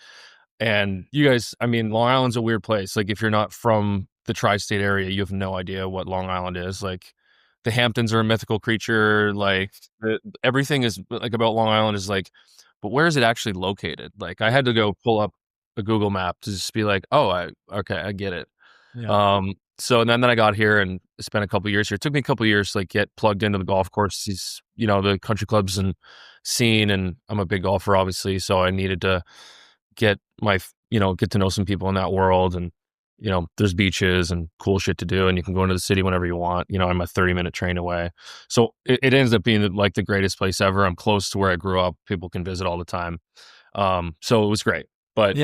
[SPEAKER 4] And you guys, I mean, Long Island's a weird place. Like if you're not from the tri-state area, you have no idea what Long Island is. Like the Hamptons are a mythical creature. Like everything is like about Long Island is like, but where is it actually located? Like I had to go pull up a Google map to just be like, oh, I get it.
[SPEAKER 1] Yeah.
[SPEAKER 4] So then I got here and spent a couple years here. It took me a couple years to like get plugged into the golf courses, the country clubs and scene. And I'm a big golfer, obviously. So I needed to get get to know some people in that world. And, there's beaches and cool shit to do. And you can go into the city whenever you want. I'm a 30-minute train away. So it ends up being like the greatest place ever. I'm close to where I grew up. People can visit all the time. So it was great. But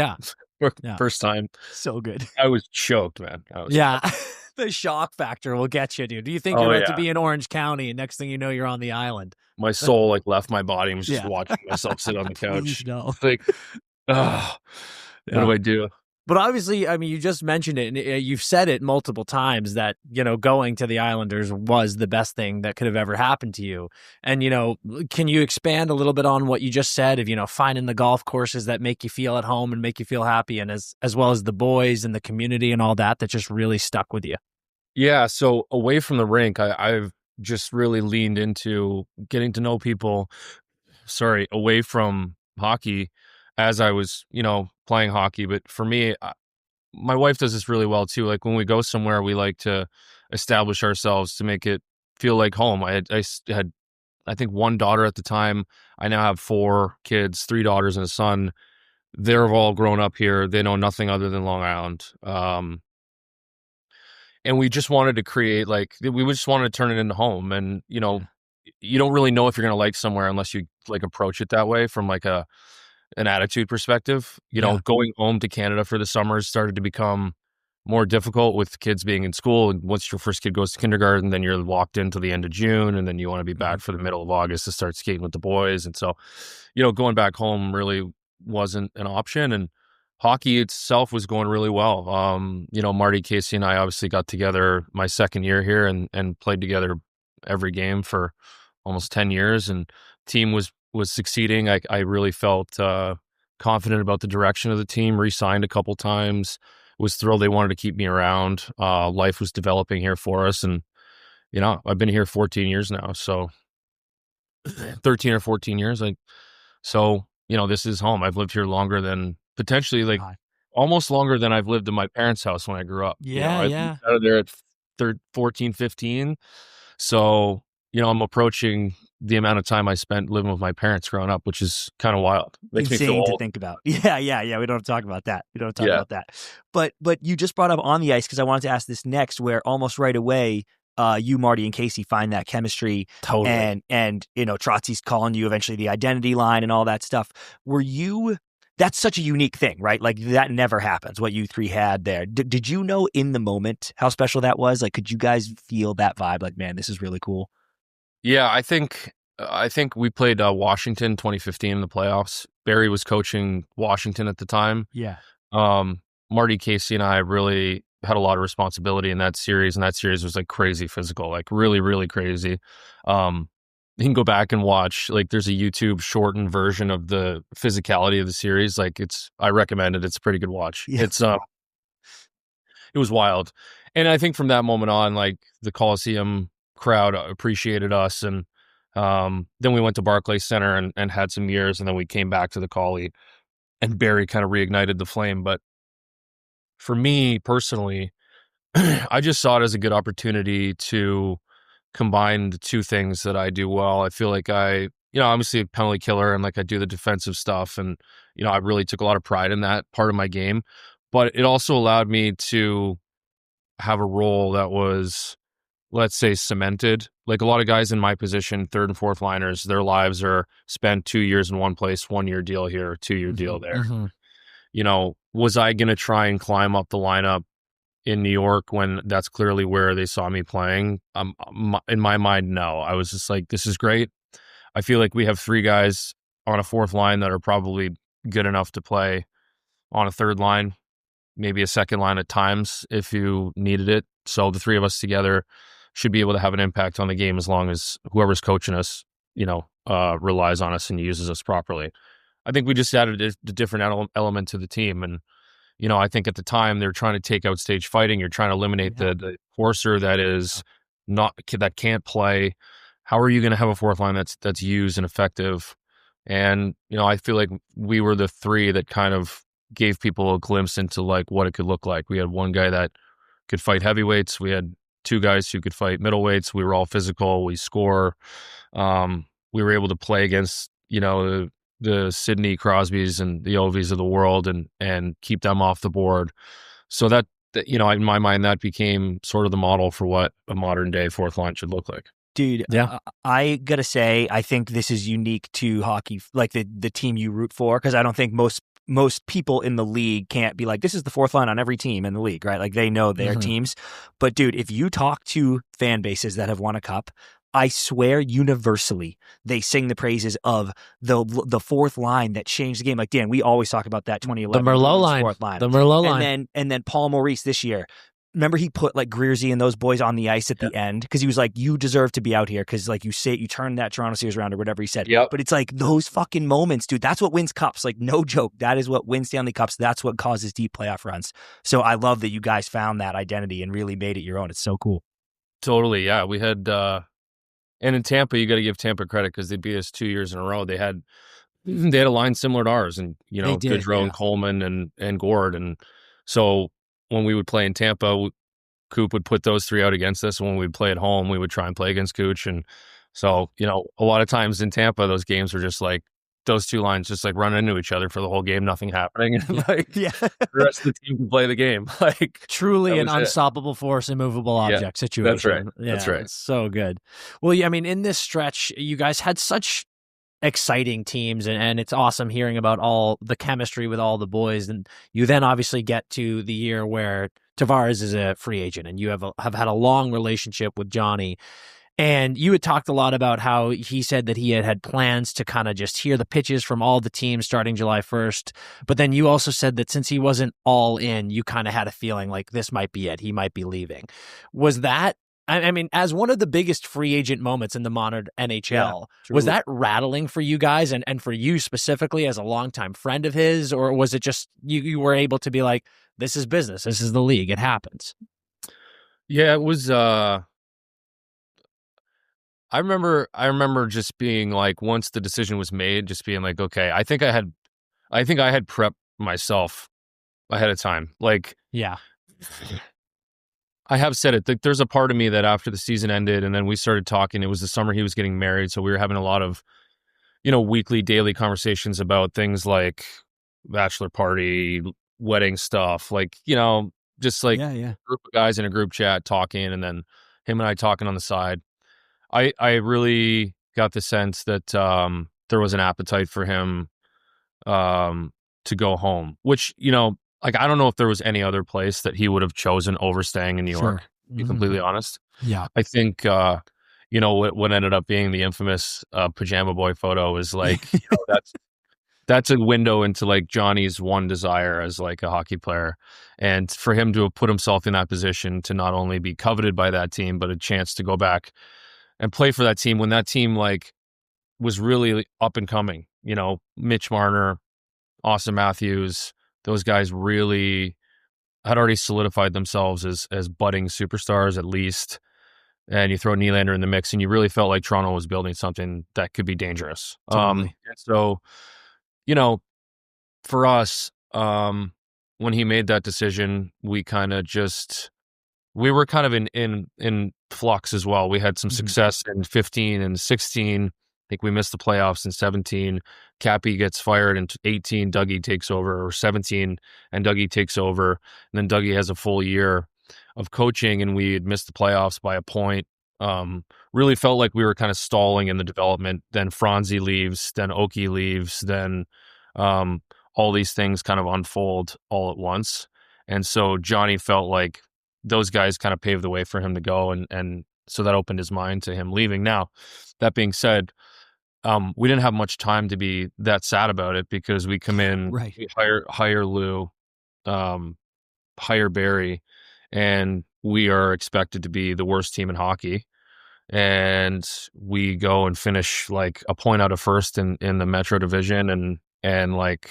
[SPEAKER 4] first time,
[SPEAKER 6] so good.
[SPEAKER 4] I was choked, man.
[SPEAKER 1] The shock factor will get you, dude. Do you think you're about to be in Orange County, and next thing you know, you're on the island?
[SPEAKER 4] My soul like left my body and was just watching myself sit on the couch. Like, what do I do?
[SPEAKER 1] But obviously, I mean, you just mentioned it, and you've said it multiple times that, going to the Islanders was the best thing that could have ever happened to you. And, can you expand a little bit on what you just said of, finding the golf courses that make you feel at home and make you feel happy, and as well as the boys and the community and all that just really stuck with you?
[SPEAKER 4] Yeah. So away from the rink, I've just really leaned into getting to know people, away from hockey as I was, playing hockey. But for me, my wife does this really well too. Like when we go somewhere, we like to establish ourselves to make it feel like home. I had, I think, one daughter at the time. I now have 4 kids, 3 daughters and a son. they're all grown up here. They know nothing other than Long Island. And we just wanted to create, like, we just wanted to turn it into home. And, you know, you don't really know if you're going to like somewhere unless you like approach it that way from like an attitude perspective. You know, going home to Canada for the summers started to become more difficult with kids being in school. And once your first kid goes to kindergarten, then you're locked into the end of June, and then you want to be back for the middle of August to start skating with the boys. And so, you know, going back home really wasn't an option. And hockey itself was going really well. You know, Marty, Casey, and I obviously got together my second year here and played together every game for almost 10 years. And team was succeeding. I really felt confident about the direction of the team, re-signed a couple times, was thrilled they wanted to keep me around. Life was developing here for us. And, you know, I've been here 14 years now. So 13 or 14 years. So, you know, this is home. I've lived here longer than potentially like almost longer than I've lived in my parents' house when I grew up.
[SPEAKER 6] Yeah,
[SPEAKER 4] you know, I moved out of there at 14, 15. So, you know, I'm approaching the amount of time I spent living with my parents growing up, which is kind of wild. Makes me feel
[SPEAKER 6] Insane to
[SPEAKER 4] old.
[SPEAKER 6] think about. Yeah. We don't talk about that. About that. But you just brought up on the ice, because I wanted to ask this next, where almost right away, you, Marty, and Casey find that chemistry.
[SPEAKER 1] Totally.
[SPEAKER 6] And you know, Trotsy's calling you eventually the identity line and all that stuff. That's such a unique thing, right? Like, that never happens, what you three had there. Did you know in the moment how special that was? Like, could you guys feel that vibe? Like, man, this is really cool.
[SPEAKER 4] Yeah, I think we played Washington 2015 in the playoffs. Barry was coaching Washington at the time.
[SPEAKER 6] Yeah.
[SPEAKER 4] Marty, Casey, and I really had a lot of responsibility in that series, and that series was like crazy physical, like really, really crazy. You can go back and watch, like, there's a YouTube shortened version of the physicality of the series. Like, I recommend it. It's a pretty good watch.
[SPEAKER 6] Yeah.
[SPEAKER 4] It was wild. And I think from that moment on, like, the Coliseum crowd appreciated us. And then we went to Barclays Center and had some years, and then we came back to the Collie, and Barry kind of reignited the flame. But for me personally, I just saw it as a good opportunity to combine the two things that I do well. I feel like obviously a penalty killer, and like I do the defensive stuff, and, you know, I really took a lot of pride in that part of my game. But it also allowed me to have a role that was, let's say, cemented. Like, a lot of guys in my position, third and fourth liners, their lives are spent 2 years in one place, 1 year deal here, 2 year deal there.
[SPEAKER 1] Mm-hmm.
[SPEAKER 4] You know, was I going to try and climb up the lineup in New York when that's clearly where they saw me playing? In my mind, no. I was just like, this is great. I feel like we have three guys on a fourth line that are probably good enough to play on a third line, maybe a second line at times if you needed it. So the three of us together should be able to have an impact on the game as long as whoever's coaching us, you know, relies on us and uses us properly. I think we just added a different element to the team. And, you know, I think at the time they're trying to take out stage fighting. You're trying to eliminate the forcer that can't play. How are you going to have a fourth line that's used and effective? And, you know, I feel like we were the three that kind of gave people a glimpse into like what it could look like. We had one guy that could fight heavyweights. We had two guys who could fight middleweights. We were all physical. We score. We were able to play against, you know, the Sidney Crosbys and the Ovies of the world and keep them off the board. So that, you know, in my mind, that became sort of the model for what a modern day fourth line should look like.
[SPEAKER 6] Dude,
[SPEAKER 1] Yeah.
[SPEAKER 6] I gotta say, I think this is unique to hockey, like the team you root for, because I don't think most people in the league can't be like, this is the fourth line on every team in the league, right? Like, they know their teams. But dude, if you talk to fan bases that have won a cup, I swear universally they sing the praises of the fourth line that changed the game. Like, Dan, we always talk about that 2011
[SPEAKER 1] The Merlot line.
[SPEAKER 6] fourth line.
[SPEAKER 1] The Merlot line.
[SPEAKER 6] And then Paul Maurice this year. Remember, he put like Greersy and those boys on the ice at the end because he was like, you deserve to be out here because, like, you turned that Toronto series around or whatever he said.
[SPEAKER 4] Yep.
[SPEAKER 6] But it's like those fucking moments, dude. That's what wins cups. Like, no joke. That is what wins Stanley Cups. That's what causes deep playoff runs. So I love that you guys found that identity and really made it your own. It's so cool.
[SPEAKER 4] Totally, yeah. We had, and in Tampa, you got to give Tampa credit because they beat us 2 years in a row. They had a line similar to ours, and, you know, Goodrow and Coleman and Gord, and so when we would play in Tampa, Coop would put those three out against us. And when we'd play at home, we would try and play against Cooch. And so, you know, a lot of times in Tampa, those games were just like those two lines just like run into each other for the whole game, nothing happening, and the rest of the team can play the game. Like
[SPEAKER 1] Truly an unstoppable force, immovable object situation.
[SPEAKER 4] That's right.
[SPEAKER 1] Yeah,
[SPEAKER 4] that's right.
[SPEAKER 1] It's so good. Well, yeah, I mean, in this stretch, you guys had such exciting teams, and it's awesome hearing about all the chemistry with all the boys. And you then obviously get to the year where Tavares is a free agent, and you have had a long relationship with Johnny. And you had talked a lot about how he said that he had plans to kind of just hear the pitches from all the teams starting July 1st. But then you also said that since he wasn't all in, you kind of had a feeling like this might be it. He might be leaving. Was that, I mean, as one of the biggest free agent moments in the modern NHL, was that rattling for you guys and for you specifically as a longtime friend of his? Or was it just you were able to be like, this is business. This is the league. It happens.
[SPEAKER 4] Yeah, it was. I remember just being like, once the decision was made, just being like, okay, I think I had prepped myself ahead of time. Like,
[SPEAKER 1] yeah,
[SPEAKER 4] I have said it. There's a part of me that after the season ended and then we started talking, it was the summer he was getting married. So we were having a lot of, weekly, daily conversations about things like bachelor party, wedding stuff, like, just like a group of guys in a group chat talking, and then him and I talking on the side. I really got the sense that there was an appetite for him to go home, which, like, I don't know if there was any other place that he would have chosen over staying in New York, to be completely honest.
[SPEAKER 1] Yeah.
[SPEAKER 4] I think, what ended up being the infamous pajama boy photo is like, that's a window into like Johnny's one desire as like a hockey player. And for him to have put himself in that position to not only be coveted by that team, but a chance to go back and play for that team when that team like was really up and coming, Mitch Marner, Austin Matthews, those guys really had already solidified themselves as budding superstars at least. And you throw Nylander in the mix and you really felt like Toronto was building something that could be dangerous.
[SPEAKER 1] Totally.
[SPEAKER 4] So, for us, when he made that decision, we were kind of in flux as well. We had some success in 15 and 16. I think we missed the playoffs in 17. Cappy gets fired in 18. Dougie takes over, or 17, and Dougie takes over. And then Dougie has a full year of coaching, and we had missed the playoffs by a point. Really felt like we were kind of stalling in the development. Then Franzi leaves, then Oki leaves, then all these things kind of unfold all at once. And so Johnny felt like those guys kind of paved the way for him to go. And so that opened his mind to him leaving. Now, that being said, we didn't have much time to be that sad about it, because we come in, we hire Lou, hire Barry, and we are expected to be the worst team in hockey. And we go and finish like a point out of first in the Metro Division, and like,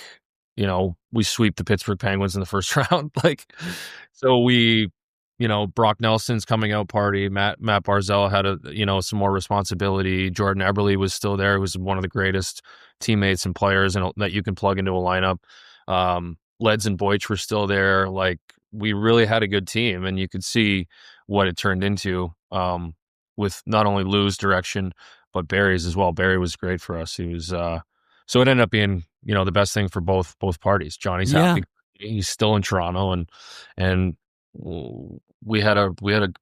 [SPEAKER 4] we sweep the Pittsburgh Penguins in the first round. Like, so we, Brock Nelson's coming out party. Matt Barzal had some more responsibility. Jordan Eberle was still there. He was one of the greatest teammates and players that you can plug into a lineup. Leds and Boych were still there. Like, we really had a good team, and you could see what it turned into with not only Lou's direction, but Barry's as well. Barry was great for us. He was, so it ended up being, the best thing for both parties. Johnny's happy. He's still in Toronto, and we had a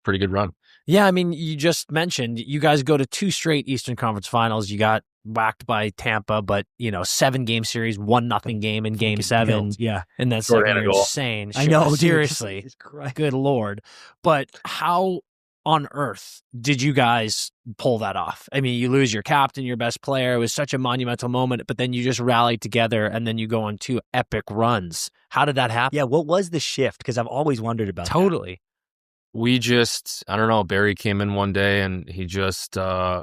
[SPEAKER 4] pretty good run.
[SPEAKER 1] Yeah, I mean, you just mentioned you guys go to 2 straight Eastern Conference Finals. You got whacked by Tampa, but 7-game series, 1-0 game in Game 7.
[SPEAKER 6] Yeah,
[SPEAKER 1] and that's insane.
[SPEAKER 6] I know,
[SPEAKER 1] seriously. Good Lord! But how on earth did you guys pull that off? I mean, you lose your captain, your best player. It was such a monumental moment, but then you just rallied together, and then you go on 2 epic runs. How did that happen?
[SPEAKER 6] Yeah, what was the shift? Because I've always wondered about that.
[SPEAKER 1] Totally.
[SPEAKER 4] We just, I don't know, Barry came in one day, and he just,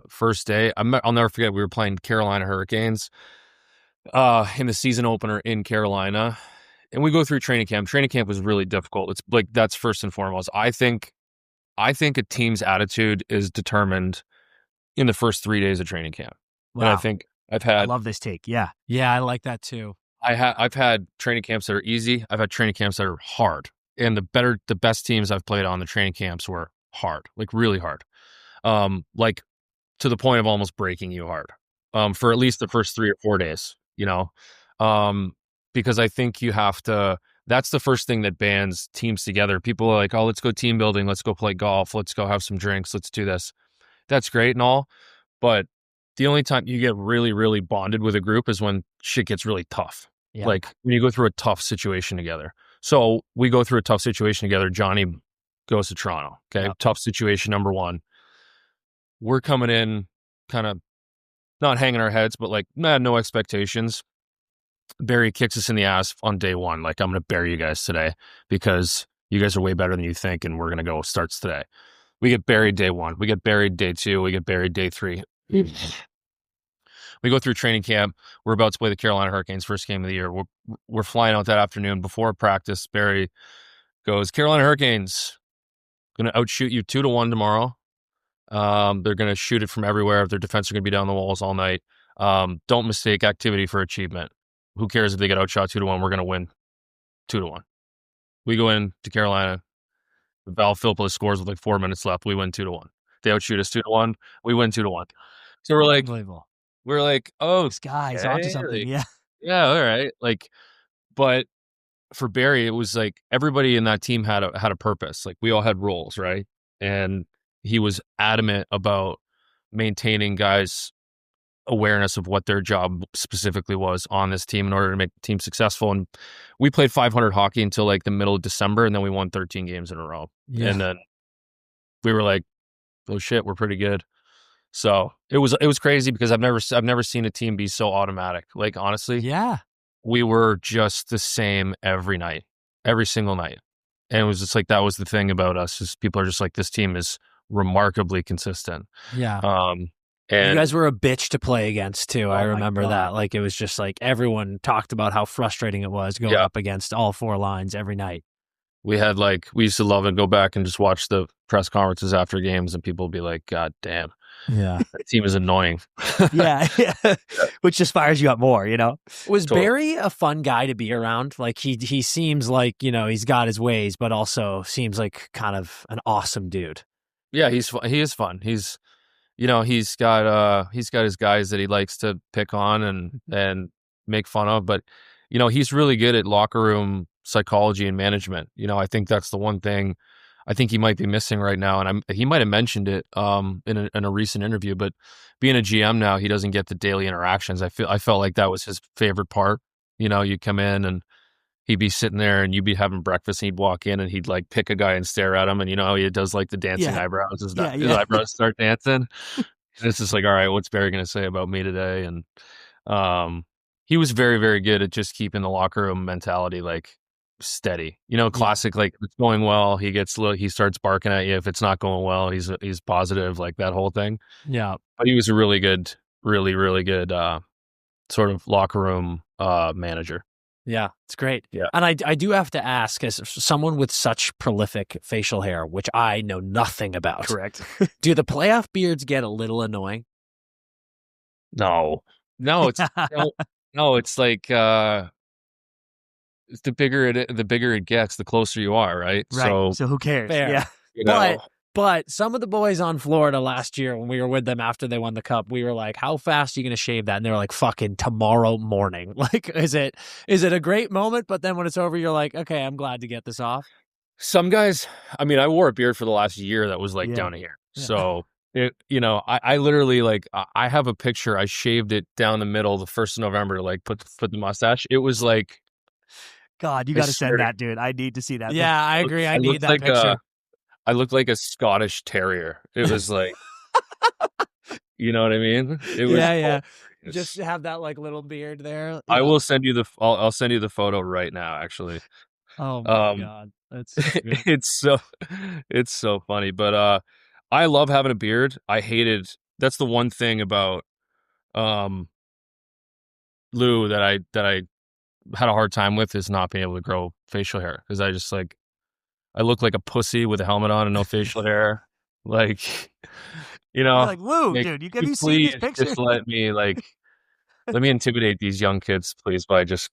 [SPEAKER 4] first day, I'll never forget, we were playing Carolina Hurricanes in the season opener in Carolina, and we go through training camp. Training camp was really difficult. It's like, that's first and foremost. I think a team's attitude is determined in the first 3 days of training camp.
[SPEAKER 1] Wow.
[SPEAKER 4] And I think
[SPEAKER 6] I love this take. Yeah.
[SPEAKER 1] Yeah, I like that too.
[SPEAKER 4] I've had training camps that are easy. I've had training camps that are hard. And the best teams I've played on the training camps were hard, like really hard. Like to the point of almost breaking you hard. for at least the first 3 or 4 days, because I think you have to. That's the first thing that bands teams together. People are like, oh, let's go team building. Let's go play golf. Let's go have some drinks. Let's do this. That's great and all. But the only time you get really, really bonded with a group is when shit gets really tough.
[SPEAKER 6] Yeah.
[SPEAKER 4] Like when you go through a tough situation together. So we go through a tough situation together. Johnny goes to Toronto. Okay.
[SPEAKER 6] Yep.
[SPEAKER 4] Tough situation number one. We're coming in kind of not hanging our heads, but like, no expectations. Barry kicks us in the ass on day one. Like, I'm going to bury you guys today because you guys are way better than you think, and we're going to go starts today. We get buried day one. We get buried day two. We get buried day three. We go through training camp. We're about to play the Carolina Hurricanes first game of the year. We're flying out that afternoon before practice. Barry goes, Carolina Hurricanes going to outshoot you 2-1 tomorrow. They're going to shoot it from everywhere. Their defense are going to be down the walls all night. Don't mistake activity for achievement. Who cares if they get outshot 2-1? We're going to win 2-1. We go in to Carolina. Val Philpott scores with like 4 minutes left. We win 2-1. They outshoot us 2-1. We win 2-1. So we're like, oh,
[SPEAKER 6] this guy's onto something.
[SPEAKER 4] Like, yeah, all right. Like, but for Barry, it was like everybody in that team had a purpose. Like we all had roles, right? And he was adamant about maintaining guys' awareness of what their job specifically was on this team in order to make the team successful. And we played 500 hockey until like the middle of December, and then we won 13 games in a row. Yeah. And then we were like, oh shit, we're pretty good. So it was crazy because I've never seen a team be so automatic. Like honestly,
[SPEAKER 6] yeah,
[SPEAKER 4] we were just the same every night, every single night. And it was just like, that was the thing about us, is people are just like, this team is remarkably consistent.
[SPEAKER 6] Yeah.
[SPEAKER 1] And you guys were a bitch to play against too. I remember that. Like it was just like everyone talked about how frustrating it was going up against all 4 lines every night.
[SPEAKER 4] We used to love it, go back and just watch the press conferences after games, and people would be like, God damn.
[SPEAKER 6] Yeah.
[SPEAKER 4] That team is annoying.
[SPEAKER 6] yeah. Which just fires you up more,
[SPEAKER 1] Was Barry a fun guy to be around? Like he seems like, he's got his ways, but also seems like kind of an awesome dude.
[SPEAKER 4] Yeah, he is fun. He's got his guys that he likes to pick on and make fun of, but he's really good at locker room psychology and management. I think that's the one thing I think he might be missing right now, and he might have mentioned it in a recent interview. But being a GM now, he doesn't get the daily interactions. I felt like that was his favorite part. You come in and he'd be sitting there and you'd be having breakfast and he'd walk in and he'd like pick a guy and stare at him, and how he does like the dancing eyebrows. His eyebrows start dancing. And it's just like, all right, what's Barry going to say about me today? And he was very, very good at just keeping the locker room mentality like steady. Classic, like if it's going well, he starts barking at you. If it's not going well, he's positive, like that whole thing.
[SPEAKER 6] Yeah.
[SPEAKER 4] But he was a really good, really, really good sort of locker room manager.
[SPEAKER 1] Yeah, it's great.
[SPEAKER 4] Yeah.
[SPEAKER 1] And I do have to ask, as someone with such prolific facial hair, which I know nothing about.
[SPEAKER 6] Correct.
[SPEAKER 1] Do the playoff beards get a little annoying?
[SPEAKER 4] No, it's no, it's like the bigger it gets, the closer you are, right?
[SPEAKER 6] Right. So who cares?
[SPEAKER 1] Fair. Yeah. But some of the boys on Florida last year, when we were with them after they won the cup, we were like, how fast are you going to shave that? And they were like, fucking tomorrow morning. Like, is it a great moment? But then when it's over, you're like, okay, I'm glad to get this off.
[SPEAKER 4] Some guys, I mean, I wore a beard for the last year that was like down here. Yeah. So, I literally like, I have a picture. I shaved it down the middle the 1st of November to like put the mustache. It was like,
[SPEAKER 6] God, you got to send that, dude. I need to see that.
[SPEAKER 1] Yeah, I agree. I need that picture.
[SPEAKER 4] I looked like a Scottish terrier. It was like, you know what I mean? It was
[SPEAKER 1] yeah. Just have that like little beard there.
[SPEAKER 4] I will send you I'll send you the photo right now, actually.
[SPEAKER 6] Oh my God. That's so good.
[SPEAKER 4] It's so funny. But I love having a beard. That's the one thing about Lou that I had a hard time with, is not being able to grow facial hair, because I just like, I look like a pussy with a helmet on and no facial hair. Like,
[SPEAKER 6] You're like, Lou, dude, you can see these pictures.
[SPEAKER 4] Just let me intimidate these young kids, please, by just,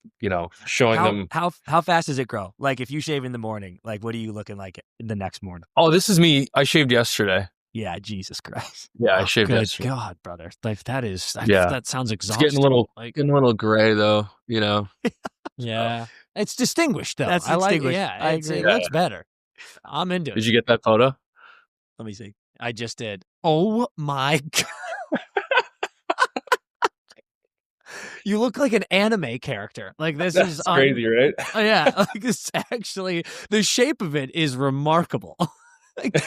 [SPEAKER 4] showing them.
[SPEAKER 6] How fast does it grow? Like if you shave in the morning, like what are you looking like the next morning?
[SPEAKER 4] Oh, this is me. I shaved yesterday.
[SPEAKER 6] Yeah, Jesus Christ.
[SPEAKER 4] Yeah, I shaved
[SPEAKER 1] Good
[SPEAKER 4] yesterday.
[SPEAKER 1] God, brother. Like
[SPEAKER 4] Yeah.
[SPEAKER 1] that sounds
[SPEAKER 4] It's
[SPEAKER 1] exhausting.
[SPEAKER 4] getting a little gray though, you know.
[SPEAKER 1] Yeah. It's distinguished though.
[SPEAKER 6] That's
[SPEAKER 1] I like
[SPEAKER 6] distinguished.
[SPEAKER 1] yeah,
[SPEAKER 6] I
[SPEAKER 1] it
[SPEAKER 6] agree.
[SPEAKER 1] looks better. I'm into it.
[SPEAKER 4] Did you get that photo?
[SPEAKER 6] Let me see.
[SPEAKER 1] I just did. Oh my God. You look like an anime character. Like this
[SPEAKER 4] That's
[SPEAKER 1] is
[SPEAKER 4] crazy, right?
[SPEAKER 1] yeah, like this actually the shape of it is remarkable. Like,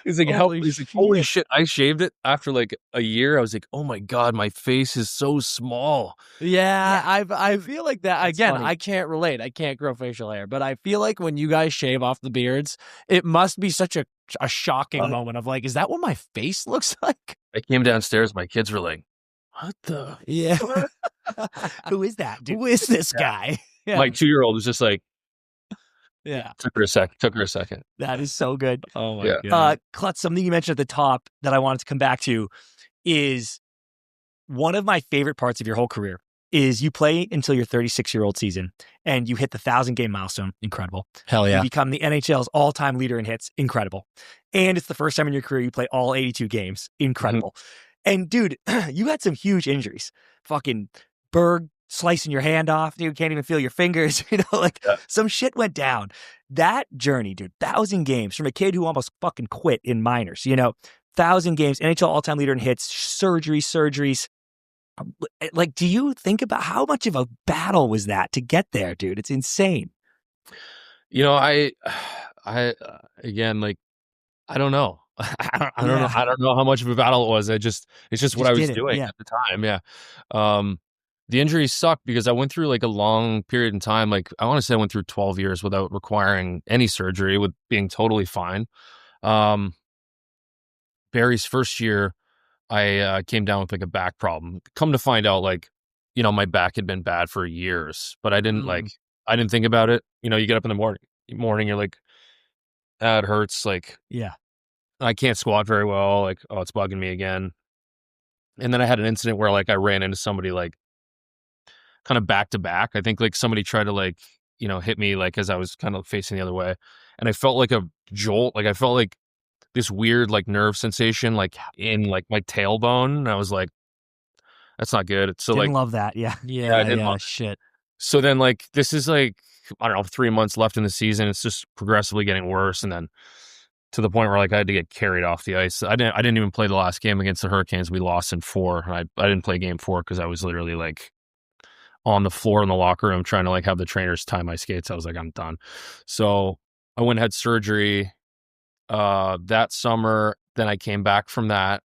[SPEAKER 4] He's like, holy shit! I shaved it after like a year. I was like, oh my God, my face is so small.
[SPEAKER 1] Yeah, I feel like that
[SPEAKER 6] That's
[SPEAKER 1] again.
[SPEAKER 6] funny.
[SPEAKER 1] I can't relate. I can't grow facial hair, but I feel like when you guys shave off the beards, it must be such a shocking moment of like, is that what my face looks like?
[SPEAKER 4] I came downstairs. My kids were like, what the?
[SPEAKER 1] Yeah.
[SPEAKER 6] Who is that, dude?
[SPEAKER 1] Who is this guy? Yeah.
[SPEAKER 4] My 2-year-old was just like,
[SPEAKER 1] Yeah.
[SPEAKER 4] took her a second.
[SPEAKER 6] That is so good.
[SPEAKER 1] Oh my
[SPEAKER 4] Yeah.
[SPEAKER 1] God.
[SPEAKER 6] Klutz, something you mentioned at the top that I wanted to come back to is one of my favorite parts of your whole career is you play until your 36-year-old season and you hit the 1,000-game milestone. Incredible.
[SPEAKER 1] Hell
[SPEAKER 6] You become the NHL's all-time leader in hits. Incredible. And it's the first time in your career you play all 82 games. Incredible. And dude, you had some huge injuries. Fucking Berg slicing your hand off. Dude, can't even feel your fingers. Some shit went down. That journey, dude, 1,000 games from a kid who almost fucking quit in minors, 1,000 games, NHL all-time leader in hits, surgeries. Like, do you think about how much of a battle was that to get there, dude? It's insane.
[SPEAKER 4] I again, like, I don't know. I don't know. I don't know how much of a battle it was. It's just what I was doing at the time. Yeah. The injuries suck because I went through like a long period in time. Like, I want to say I went through 12 years without requiring any surgery, with being totally fine. Barry's first year, I came down with like a back problem. Come to find out, like, my back had been bad for years, but I didn't I didn't think about it. You get up in the morning, you're like, it hurts. Like,
[SPEAKER 6] Yeah.
[SPEAKER 4] I can't squat very well. Like, oh, it's bugging me again. And then I had an incident where like I ran into somebody like kind of back to back. I think like somebody tried to like, hit me like as I was kind of facing the other way. And I felt like a jolt. Like I felt like this weird like nerve sensation like in like my tailbone. And I was like, that's not good. So
[SPEAKER 6] Didn't
[SPEAKER 4] like,
[SPEAKER 6] love that. Yeah.
[SPEAKER 1] Yeah,
[SPEAKER 4] I didn't love it.
[SPEAKER 1] shit.
[SPEAKER 4] So then like, this is like, I don't know, 3 months left in the season. It's just progressively getting worse. And then to the point where like I had to get carried off the ice. I didn't even play the last game against the Hurricanes. We lost in 4. And I didn't play game 4 because I was literally like on the floor in the locker room trying to like have the trainers tie my skates. I was like, I'm done. So I went and had surgery that summer. Then I came back from that.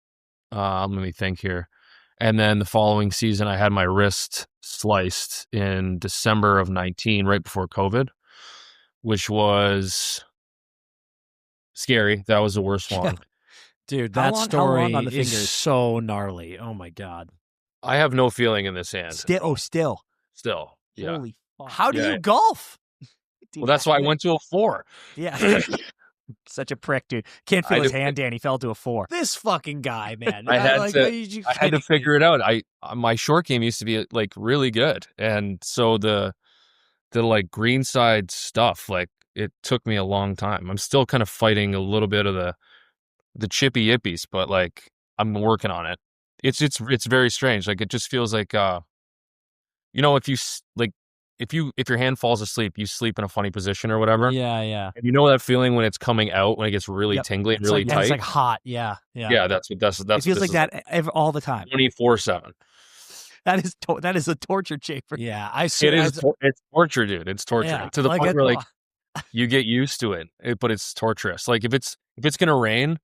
[SPEAKER 4] Let me think here. And then the following season, I had my wrist sliced in December of 19, right before COVID, which was scary. That was the worst one.
[SPEAKER 1] Dude,
[SPEAKER 6] How
[SPEAKER 1] that
[SPEAKER 6] long
[SPEAKER 1] story
[SPEAKER 6] on the
[SPEAKER 1] is
[SPEAKER 6] fingers?
[SPEAKER 1] so gnarly. Oh my God.
[SPEAKER 4] I have no feeling in this hand.
[SPEAKER 6] Still.
[SPEAKER 4] Yeah.
[SPEAKER 6] Holy fuck.
[SPEAKER 1] How do
[SPEAKER 4] Yeah.
[SPEAKER 1] you golf?
[SPEAKER 6] Dude,
[SPEAKER 4] Well, that's why I went to a 4.
[SPEAKER 6] Yeah. Such a prick, dude. Can't feel
[SPEAKER 4] I
[SPEAKER 6] his
[SPEAKER 4] do-
[SPEAKER 6] hand, Dan. He fell to a 4.
[SPEAKER 1] This fucking guy, man.
[SPEAKER 4] I had
[SPEAKER 1] like,
[SPEAKER 4] to-
[SPEAKER 1] are you
[SPEAKER 4] I had
[SPEAKER 1] kidding
[SPEAKER 4] to
[SPEAKER 1] me?
[SPEAKER 4] figure it out. My short game used to be like really good, and so the like green side stuff, like it took me a long time. I'm still kind of fighting a little bit of the chippy yippies, but like I'm working on it. It's very strange. Like it just feels like if you like if your hand falls asleep, you sleep in a funny position or whatever.
[SPEAKER 1] Yeah, yeah.
[SPEAKER 4] And you know that feeling when it's coming out, when it gets really
[SPEAKER 6] Yep.
[SPEAKER 4] tingly and
[SPEAKER 1] It's
[SPEAKER 4] really
[SPEAKER 1] like,
[SPEAKER 4] tight.
[SPEAKER 1] it's like hot. Yeah, yeah.
[SPEAKER 4] Yeah, that's
[SPEAKER 6] It
[SPEAKER 4] what
[SPEAKER 6] feels
[SPEAKER 4] this
[SPEAKER 6] like
[SPEAKER 4] is
[SPEAKER 6] that all the time.
[SPEAKER 4] 24/7.
[SPEAKER 6] That is a torture chamber.
[SPEAKER 1] Yeah, I
[SPEAKER 4] It is. It's torture, dude. It's torture
[SPEAKER 1] Yeah,
[SPEAKER 4] to the
[SPEAKER 1] like
[SPEAKER 4] point
[SPEAKER 1] I
[SPEAKER 4] where like
[SPEAKER 1] thought.
[SPEAKER 4] you get used to it, but it's torturous. Like if it's gonna rain,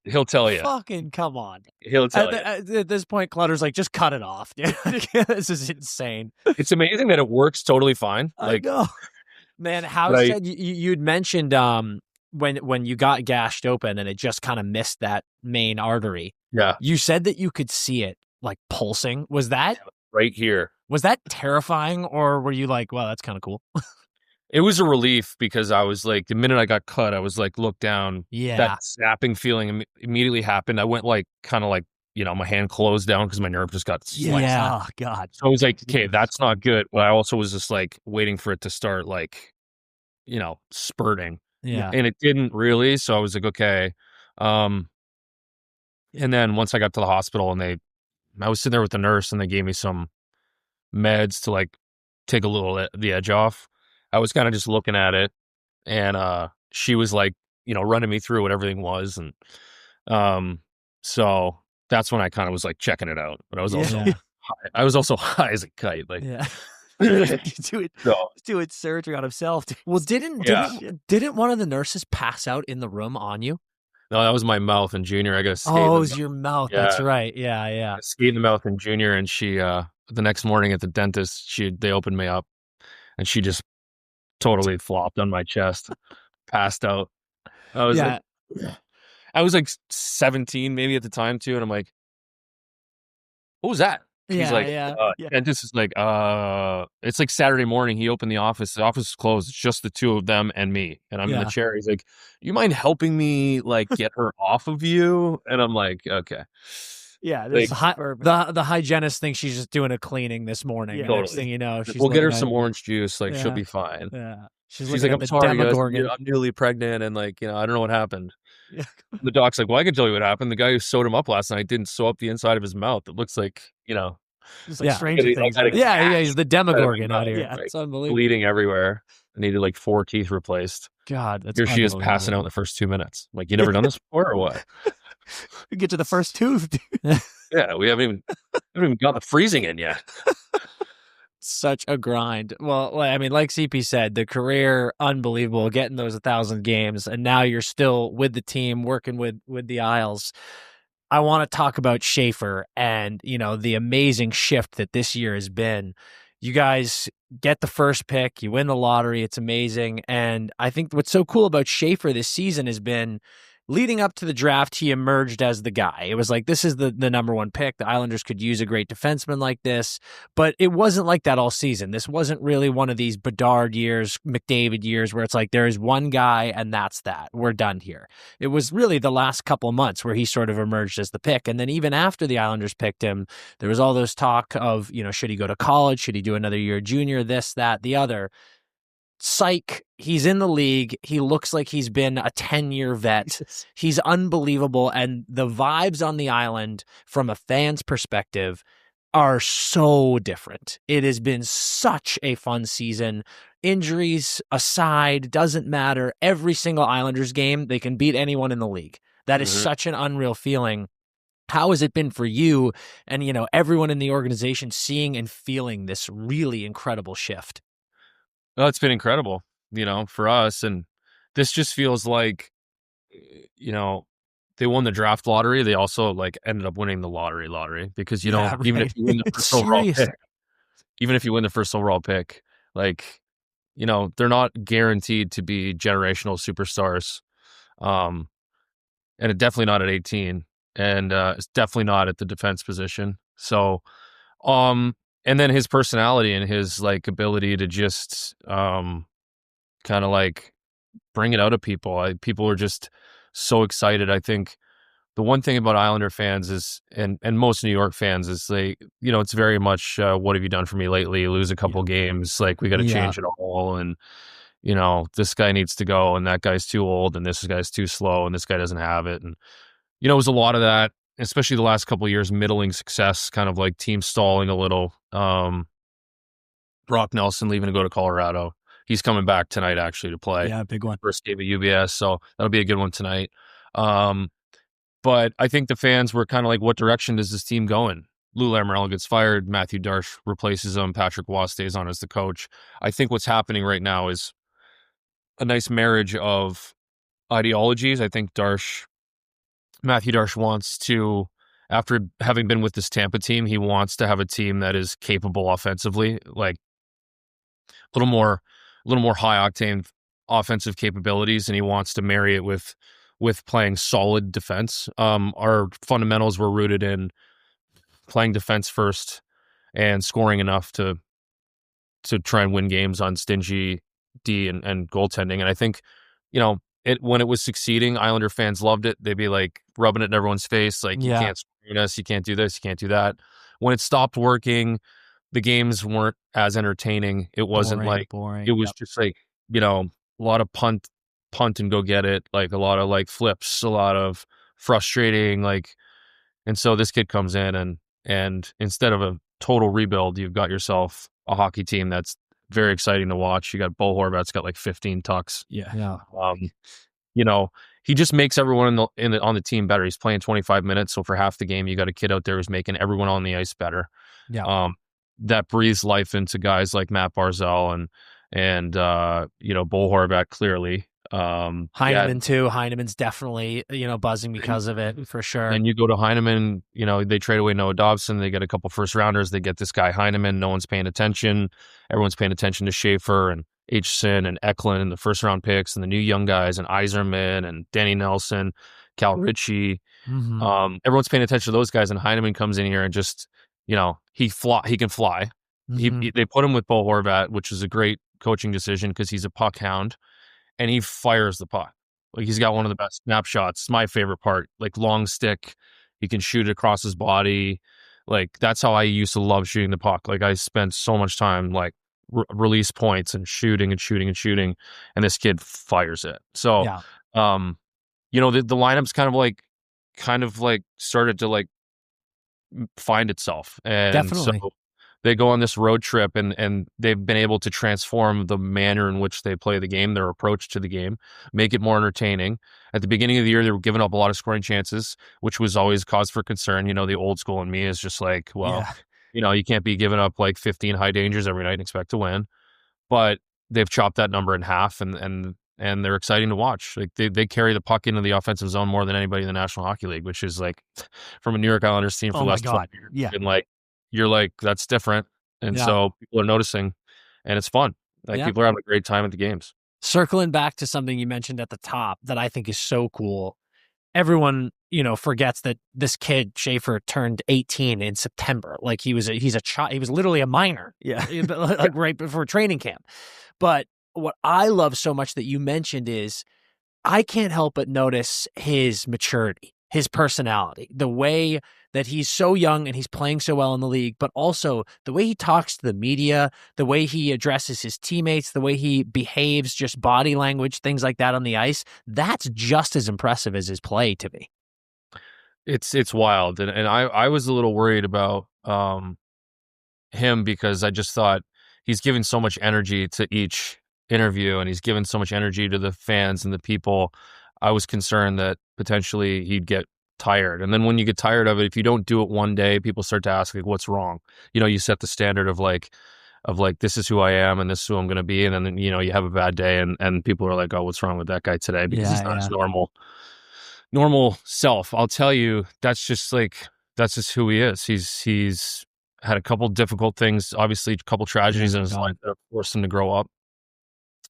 [SPEAKER 4] he'll tell you.
[SPEAKER 1] Fucking come on.
[SPEAKER 4] He'll tell you.
[SPEAKER 1] At this point, Clutter's like, just cut it off, dude. This is insane.
[SPEAKER 4] It's amazing that it works totally fine. Like
[SPEAKER 1] I know. Man, House
[SPEAKER 4] But
[SPEAKER 1] said you'd mentioned when you got gashed open and it just kind of missed that main artery.
[SPEAKER 4] yeah,
[SPEAKER 1] You said that you could see it like pulsing. Was that
[SPEAKER 4] right here.
[SPEAKER 1] terrifying, or were you like, well, that's kind of cool?
[SPEAKER 4] It was a relief because I was like, the minute I got cut, I was like, look down.
[SPEAKER 1] Yeah.
[SPEAKER 4] That snapping feeling immediately happened. I went like kind of like my hand closed down because my nerve just got sliced.
[SPEAKER 1] Yeah.
[SPEAKER 6] Oh God.
[SPEAKER 4] So I was like, okay, that's not good. But I also was just like waiting for it to start like, spurting.
[SPEAKER 1] Yeah.
[SPEAKER 4] And it didn't really, so I was like, okay. And then once I got to the hospital and I was sitting there with the nurse and they gave me some meds to like take a little the edge off. I was kind of just looking at it, and she was like, running me through what everything was, and so that's when I kind of was like checking it out. But I was also high. I was also high as a kite, like.
[SPEAKER 1] Yeah.
[SPEAKER 6] Do it surgery on himself.
[SPEAKER 1] Well, didn't one of the nurses pass out in the room on you?
[SPEAKER 4] No, that was my mouth in junior. I got a skate.
[SPEAKER 1] Oh, it was your mouth. Yeah. That's right. Yeah.
[SPEAKER 4] A skate in the mouth in junior, and she the next morning at the dentist, they opened me up, and she just totally flopped on my chest, passed out. I was like 17 maybe at the time too, and I'm like, what was that? He's like, dentist is like, it's like Saturday morning. He opened the office. The office is closed. It's just the two of them and me. And I'm in the chair. He's like, you mind helping me like get her off of you? And I'm like, okay.
[SPEAKER 6] Yeah.
[SPEAKER 1] Like, the hygienist thinks she's just doing a cleaning this morning. Yeah,
[SPEAKER 4] totally.
[SPEAKER 1] Next thing you know,
[SPEAKER 4] we'll get her some orange juice. Like she'll be fine.
[SPEAKER 1] Yeah.
[SPEAKER 4] She's like, I'm sorry, guys. I'm newly pregnant, and like, I don't know what happened. Yeah. The doc's like, well, I can tell you what happened. The guy who sewed him up last night didn't sew up the inside of his mouth. It looks like,
[SPEAKER 6] Just like Stranger Things.
[SPEAKER 1] He's the Demogorgon out here.
[SPEAKER 6] Yeah.
[SPEAKER 1] It's unbelievable.
[SPEAKER 4] Bleeding everywhere. I needed like 4 teeth replaced.
[SPEAKER 1] God, that's
[SPEAKER 4] here she is passing out in the first 2 minutes. Like, you never done this before or what?
[SPEAKER 6] We get to the first tooth, dude.
[SPEAKER 4] Yeah, we haven't even got the freezing in yet.
[SPEAKER 1] Such a grind. Well, I mean, like CP said, the career, unbelievable, getting those 1,000 games, and now you're still with the team, working with the Isles. I want to talk about Schaefer and, the amazing shift that this year has been. You guys get the first pick, you win the lottery, it's amazing. And I think what's so cool about Schaefer this season has been, leading up to the draft, he emerged as the guy. It was like, this is the number one pick. The Islanders could use a great defenseman like this, but it wasn't like that all season. This wasn't really one of these Bedard years, McDavid years, where it's like, there is one guy and that's that. We're done here. It was really the last couple of months where he sort of emerged as the pick. And then even after the Islanders picked him, there was all those talk of, should he go to college? Should he do another year junior? This, that, the other. Psych, he's in the league. He looks like he's been a 10-year vet. He's unbelievable. And the vibes on the island from a fan's perspective are so different. It has been such a fun season. Injuries aside, doesn't matter. Every single Islanders game, they can beat anyone in the league. That is such an unreal feeling. How has it been for you and, everyone in the organization seeing and feeling this really incredible shift?
[SPEAKER 4] Well, it's been incredible, for us. And this just feels like, they won the draft lottery. They also like ended up winning the lottery because, even if you win the first overall pick, like, they're not guaranteed to be generational superstars. And it's definitely not at 18, and it's definitely not at the defense position. So, and then his personality and his like ability to just kind of like bring it out of people. People are just so excited. I think the one thing about Islander fans is, and most New York fans is they, it's very much, what have you done for me lately? You lose a couple games. Like, we got to change it all. And, this guy needs to go and that guy's too old and this guy's too slow and this guy doesn't have it. And, it was a lot of that, especially the last couple of years, middling success, kind of like team stalling a little. Brock Nelson leaving to go to Colorado. He's coming back tonight actually to play.
[SPEAKER 6] Yeah, big one.
[SPEAKER 4] First game at UBS, so that'll be a good one tonight. But I think the fans were kind of like, what direction does this team go in? Lou Lamoriello gets fired. Matthew Darche replaces him. Patrick Waugh stays on as the coach. I think what's happening right now is a nice marriage of ideologies. I think Matthew Darche wants to, after having been with this Tampa team, he wants to have a team that is capable offensively, like a little more high octane offensive capabilities, and he wants to marry it with playing solid defense. Our fundamentals were rooted in playing defense first and scoring enough to try and win games on stingy D and goaltending. And I think, when it was succeeding, Islander fans loved it. They'd be like rubbing it in everyone's face, like, you can't screen us, you can't do this, you can't do that. When it stopped working, the games weren't as entertaining. It wasn't boring. It was just like, a lot of punt punt and go get it, like a lot of like flips, a lot of frustrating, like, and so this kid comes in and instead of a total rebuild, you've got yourself a hockey team that's very exciting to watch. You got Bo Horvat's got like 15 tucks.
[SPEAKER 6] Yeah.
[SPEAKER 4] You know, he just makes everyone on the team better. He's playing 25 minutes, so for half the game, you got a kid out there who's making everyone on the ice better.
[SPEAKER 6] Yeah.
[SPEAKER 4] That breathes life into guys like Matt Barzal and you know, Bo Horvat clearly.
[SPEAKER 1] Heineman too. Heineman's definitely, you know, buzzing because of it for sure.
[SPEAKER 4] And you go to Heineman, you know, they trade away Noah Dobson. They get a couple first rounders. They get this guy Heineman. No one's paying attention. Everyone's paying attention to Schaefer and Aitchison and Eklund and the first round picks and the new young guys and Yzerman and Danny Nelson, Cal Ritchie.
[SPEAKER 1] Mm-hmm.
[SPEAKER 4] Everyone's paying attention to those guys, and Heineman comes in here and just, you know, he can fly.
[SPEAKER 1] Mm-hmm.
[SPEAKER 4] They put him with Bo Horvat, which is a great coaching decision because he's a puck hound, and he fires the puck. Like, he's got one of the best snapshots. My favorite part, like long stick. He can shoot it across his body. Like, that's how I used to love shooting the puck. Like, I spent so much time like release points and shooting, and this kid fires it. So, you know, the lineup's kind of like started to like find itself, and
[SPEAKER 1] Definitely.
[SPEAKER 4] so they go on this road trip and they've been able to transform the manner in which they play the game, their approach to the game, make it more entertaining. At the beginning of the year, they were giving up a lot of scoring chances, which was always cause for concern. You know, the old school in me is just like, well, you know, you can't be giving up like 15 high dangers every night and expect to win. But they've chopped that number in half, and they're exciting to watch. Like, they carry the puck into the offensive zone more than anybody in the National Hockey League, which is like, from a New York Islanders team for the last 12 years.
[SPEAKER 6] Yeah.
[SPEAKER 4] And like, you're like, that's different. And so people are noticing, and it's fun. Like, people are having a great time at the games.
[SPEAKER 1] Circling back to something you mentioned at the top that I think is so cool. Everyone, you know, forgets that this kid Schaefer turned 18 in September. Like, he's a child. He was literally a minor.
[SPEAKER 6] Yeah.
[SPEAKER 1] Like right before training camp. But what I love so much that you mentioned is I can't help but notice his maturity, his personality, the way that he's so young and he's playing so well in the league, but also the way he talks to the media, the way he addresses his teammates, the way he behaves, just body language, things like that on the ice. That's just as impressive as his play to me.
[SPEAKER 4] It's wild. And I was a little worried about him because I just thought he's giving so much energy to each interview, and he's given so much energy to the fans and the people. I was concerned that potentially he'd get tired. And then when you get tired of it, if you don't do it one day, people start to ask, like, what's wrong? You know, you set the standard of like, this is who I am and this is who I'm going to be. And then, you know, you have a bad day and people are like, oh, what's wrong with that guy today? Because he's not his normal self. I'll tell you, that's just who he is. He's had a couple difficult things, obviously a couple tragedies in his life that have forced him to grow up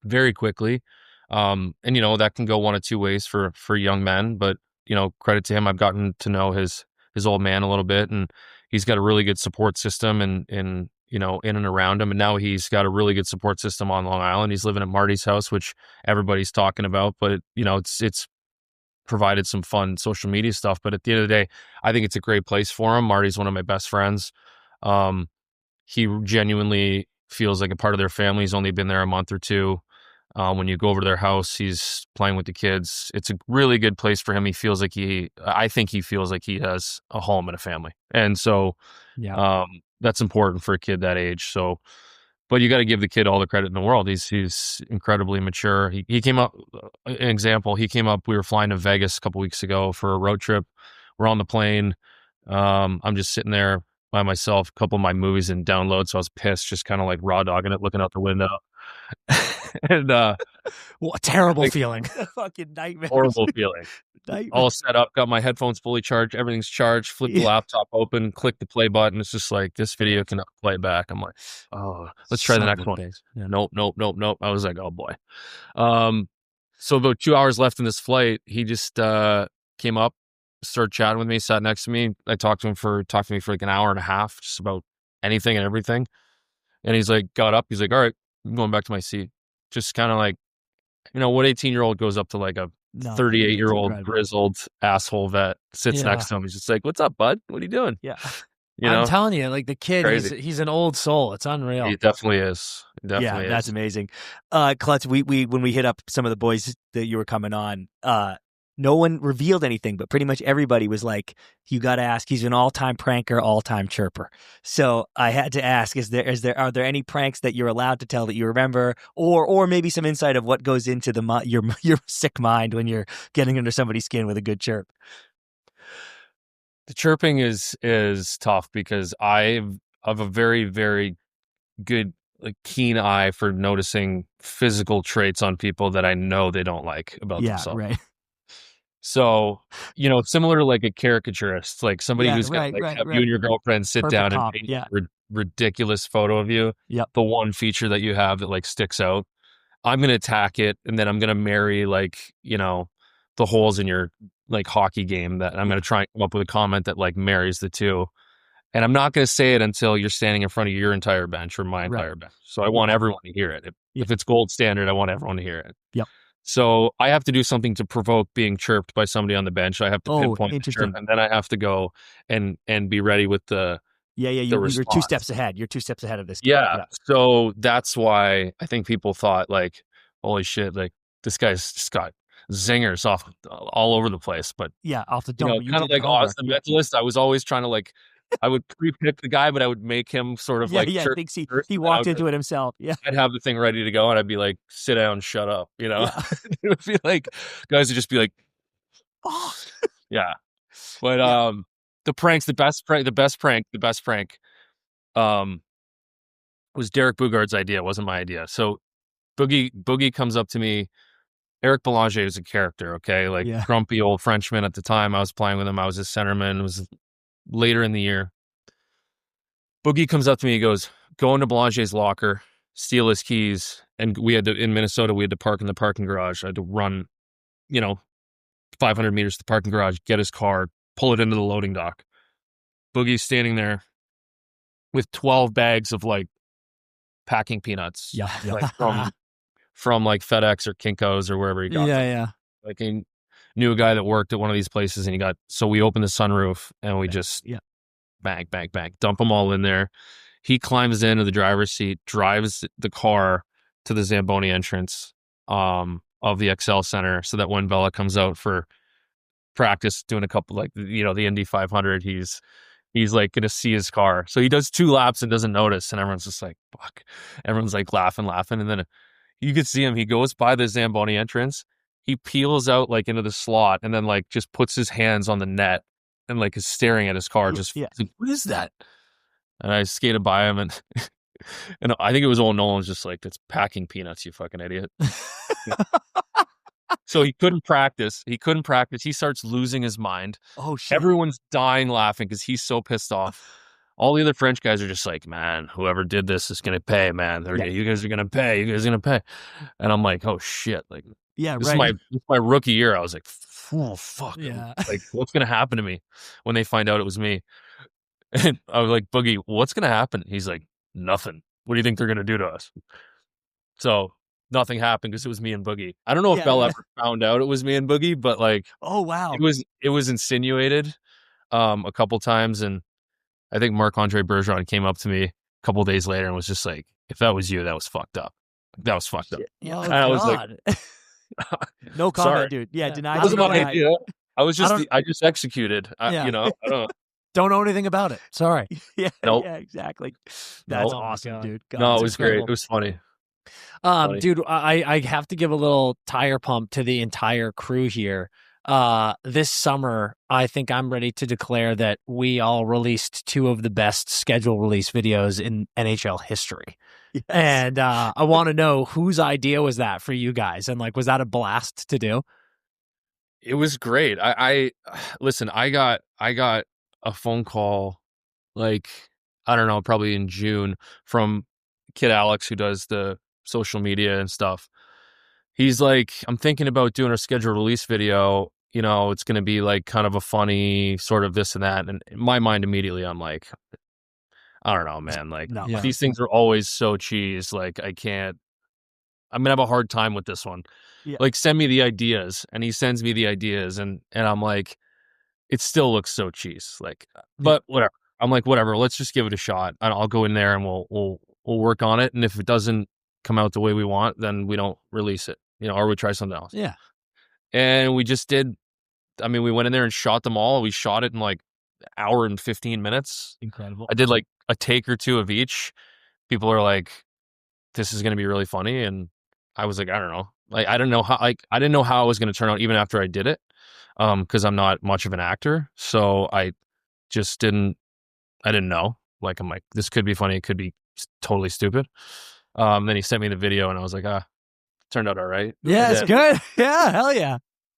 [SPEAKER 4] very quickly. And, you know, that can go one of two ways for young men, but, you know, credit to him. I've gotten to know his old man a little bit, and he's got a really good support system and you know, in and around him. And now he's got a really good support system on Long Island. He's living at Marty's house, which everybody's talking about, but you know, it's provided some fun social media stuff. But at the end of the day, I think it's a great place for him. Marty's one of my best friends. He genuinely feels like a part of their family. He's only been there a month or two. When you go over to their house, he's playing with the kids. It's a really good place for him. I think he feels like he has a home and a family. And so, that's important for a kid that age. So, but you got to give the kid all the credit in the world. He's incredibly mature. He came up, an example, we were flying to Vegas a couple weeks ago for a road trip. We're on the plane. I'm just sitting there by myself, a couple of my movies in download. So I was pissed, just kind of like raw dogging it, looking out the window. And
[SPEAKER 1] what a terrible feeling. Fucking nightmare.
[SPEAKER 4] Horrible feeling. All set up, got my headphones fully charged, everything's charged, flip the laptop open, click the play button. It's just like, this video cannot play back. I'm like, oh, let's try the next one. Yeah. Nope. I was like, oh boy. So about 2 hours left in this flight, he just came up, started chatting with me, sat next to me. I talked to me for like an hour and a half, just about anything and everything. And he's like, got up, he's like, all right, I'm going back to my seat. Just kind of like, you know, what 18-year-old goes up to like a 38-year-old grizzled asshole vet, sits next to him. He's just like, what's up, bud? What are you doing?
[SPEAKER 1] Yeah.
[SPEAKER 4] You know,
[SPEAKER 1] I'm telling you, like the kid,
[SPEAKER 4] Crazy.
[SPEAKER 1] he's an old soul. It's unreal.
[SPEAKER 4] He definitely is.
[SPEAKER 6] Yeah, that's amazing. Klutz, we when we hit up some of the boys that you were coming on, no one revealed anything, but pretty much everybody was like, "You got to ask." He's an all-time pranker, all-time chirper. So I had to ask: are there any pranks that you're allowed to tell that you remember, or maybe some insight of what goes into your sick mind when you're getting under somebody's skin with a good chirp?
[SPEAKER 4] The chirping is tough because I have a very, very good, like, keen eye for noticing physical traits on people that I know they don't like about themselves.
[SPEAKER 6] Right.
[SPEAKER 4] So, similar to like a caricaturist, like somebody who's
[SPEAKER 6] right,
[SPEAKER 4] gonna
[SPEAKER 6] right,
[SPEAKER 4] have
[SPEAKER 6] right.
[SPEAKER 4] you and your girlfriend sit
[SPEAKER 6] Perfect
[SPEAKER 4] down and
[SPEAKER 6] comp,
[SPEAKER 4] paint
[SPEAKER 6] yeah.
[SPEAKER 4] a ridiculous photo of you.
[SPEAKER 6] Yep.
[SPEAKER 4] The one feature that you have that like sticks out, I'm gonna attack it, and then I'm gonna marry like, the holes in your like hockey game, that I'm gonna try and come up with a comment that like marries the two. And I'm not going to say it until you're standing in front of your entire bench or my entire bench. So I want everyone to hear it. If it's gold standard, I want everyone to hear it.
[SPEAKER 6] Yep.
[SPEAKER 4] So I have to do something to provoke being chirped by somebody on the bench. I have to pinpoint the chirp, and then I have to go and be ready with the
[SPEAKER 6] You're
[SPEAKER 4] response.
[SPEAKER 6] 2 steps ahead. You're 2 steps ahead of this.
[SPEAKER 4] Yeah. So that's why I think people thought like, holy shit, like this guy's just got zingers off all over the place. But
[SPEAKER 6] off the dome.
[SPEAKER 4] kind of like Oz the Mentalist, I was always trying to like, I would pre-pick the guy, but I would make him sort of
[SPEAKER 6] I think he walked into it himself. Yeah.
[SPEAKER 4] I'd have the thing ready to go, and I'd be like, sit down, shut up. It would be like, guys would just be like,
[SPEAKER 6] oh.
[SPEAKER 4] Yeah. But the best prank was Derek Bougard's idea. It wasn't my idea. So Boogie comes up to me. Eric Belanger is a character, okay? Like grumpy old Frenchman at the time. I was playing with him. I was his centerman. It was later in the year. Boogie comes up to me. He goes, go into Belanger's locker, steal his keys. And in Minnesota, we had to park in the parking garage. I had to run, 500 meters to the parking garage, get his car, pull it into the loading dock. Boogie's standing there with 12 bags of like packing peanuts. Like from like FedEx or Kinko's or wherever he got them. Like he knew a guy that worked at one of these places, and so we opened the sunroof and we just bang, bang, bang, dump them all in there. He climbs into the driver's seat, drives the car to the Zamboni entrance of the XL Center, so that when Bella comes out for practice doing a couple, like, the Indy 500, he's like going to see his car. So he does 2 laps and doesn't notice, and everyone's just like, fuck. Everyone's like laughing. And then you could see him. He goes by the Zamboni entrance. He peels out like into the slot, and then like just puts his hands on the net and like is staring at his car. Just like, what is that? And I skated by him, and and I think it was old Nolan's just like, that's packing peanuts, you fucking idiot. So he couldn't practice. He starts losing his mind.
[SPEAKER 6] Oh shit!
[SPEAKER 4] Everyone's dying laughing because he's so pissed off. All the other French guys are just like, man, whoever did this is going to pay, man. You guys are going to pay. You guys are going to pay. And I'm like, oh, shit. Like, this is my rookie year. I was like, oh, fuck.
[SPEAKER 6] Yeah.
[SPEAKER 4] Like, what's going to happen to me when they find out it was me? And I was like, Boogie, what's going to happen? He's like, nothing. What do you think they're going to do to us? So nothing happened because it was me and Boogie. I don't know if Bella ever found out it was me and Boogie, but like,
[SPEAKER 6] oh, wow.
[SPEAKER 4] It was insinuated a couple times, and I think Marc-Andre Bergeron came up to me a couple days later and was just like, if that was you, that was fucked up. That was fucked up.
[SPEAKER 6] Oh,
[SPEAKER 4] and I was like,
[SPEAKER 6] no comment, dude. Yeah, deny.
[SPEAKER 4] It wasn't my idea. I just executed. I
[SPEAKER 6] don't know anything about it. Sorry.
[SPEAKER 4] Yeah,
[SPEAKER 6] exactly. That's awesome, dude. God,
[SPEAKER 4] no, it was great. It was funny.
[SPEAKER 1] Dude, I have to give a little tire pump to the entire crew here. This summer, I think I'm ready to declare that we all released 2 of the best schedule release videos in NHL history. Yes. And I want to know whose idea was that for you guys? And like, was that a blast to do?
[SPEAKER 4] It was great. Listen, I got a phone call, like, I don't know, probably in June, from Kid Alex, who does the social media and stuff. He's like, I'm thinking about doing a schedule release video. It's going to be like kind of a funny sort of this and that. And in my mind, immediately, I'm like, I don't know, man. Like, these things are always so cheese. Like, I'm going to have a hard time with this one. Yeah. Like, send me the ideas. And he sends me the ideas. And I'm like, it still looks so cheese. Like, but whatever. I'm like, whatever, let's just give it a shot. I'll go in there and we'll work on it. And if it doesn't come out the way we want, then we don't release it, or we try something else.
[SPEAKER 6] Yeah.
[SPEAKER 4] And we just did. I mean, we went in there and shot them all. We shot it in like an hour and 15 minutes.
[SPEAKER 6] Incredible.
[SPEAKER 4] I did like a take or two of each. People are like, this is going to be really funny. And I was like, I don't know. Like, I didn't know how it was going to turn out even after I did it. Cause I'm not much of an actor. So I just didn't know. Like, I'm like, this could be funny. It could be totally stupid. Then he sent me the video and I was like, turned out all right.
[SPEAKER 6] Yeah, it's good. Yeah. Hell yeah.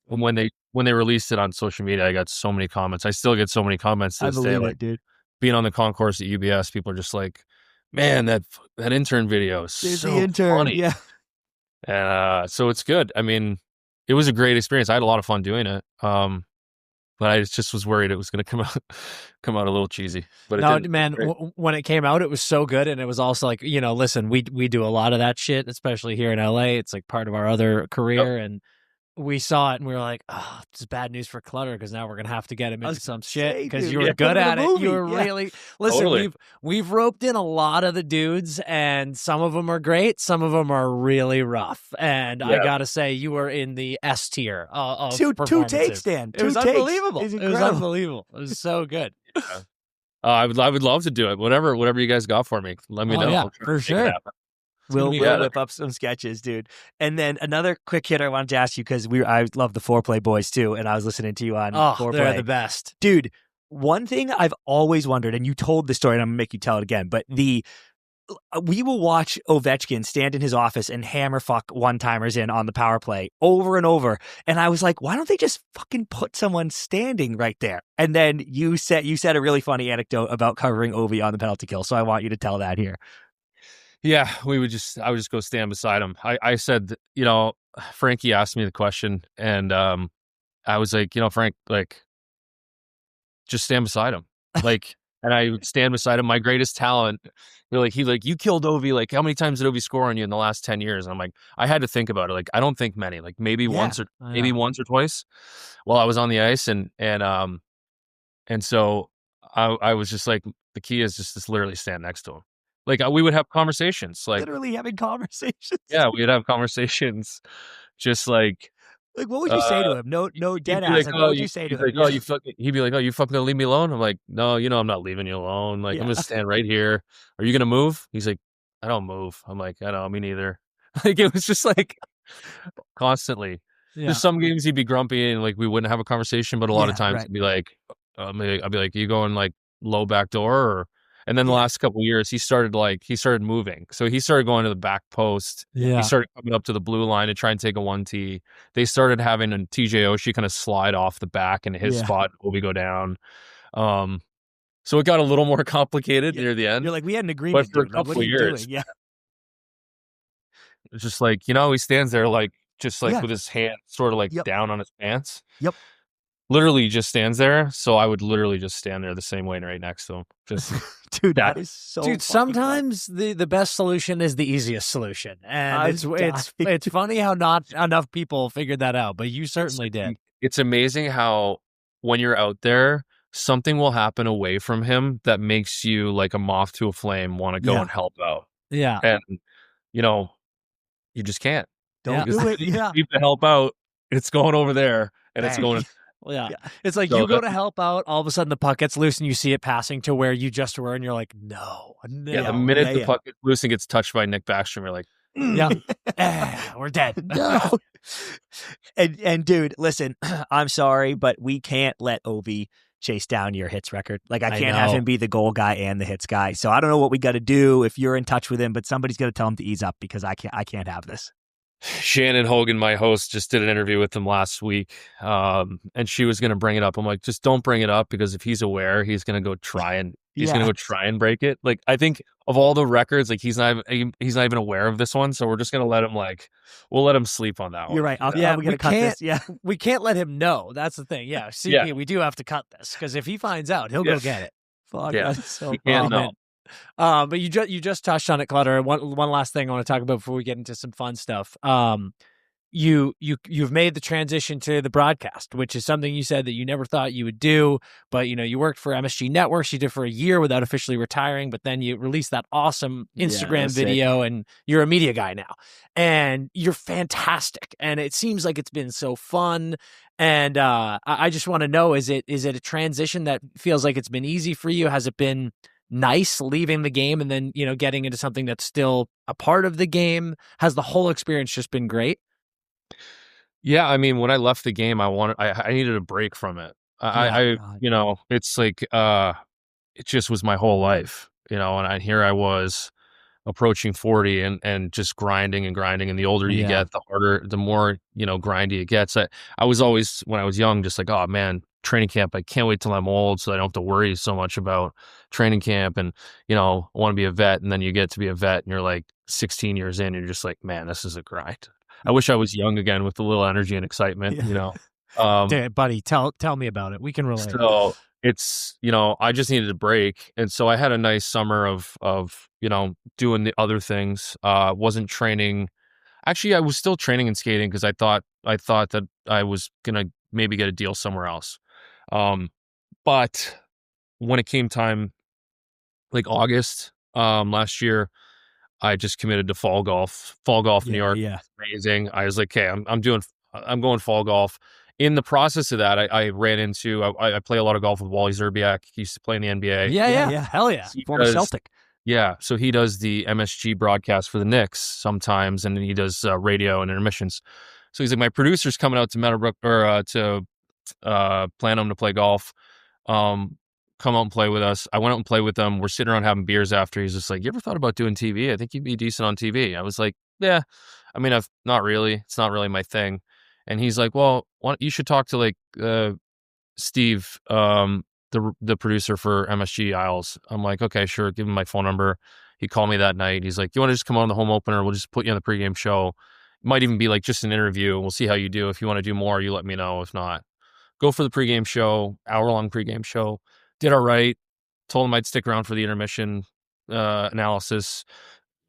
[SPEAKER 4] And when they released it on social media, I got so many comments. I still get so many comments to this day. Like,
[SPEAKER 6] dude.
[SPEAKER 4] Being on the concourse at UBS, people are just like, man, that intern video is so
[SPEAKER 6] the intern.
[SPEAKER 4] funny.
[SPEAKER 6] Yeah.
[SPEAKER 4] And so it's good. I mean, it was a great experience. I had a lot of fun doing it. But I just was worried it was going to come out a little cheesy. But
[SPEAKER 1] no, man, when it came out, it was so good, and it was also like, listen, we do a lot of that shit, especially here in LA. It's like part of our other career, and we saw it and we were like, oh, this is bad news for Clutter because now we're gonna have to get him into some shit because you were good at it. You were really listen. We've roped in a lot of the dudes, and some of them are great, some of them are really rough. And I gotta say, you were in the S tier of
[SPEAKER 6] two
[SPEAKER 1] performances.
[SPEAKER 6] takes, Dan.
[SPEAKER 1] It was unbelievable. It was unbelievable. It was so good.
[SPEAKER 4] I would love to do it. Whatever you guys got for me, let me know.
[SPEAKER 1] Yeah, for sure.
[SPEAKER 6] We'll whip up some sketches, dude. And then another quick hitter I wanted to ask you because I love the Foreplay boys too, and I was listening to you on Foreplay.
[SPEAKER 1] They're the best,
[SPEAKER 6] dude. One thing I've always wondered, and you told the story, and I'm gonna make you tell it again. But we will watch Ovechkin stand in his office and hammer fuck one-timers in on the power play over and over, and I was like, why don't they just fucking put someone standing right there? And then you said a really funny anecdote about covering Ovi on the penalty kill, so I want you to tell that here.
[SPEAKER 4] Yeah, I would just go stand beside him. I said, Frankie asked me the question, and I was like, Frank, like, just stand beside him. Like, and I would stand beside him. My greatest talent, you killed Ovi. Like, how many times did Ovi score on you in the last 10 years? And I'm like, I had to think about it. Like, I don't think many, like maybe once or twice while I was on the ice. And so I was just like, the key is just to literally stand next to him. Like, we would have conversations, like
[SPEAKER 6] literally having conversations.
[SPEAKER 4] Yeah, we'd have conversations, just like
[SPEAKER 6] what would you say to him? No, dead ass. Like, what would you say to him?
[SPEAKER 4] He'd be like, oh, you fucking gonna leave me alone? I'm like, no, I'm not leaving you alone. Like, I'm gonna stand right here. Are you gonna move? He's like, I don't move. I'm like, I know, me neither. Like, it was just like constantly. Yeah. There's some games he'd be grumpy and like we wouldn't have a conversation, but a lot of times it'd be like, I'd be like, you going like low back door or. And then the last couple of years, he started moving. So he started going to the back post.
[SPEAKER 1] Yeah.
[SPEAKER 4] He started coming up to the blue line to try and take a 1T. They started having a TJ Oshie kind of slide off the back and his spot will be go down. So it got a little more complicated near the end.
[SPEAKER 6] You're like, we had an agreement.
[SPEAKER 4] But for a couple of years, it's just like, he stands there like, just like with his hand sort of like down on his pants.
[SPEAKER 6] Yep.
[SPEAKER 4] Literally just stands there. So I would literally just stand there the same way right next to him. Just
[SPEAKER 6] dude, that is so
[SPEAKER 1] dude, sometimes the best solution is the easiest solution. And it's funny how not enough people figured that out, but you certainly did.
[SPEAKER 4] It's amazing how when you're out there, something will happen away from him that makes you like a moth to a flame want to go and help out.
[SPEAKER 1] Yeah.
[SPEAKER 4] And you just can't.
[SPEAKER 6] Don't do it. Yeah.
[SPEAKER 4] Keep the help out. It's going over there and it's going
[SPEAKER 1] Yeah. It's like you go to help out, all of a sudden the puck gets loose and you see it passing to where you just were and you're like, no.
[SPEAKER 4] Yeah, the minute the puck gets loose and gets touched by Nick Backstrom, you're like,
[SPEAKER 1] we're dead.
[SPEAKER 6] No. and dude, listen, I'm sorry, but we can't let Ovi chase down your hits record. Like, I can't have him be the goal guy and the hits guy. So I don't know what we got to do if you're in touch with him, but somebody's got to tell him to ease up because I can't have this.
[SPEAKER 4] Shannon Hogan, my host, just did an interview with him last week, and she was going to bring it up. I'm like, just don't bring it up because if he's aware, he's going to go try and break it. Like, I think of all the records, like he's not even aware of this one, so we're just going to let him we'll let him sleep on that one.
[SPEAKER 6] You're right.
[SPEAKER 1] We can't. Yeah, we can't let him know. That's the thing. Yeah, CP, we do have to cut this because if he finds out, he'll go get it.
[SPEAKER 6] Fuck, that's so
[SPEAKER 4] he can't know.
[SPEAKER 1] But you just touched on it, Clutter. One last thing I want to talk about before we get into some fun stuff. you've made the transition to the broadcast, which is something you said that you never thought you would do. But you worked for MSG Networks. You did for a year without officially retiring, but then you released that awesome Instagram video, and you're a media guy now, and you're fantastic. And it seems like it's been so fun. And I just want to know: is it a transition that feels like it's been easy for you? Has it been nice leaving the game and then getting into something that's still a part of the game? Has the whole experience just been great?
[SPEAKER 4] Yeah, I mean, when I left the game, I needed a break from it. It's like it just was my whole life, and here I was approaching 40 and just grinding, and the older you get, the harder, the more grindy it gets. I was always, when I was young, just like, oh man, training camp, I can't wait till I'm old so I don't have to worry so much about training camp, and I want to be a vet. And then you get to be a vet and you're like 16 years in, and you're just like, man, this is a grind. I wish I was young again with a little energy and excitement,
[SPEAKER 1] Dude, buddy, tell me about it. We can relate.
[SPEAKER 4] So it's, I just needed a break. And so I had a nice summer of doing the other things. Wasn't training. Actually, I was still training and skating because I thought that I was going to maybe get a deal somewhere else. But when it came time, like August last year, I just committed to fall golf. Fall golf, New York, amazing. I was like, okay, I'm going fall golf. In the process of that, I ran into, I play a lot of golf with Wally Zerbiak. He used to play in the NBA.
[SPEAKER 1] Yeah. Hell yeah. Former Celtic.
[SPEAKER 4] Yeah. So he does the MSG broadcast for the Knicks sometimes, and then he does radio and intermissions. So he's like, my producer's coming out to Meadowbrook to Planum to play golf. Come out and play with us. I went out and played with them. We're sitting around having beers after. He's just like, you ever thought about doing TV? I think you'd be decent on TV. I was like, yeah. I mean, not really. It's not really my thing. And he's like, well, you should talk to like Steve, the producer for MSG Isles. I'm like, okay, sure. Give him my phone number. He called me that night. He's like, you want to just come on the home opener? We'll just put you on the pregame show. It might even be like just an interview. We'll see how you do. If you want to do more, you let me know. If not, go for the pregame show, hour-long pregame show. Did all right. Told him I'd stick around for the intermission analysis.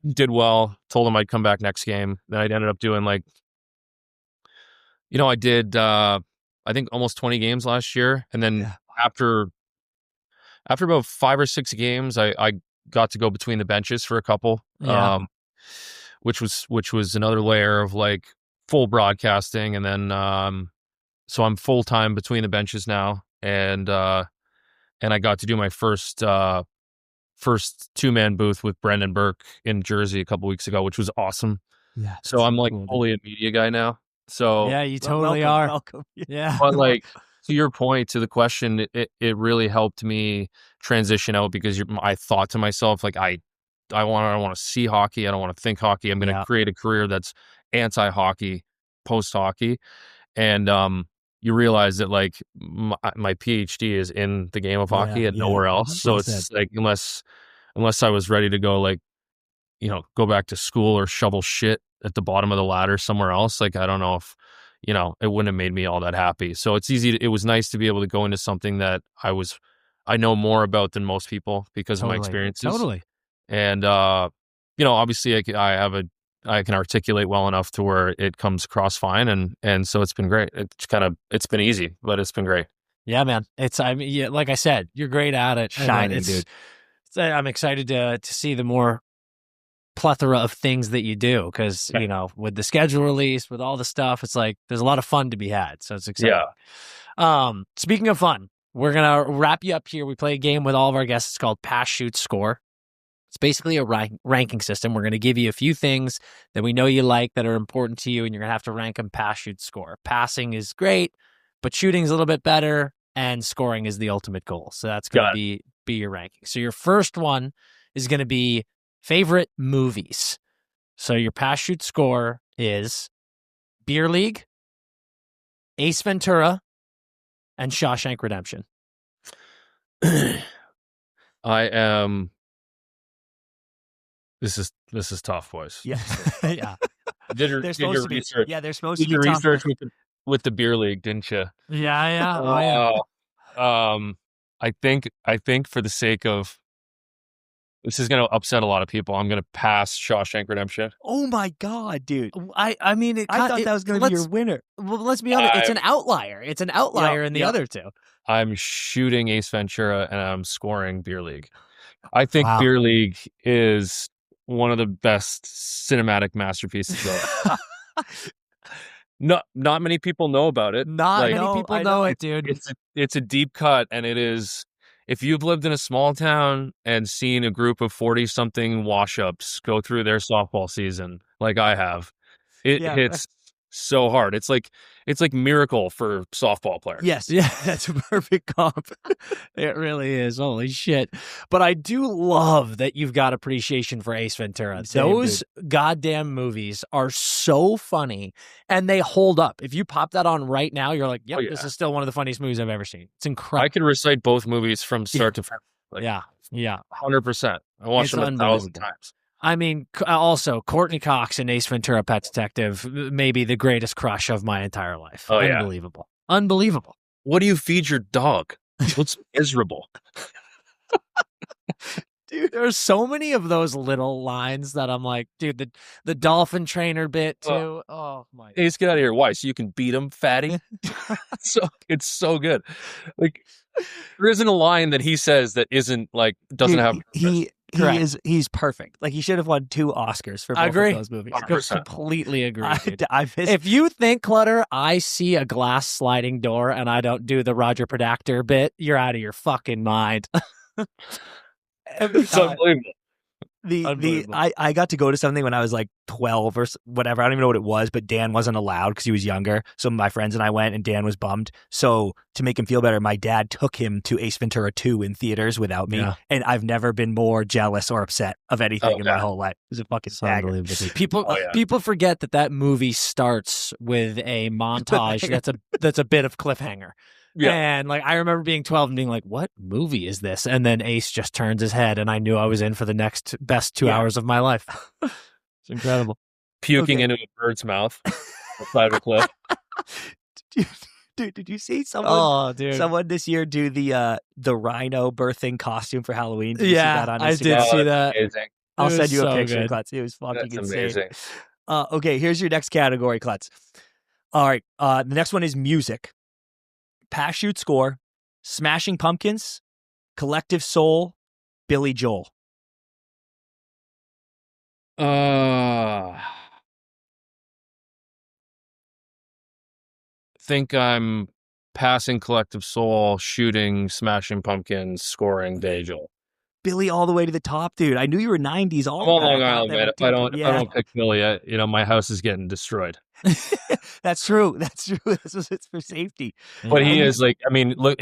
[SPEAKER 4] Did well. Told him I'd come back next game. Then I ended up doing like, I did I think almost 20 games last year. And then after about 5 or 6 games, I got to go between the benches for a couple. Which was another layer of like full broadcasting. And then so I'm full time between the benches now. And I got to do my first 2-man booth with Brendan Burke in Jersey a couple weeks ago, which was awesome. Yeah. So I'm like fully a media guy now. So
[SPEAKER 1] yeah, you totally are.
[SPEAKER 6] Welcome.
[SPEAKER 1] Yeah.
[SPEAKER 4] But like to your point, to the question, it really helped me transition out because I thought to myself, like I don't want to see hockey. I don't want to think hockey. I'm going to create a career that's anti-hockey, post-hockey. And you realize that like my PhD is in the game of hockey and nowhere else. So it's like unless I was ready to go like, go back to school or shovel shit at the bottom of the ladder somewhere else, like I don't know if it wouldn't have made me all that happy. So it's easy. It was nice to be able to go into something that I know more about than most people because of my experiences.
[SPEAKER 1] Totally.
[SPEAKER 4] And obviously I can articulate well enough to where it comes across fine, and so it's been great. It's been easy, but it's been great.
[SPEAKER 1] Yeah, man. Like I said, you're great at it.
[SPEAKER 6] Shining, dude.
[SPEAKER 1] I'm excited to see the more plethora of things that you do because with the schedule release, with all the stuff, it's like there's a lot of fun to be had. So it's exciting. Yeah. Speaking of fun, we're gonna wrap you up here. We play a game with all of our guests. It's called Pass, Shoot, Score. It's basically a ranking system. We're going to give you a few things that we know you like that are important to you, and you're going to have to rank them pass, shoot, score. Passing is great, but shooting is a little bit better, and scoring is the ultimate goal. So that's going to be your ranking. So your first one is going to be favorite movies. So your pass, shoot, score is Beer League, Ace Ventura, and Shawshank Redemption.
[SPEAKER 4] I am... This is tough, boys.
[SPEAKER 6] Yeah.
[SPEAKER 1] Yeah.
[SPEAKER 4] Did your research?
[SPEAKER 6] Yeah, they're supposed to
[SPEAKER 4] be. Did your research
[SPEAKER 6] tough.
[SPEAKER 4] with the Beer League, didn't you?
[SPEAKER 1] Yeah.
[SPEAKER 4] I think for the sake of This is going to upset a lot of people. I'm going to pass Shawshank Redemption.
[SPEAKER 6] Oh my God, dude.
[SPEAKER 1] I mean,
[SPEAKER 6] I thought that was going to be your winner.
[SPEAKER 1] Well, let's be honest. It's an outlier. It's an outlier in the other two.
[SPEAKER 4] I'm shooting Ace Ventura and I'm scoring Beer League. I think
[SPEAKER 6] Wow.
[SPEAKER 4] Beer League is one of the best cinematic masterpieces of not many people know about it.
[SPEAKER 1] Not many people know it, dude.
[SPEAKER 4] It's a deep cut, and it is. If you've lived in a small town and seen a group of 40-something wash-ups go through their softball season, like I have, it hits so hard. It's like Miracle for softball players.
[SPEAKER 6] Yes.
[SPEAKER 1] Yeah, that's a perfect comp. It really is. Holy shit. But I do love that you've got appreciation for Ace Ventura. Those goddamn movies are so funny and they hold up. If you pop that on right now, you're like, yep, this is still one of the funniest movies I've ever seen. It's incredible.
[SPEAKER 4] I could recite both movies from start to finish.
[SPEAKER 1] Yeah.
[SPEAKER 4] 100%. I watched them 1,000 times.
[SPEAKER 1] I mean, also, Courtney Cox and Ace Ventura: Pet Detective, maybe the greatest crush of my entire life.
[SPEAKER 4] Oh,
[SPEAKER 1] Unbelievable. Unbelievable.
[SPEAKER 4] What do you feed your dog? What's miserable?
[SPEAKER 1] Dude, there's so many of those little lines that I'm like, dude, the dolphin trainer bit, too. Oh, my.
[SPEAKER 4] Ace, get out of here. Why? So you can beat him, fatty? It's so good. Like, there isn't a line that he says that isn't, like, doesn't have...
[SPEAKER 6] He's perfect. Like, he should have won 2 Oscars for both of those movies.
[SPEAKER 4] 100%.
[SPEAKER 1] Completely agree.
[SPEAKER 6] If
[SPEAKER 1] you think, Clutter, I see a glass sliding door and I don't do the Roger Predactor bit, you're out of your fucking mind.
[SPEAKER 4] It's unbelievable.
[SPEAKER 6] I got to go to something when I was like 12 or whatever. I don't even know what it was, but Dan wasn't allowed because he was younger. So my friends and I went, and Dan was bummed. So to make him feel better, my dad took him to Ace Ventura 2 in theaters without me. Yeah. And I've never been more jealous or upset of anything in my whole life. It was a fucking
[SPEAKER 1] unbelievable. People forget that movie starts with a montage that's a bit of cliffhanger. Yeah. And like I remember being 12 and being like, what movie is this? And then Ace just turns his head and I knew I was in for the next best 2 hours of my life. It's incredible.
[SPEAKER 4] Puking into a bird's mouth outside of a cliff.
[SPEAKER 6] Dude, did you see someone this year do the rhino birthing costume for Halloween? Did you see that on Instagram?
[SPEAKER 1] I did see that.
[SPEAKER 6] Amazing. I'll send you a picture, Klutz. It was fucking insane. Amazing. Okay, here's your next category, Klutz. All right, the next one is music. Pass, Shoot, Score, Smashing Pumpkins, Collective Soul, Billy Joel.
[SPEAKER 4] Think I'm passing Collective Soul, shooting Smashing Pumpkins, scoring Billy Joel.
[SPEAKER 6] Billy all the way to the top, dude. I knew you were 90s.
[SPEAKER 4] I'm on Long Island, man. If I don't pick Billy, my house is getting destroyed.
[SPEAKER 6] That's true. It's for safety.
[SPEAKER 4] But he is like, I mean, look,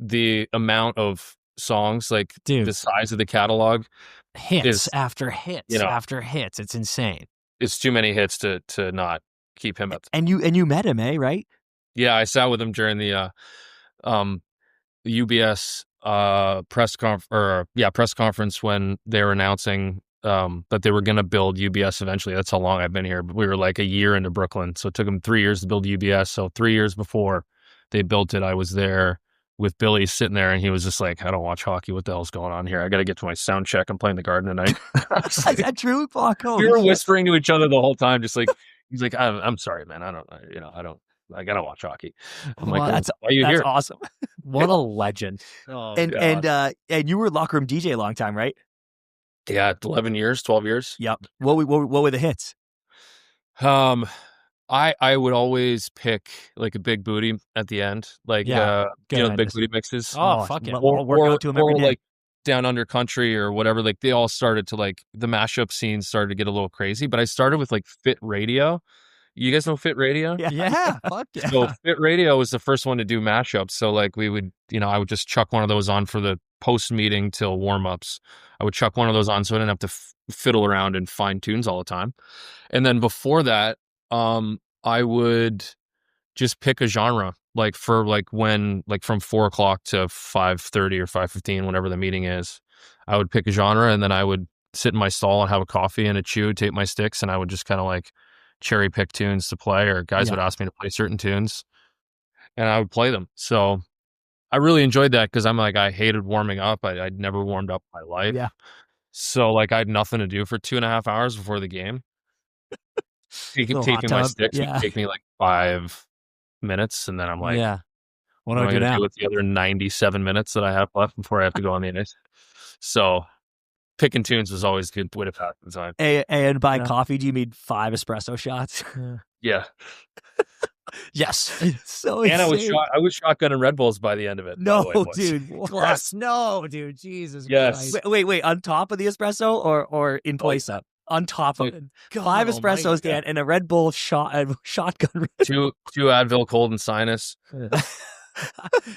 [SPEAKER 4] the amount of songs, like the size of the catalog,
[SPEAKER 1] hits after hits after hits. It's insane.
[SPEAKER 4] It's too many hits to not keep him up.
[SPEAKER 6] And you met him, right?
[SPEAKER 4] Yeah, I sat with him during the UBS press conference when they were announcing that they were going to build UBS eventually. That's how long I've been here. But we were like a year into Brooklyn, so it took them 3 years to build UBS. So 3 years before they built it, I was there with Billy sitting there, and he was just like, "I don't watch hockey. What the hell's going on here? I got to get to my sound check. I'm playing the Garden tonight."
[SPEAKER 6] Is that true, Paco?
[SPEAKER 4] We were whispering to each other the whole time, just like he's like, "I'm sorry, man. I gotta watch hockey." I'm like,
[SPEAKER 6] that's
[SPEAKER 4] why are you here?
[SPEAKER 6] Awesome.
[SPEAKER 1] What a legend.
[SPEAKER 6] And you were locker room DJ a long time, right?
[SPEAKER 4] Yeah, 11 years, 12 years.
[SPEAKER 6] Yep. What were the hits?
[SPEAKER 4] I would always pick like a big booty at the end, like the big booty mixes.
[SPEAKER 1] Oh fuck yeah!
[SPEAKER 6] We'll work out to them every day.
[SPEAKER 4] Like Down Under Country or whatever. Like they all started to like the mashup scene started to get a little crazy. But I started with like Fit Radio. You guys know Fit Radio?
[SPEAKER 6] Yeah. Fuck yeah.
[SPEAKER 4] So Fit Radio was the first one to do mashups. So like we would, I would just chuck one of those on for the post meeting till warm ups. I would chuck one of those on so I didn't have to fiddle around and find tunes all the time. And then before that, I would just pick a genre, like for like when, like from 4 o'clock to 5:30 or 5:15, whenever the meeting is, I would pick a genre and then I would sit in my stall and have a coffee and a chew, tape my sticks, and I would just kind of like cherry pick tunes to play, or guys would ask me to play certain tunes and I would play them. So I really enjoyed that because I'm like, I hated warming up. I'd never warmed up in my life.
[SPEAKER 6] Yeah.
[SPEAKER 4] So like I had nothing to do for 2.5 hours before the game. Taking my sticks would take me like 5 minutes, and then I'm like,
[SPEAKER 1] yeah. What do
[SPEAKER 4] am
[SPEAKER 1] I
[SPEAKER 4] I
[SPEAKER 1] do
[SPEAKER 4] going to
[SPEAKER 1] now?
[SPEAKER 4] do with the other 97 minutes that I have left before I have to go on the ice? So picking tunes was always a good way to pass the time.
[SPEAKER 6] And by coffee, do you mean 5 espresso shots?
[SPEAKER 4] Yeah.
[SPEAKER 1] Yes.
[SPEAKER 6] So
[SPEAKER 4] And I was shotgunning Red Bulls by the end of it.
[SPEAKER 6] No,
[SPEAKER 4] by the way, boys.
[SPEAKER 6] dude.
[SPEAKER 1] Plus, no, dude. Jesus
[SPEAKER 4] Yes.
[SPEAKER 1] Christ.
[SPEAKER 6] Wait. On top of the espresso or in place of? On top of it.
[SPEAKER 1] God
[SPEAKER 6] 5
[SPEAKER 1] almighty.
[SPEAKER 6] espressos, Dan, and a Red Bull shotgun.
[SPEAKER 4] Two Advil cold and sinus.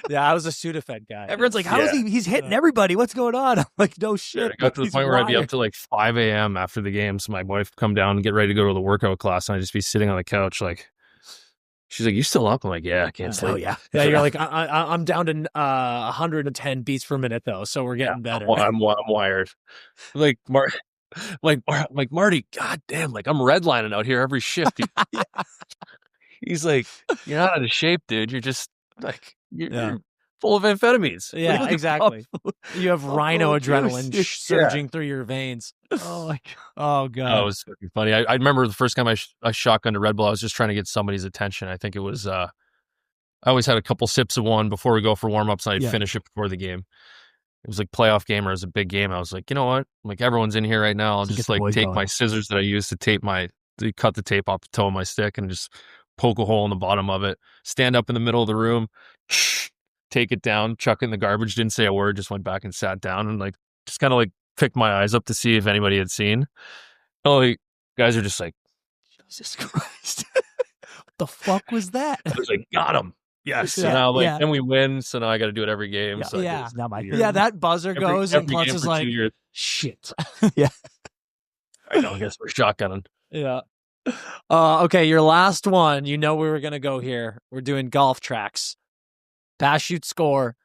[SPEAKER 1] Yeah, I was a Sudafed guy.
[SPEAKER 6] Everyone's like, how is he? He's hitting everybody. What's going on? I'm like, no shit.
[SPEAKER 4] I got to the
[SPEAKER 6] He's
[SPEAKER 4] point where I'd be
[SPEAKER 6] wired.
[SPEAKER 4] up to like 5 a.m. after the game. So my wife would come down and get ready to go to the workout class, and I'd just be sitting on the couch like, she's like, you still up? I'm like, yeah, I can't sleep.
[SPEAKER 6] Oh, yeah.
[SPEAKER 1] Yeah, you're like, I'm down to 110 beats per minute though, so we're getting better.
[SPEAKER 4] I'm wired. Like Marty, god damn, like I'm redlining out here every shift. He's like, you're not out of shape, dude. You're just like you're full of amphetamines.
[SPEAKER 1] Yeah, exactly. You have rhino adrenaline
[SPEAKER 6] juice.
[SPEAKER 1] surging through your veins.
[SPEAKER 6] Oh, my God.
[SPEAKER 1] Oh god.
[SPEAKER 4] Oh, it was fucking funny. I remember the first time I shotgunned a Red Bull, I was just trying to get somebody's attention. I think it was I always had a couple sips of one before we go for warm-ups, and I'd finish it before the game. It was like playoff game, or it was a big game. I was like, you know what? Like everyone's in here right now. I'll just like take my scissors that I use to cut the tape off the toe of my stick and just poke a hole in the bottom of it. Stand up in the middle of the room, take it down, chuck it in the garbage. Didn't say a word. Just went back and sat down and like just kind of like picked my eyes up to see if anybody had seen. Oh, guys are just like,
[SPEAKER 6] Jesus Christ. What the fuck was that?
[SPEAKER 4] I was like, got him. Yes. So
[SPEAKER 6] Yeah,
[SPEAKER 4] now like
[SPEAKER 6] yeah.
[SPEAKER 4] then we win. So now I got to do it every game.
[SPEAKER 6] Yeah,
[SPEAKER 4] So
[SPEAKER 1] yeah.
[SPEAKER 6] It's not my
[SPEAKER 4] Yeah.
[SPEAKER 6] turn.
[SPEAKER 1] Yeah, that buzzer goes and
[SPEAKER 4] every
[SPEAKER 1] Klutz
[SPEAKER 4] game
[SPEAKER 1] is
[SPEAKER 4] for
[SPEAKER 1] like,
[SPEAKER 4] 2 years.
[SPEAKER 1] shit.
[SPEAKER 4] I know. I guess we're shotgunning.
[SPEAKER 1] Yeah. Okay, your last one. You know we were gonna go here. We're doing golf tracks. Pass, shoot, score.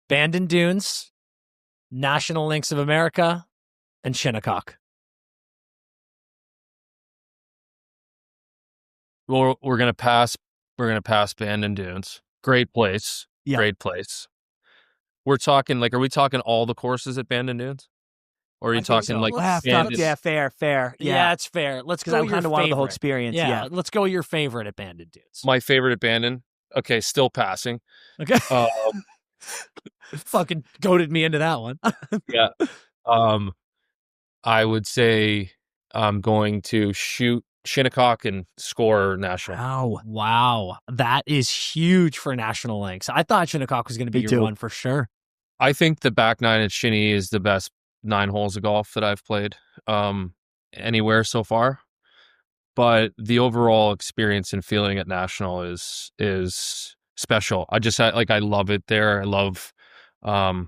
[SPEAKER 1] Bandon Dunes, National Links of America, and Shinnecock.
[SPEAKER 4] Well, we're gonna pass. We're gonna pass Bandon Dunes. Great place.
[SPEAKER 6] Yeah.
[SPEAKER 4] Great place. We're talking like, are we talking all the courses at Bandon Dunes? Or are you
[SPEAKER 1] I think
[SPEAKER 4] talking
[SPEAKER 1] so.
[SPEAKER 4] like
[SPEAKER 1] Let's-
[SPEAKER 4] Bandon?
[SPEAKER 6] Yeah, fair.
[SPEAKER 1] Yeah, it's fair. Let's
[SPEAKER 6] Because
[SPEAKER 1] go
[SPEAKER 6] I
[SPEAKER 1] your
[SPEAKER 6] kind of wanted the whole
[SPEAKER 1] favorite.
[SPEAKER 6] experience.
[SPEAKER 1] Yeah, let's go your favorite at Bandon Dunes.
[SPEAKER 4] My favorite at Bandon. Okay, still passing.
[SPEAKER 1] Okay.
[SPEAKER 4] Um,
[SPEAKER 1] Fucking goaded me into that one.
[SPEAKER 4] yeah. I would say I'm going to shoot Shinnecock and score National.
[SPEAKER 1] Wow. That is huge for National Links. I thought Shinnecock was going to be
[SPEAKER 6] Me
[SPEAKER 1] your
[SPEAKER 6] too.
[SPEAKER 1] one for sure.
[SPEAKER 4] I think the back nine at Shinny is the best 9 holes of golf that I've played anywhere so far. But the overall experience and feeling at National is special. I just had, like, I love it there. I love the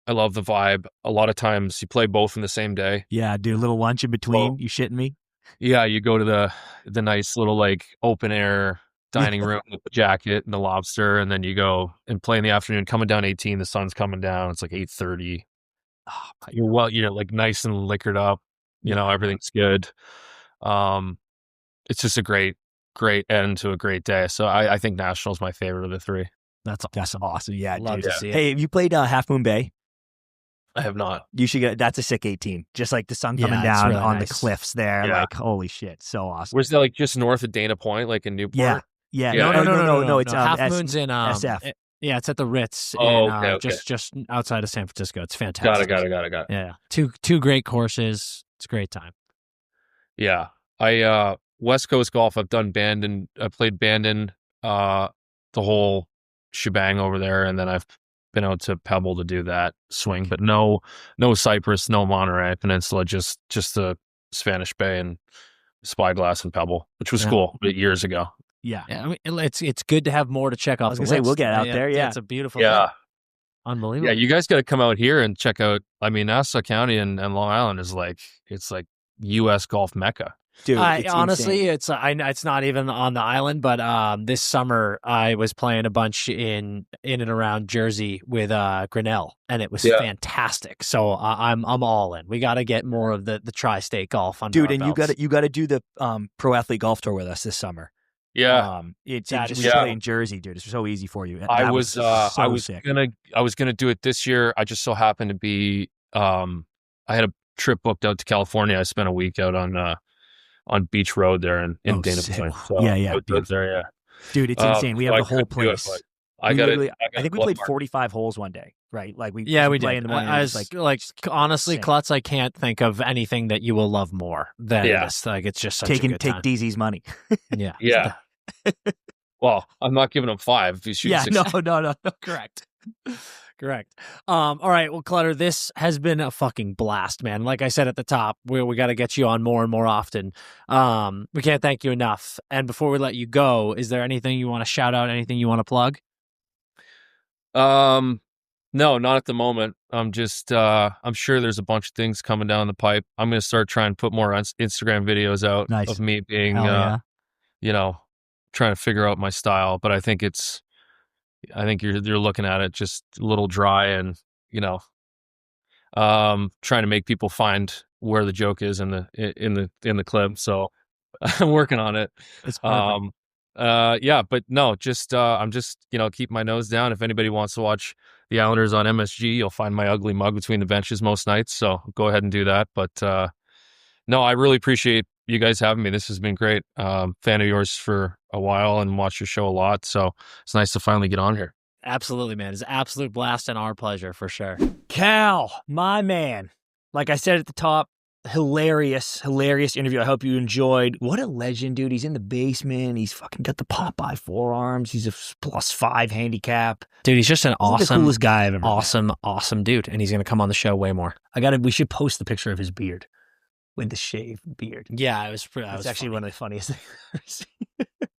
[SPEAKER 4] vibe. A lot of times you play both in the same day.
[SPEAKER 6] Yeah, do a little lunch in between.
[SPEAKER 4] Well,
[SPEAKER 6] You shitting me?
[SPEAKER 4] Yeah, you go to the nice little like open air dining room with the jacket and the lobster, and then you go and play in the afternoon. Coming down 18, the sun's coming down. It's like 8:30. You're like nice and liquored up. You know, everything's good. It's just a great end to a great day. So I think National's my favorite of the 3.
[SPEAKER 6] That's awesome. Yeah,
[SPEAKER 1] Love
[SPEAKER 6] dude.
[SPEAKER 1] to see it.
[SPEAKER 6] Hey, have you played Half Moon Bay?
[SPEAKER 4] I have not.
[SPEAKER 6] You should get. That's a sick 18. Just like the sun
[SPEAKER 1] Yeah,
[SPEAKER 6] coming
[SPEAKER 1] it's
[SPEAKER 6] down
[SPEAKER 1] really
[SPEAKER 6] on
[SPEAKER 1] nice.
[SPEAKER 6] the cliffs there.
[SPEAKER 4] Yeah.
[SPEAKER 6] Like, holy shit, so awesome.
[SPEAKER 4] Where's that? Like just north of Dana Point, like in Newport.
[SPEAKER 6] Yeah.
[SPEAKER 4] Yeah.
[SPEAKER 6] No. It's
[SPEAKER 1] Half Moon's in
[SPEAKER 6] SF.
[SPEAKER 1] Yeah, it's at the Ritz.
[SPEAKER 4] Oh,
[SPEAKER 1] in,
[SPEAKER 4] okay.
[SPEAKER 1] just outside of San Francisco. It's fantastic.
[SPEAKER 4] Got it.
[SPEAKER 1] Yeah, two great courses. It's a great time.
[SPEAKER 4] Yeah. I West Coast golf, I've done Bandon. I played Bandon the whole shebang over there, and then I've been out to Pebble to do that swing, but no Cypress, no Monterey Peninsula, just the Spanish Bay and Spyglass and Pebble, which was cool years ago.
[SPEAKER 6] Yeah.
[SPEAKER 1] Yeah, I mean, it's good to have more to check off.
[SPEAKER 6] I was gonna say, we'll get out there. Yeah.
[SPEAKER 1] It's a beautiful.
[SPEAKER 4] Yeah.
[SPEAKER 1] thing. Unbelievable.
[SPEAKER 4] Yeah, you guys got to come out here and check out. I mean, Nassau County and Long Island is like, it's like U.S. golf mecca.
[SPEAKER 6] Dude, it's
[SPEAKER 1] honestly,
[SPEAKER 6] insane.
[SPEAKER 1] it's not even on the island, but this summer I was playing a bunch in and around Jersey with Grinnell, and it was fantastic. So I'm all in. We got to get more of the tri-state golf under
[SPEAKER 6] Dude,
[SPEAKER 1] our
[SPEAKER 6] and
[SPEAKER 1] belts.
[SPEAKER 6] you got to do the pro athlete golf tour with us this summer.
[SPEAKER 4] Yeah.
[SPEAKER 6] It's
[SPEAKER 1] That
[SPEAKER 6] just
[SPEAKER 1] is
[SPEAKER 6] play in Jersey, dude. It's so easy for you.
[SPEAKER 4] I
[SPEAKER 6] That
[SPEAKER 4] was
[SPEAKER 6] so sick.
[SPEAKER 4] gonna do it this year. I just so happened to be I had trip booked out to California. I spent a week out on Beach Road there in Dana
[SPEAKER 6] sick.
[SPEAKER 4] Point. So
[SPEAKER 6] Yeah,
[SPEAKER 4] I was there, yeah.
[SPEAKER 6] Dude, it's insane. We have the whole
[SPEAKER 4] couldn't do it,
[SPEAKER 6] place.
[SPEAKER 4] but I
[SPEAKER 6] think we played 45 holes one day, right? Like we
[SPEAKER 1] we
[SPEAKER 6] play
[SPEAKER 1] did.
[SPEAKER 6] in the morning.
[SPEAKER 1] I
[SPEAKER 6] and it's
[SPEAKER 1] was honestly,
[SPEAKER 6] insane.
[SPEAKER 1] Klutz, I can't think of anything that you will love more than this. Like, it's just such a good time.
[SPEAKER 6] take DZ's money.
[SPEAKER 1] Yeah.
[SPEAKER 4] Yeah. Well, I'm not giving him 5 if he's shooting 6.
[SPEAKER 6] No.
[SPEAKER 1] Correct. Correct. All right. Well, Clutter, this has been a fucking blast, man. Like I said at the top, we got to get you on more and more often. We can't thank you enough. And before we let you go, is there anything you want to shout out? Anything you want to plug?
[SPEAKER 4] No, not at the moment. I'm just, I'm sure there's a bunch of things coming down the pipe. I'm going to start trying to put more Instagram videos out of me being, trying to figure out my style. But I think you're looking at it just a little dry and, trying to make people find where the joke is in the clip. So I'm working on it.
[SPEAKER 6] It's perfect.
[SPEAKER 4] But no, just I'm just keep my nose down. If anybody wants to watch the Islanders on MSG, you'll find my ugly mug between the benches most nights. So go ahead and do that. But no, I really appreciate you guys having me. This has been great. Fan of yours for a while and watch your show a lot. So it's nice to finally get on here.
[SPEAKER 1] Absolutely, man. It's an absolute blast and our pleasure for sure.
[SPEAKER 6] Cal, my man. Like I said at the top, hilarious interview. I hope you enjoyed. What a legend, dude. He's in the basement. He's fucking got the Popeye forearms. He's a +5 handicap.
[SPEAKER 1] Dude, he's just an
[SPEAKER 6] The coolest guy I've ever met.
[SPEAKER 1] Awesome dude. And he's going to come on the show way more.
[SPEAKER 6] We should post the picture of his beard with the shaved beard.
[SPEAKER 1] Yeah, it was
[SPEAKER 6] actually one of the funniest things I've ever seen.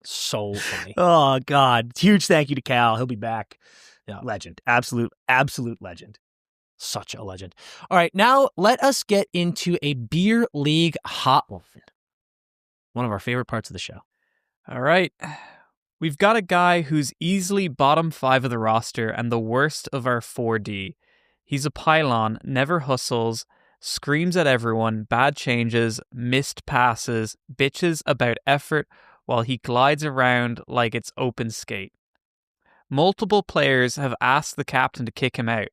[SPEAKER 1] So funny.
[SPEAKER 6] Oh, God. Huge thank you to Cal. He'll be back.
[SPEAKER 1] Yeah.
[SPEAKER 6] Legend. Absolute legend.
[SPEAKER 1] Such a legend. All right, now let us get into a beer league hotline. One of our favorite parts of the show.
[SPEAKER 3] All right. We've got a guy who's easily bottom 5 of the roster and the worst of our 4D. He's a pylon, never hustles, screams at everyone, bad changes, missed passes, bitches about effort while he glides around like it's open skate. Multiple players have asked the captain to kick him out.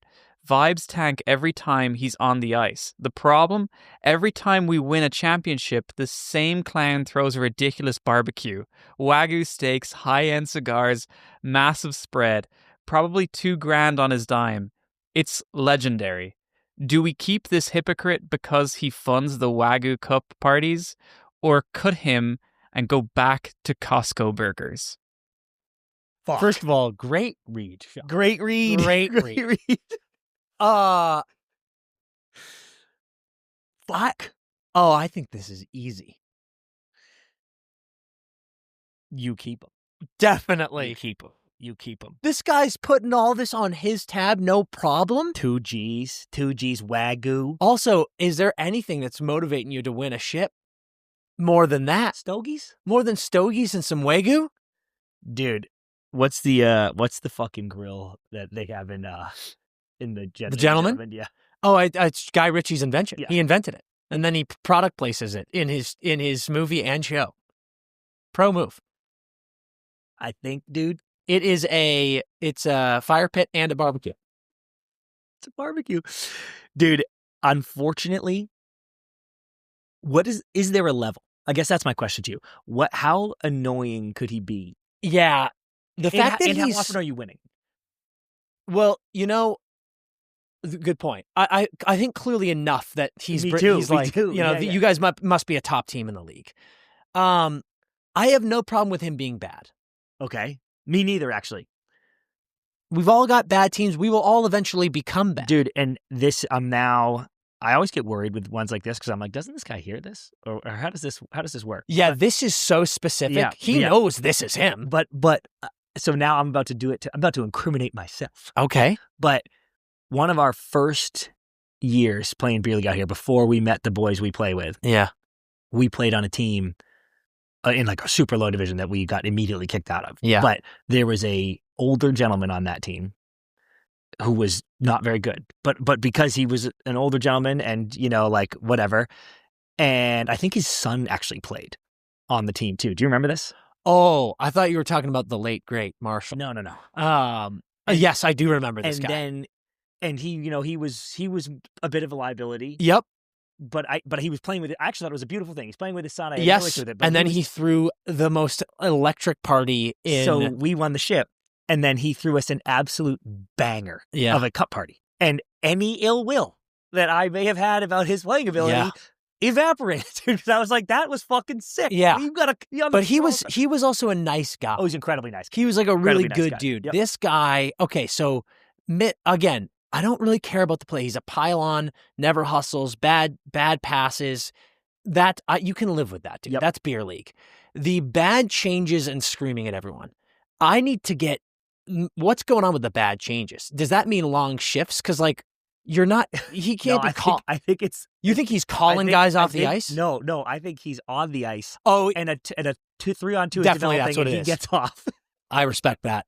[SPEAKER 3] Vibes tank every time he's on the ice. The problem? Every time we win a championship, the same clown throws a ridiculous barbecue. Wagyu steaks, high-end cigars, massive spread, probably $2,000 on his dime. It's legendary. Do we keep this hypocrite because he funds the Wagyu Cup parties? Or cut him and go back to Costco burgers?
[SPEAKER 6] Fuck.
[SPEAKER 1] First of all, great read. Sean.
[SPEAKER 6] Great read.
[SPEAKER 1] Great read.
[SPEAKER 6] Fuck.
[SPEAKER 1] Oh, I think this is easy.
[SPEAKER 6] You keep him.
[SPEAKER 1] Definitely.
[SPEAKER 6] You keep him.
[SPEAKER 1] This guy's putting all this on his tab, no problem.
[SPEAKER 6] 2 G's Wagyu.
[SPEAKER 1] Also, is there anything that's motivating you to win a ship more than that?
[SPEAKER 6] Stogies?
[SPEAKER 1] More than stogies and some Wagyu?
[SPEAKER 6] Dude, what's the fucking grill that they have in the Gentleman? Yeah.
[SPEAKER 1] Oh, it's Guy Ritchie's invention.
[SPEAKER 6] Yeah.
[SPEAKER 1] He invented it, and then he product places it in his movie and show. Pro move.
[SPEAKER 6] I think, dude,
[SPEAKER 1] It's a fire pit and a barbecue.
[SPEAKER 6] it's a barbecue. Dude, unfortunately, is there a level? I guess that's my question to you. How annoying could he be?
[SPEAKER 1] Yeah. The fact that
[SPEAKER 6] how
[SPEAKER 1] he's
[SPEAKER 6] often are you winning?
[SPEAKER 1] well, good point. I think clearly enough that he's
[SPEAKER 6] Me too,
[SPEAKER 1] he's
[SPEAKER 6] me
[SPEAKER 1] like,
[SPEAKER 6] too. Yeah.
[SPEAKER 1] you guys must be a top team in the league. I have no problem with him being bad.
[SPEAKER 6] Okay. Me neither, actually.
[SPEAKER 1] We've all got bad teams. We will all eventually become bad.
[SPEAKER 6] Dude, and this, I always get worried with ones like this because I'm like, doesn't this guy hear this? Or how does this work?
[SPEAKER 1] Yeah, this is so specific.
[SPEAKER 6] Yeah,
[SPEAKER 1] He knows this is him.
[SPEAKER 6] But so now I'm about to do it. I'm about to incriminate myself.
[SPEAKER 1] Okay.
[SPEAKER 6] But one of our first years playing beer league out here, before we met the boys we play with,
[SPEAKER 1] Yeah.
[SPEAKER 6] we played on a team in like a super low division that we got immediately kicked out of.
[SPEAKER 1] Yeah.
[SPEAKER 6] But there was a older gentleman on that team who was not very good, but because he was an older gentleman and, like whatever. And I think his son actually played on the team too. Do you remember this?
[SPEAKER 1] Oh, I thought you were talking about the late, great Marshall.
[SPEAKER 6] No.
[SPEAKER 1] Yes, I do remember this guy.
[SPEAKER 6] And he was a bit of a liability.
[SPEAKER 1] Yep.
[SPEAKER 6] but he was playing with it. I actually thought it was a beautiful thing. He's playing with his son.
[SPEAKER 1] Yes,
[SPEAKER 6] with it,
[SPEAKER 1] and then he threw the most electric party in.
[SPEAKER 6] So we won the ship, and then he threw us an absolute banger of a cup party. And any ill will that I may have had about his playing ability evaporated. Because I was like, that was fucking sick.
[SPEAKER 1] Yeah.
[SPEAKER 6] You gotta,
[SPEAKER 1] but he was also a nice guy.
[SPEAKER 6] Oh, he's incredibly nice.
[SPEAKER 1] He was like a really
[SPEAKER 6] nice
[SPEAKER 1] good
[SPEAKER 6] guy.
[SPEAKER 1] dude.
[SPEAKER 6] Yep.
[SPEAKER 1] This guy, okay, so again, I don't really care about the play. He's a pylon, never hustles, bad passes. That you can live with that, dude.
[SPEAKER 6] Yep.
[SPEAKER 1] That's beer league. The bad changes and screaming at everyone. I need to get what's going on with the bad changes. Does that mean long shifts? Because like you're not. He can't be called.
[SPEAKER 6] I think it's.
[SPEAKER 1] You think he's calling guys off the ice?
[SPEAKER 6] No. I think he's on the ice.
[SPEAKER 1] Oh,
[SPEAKER 6] and a 3-on-2
[SPEAKER 1] definitely that's what it is.
[SPEAKER 6] He gets off.
[SPEAKER 1] I respect that.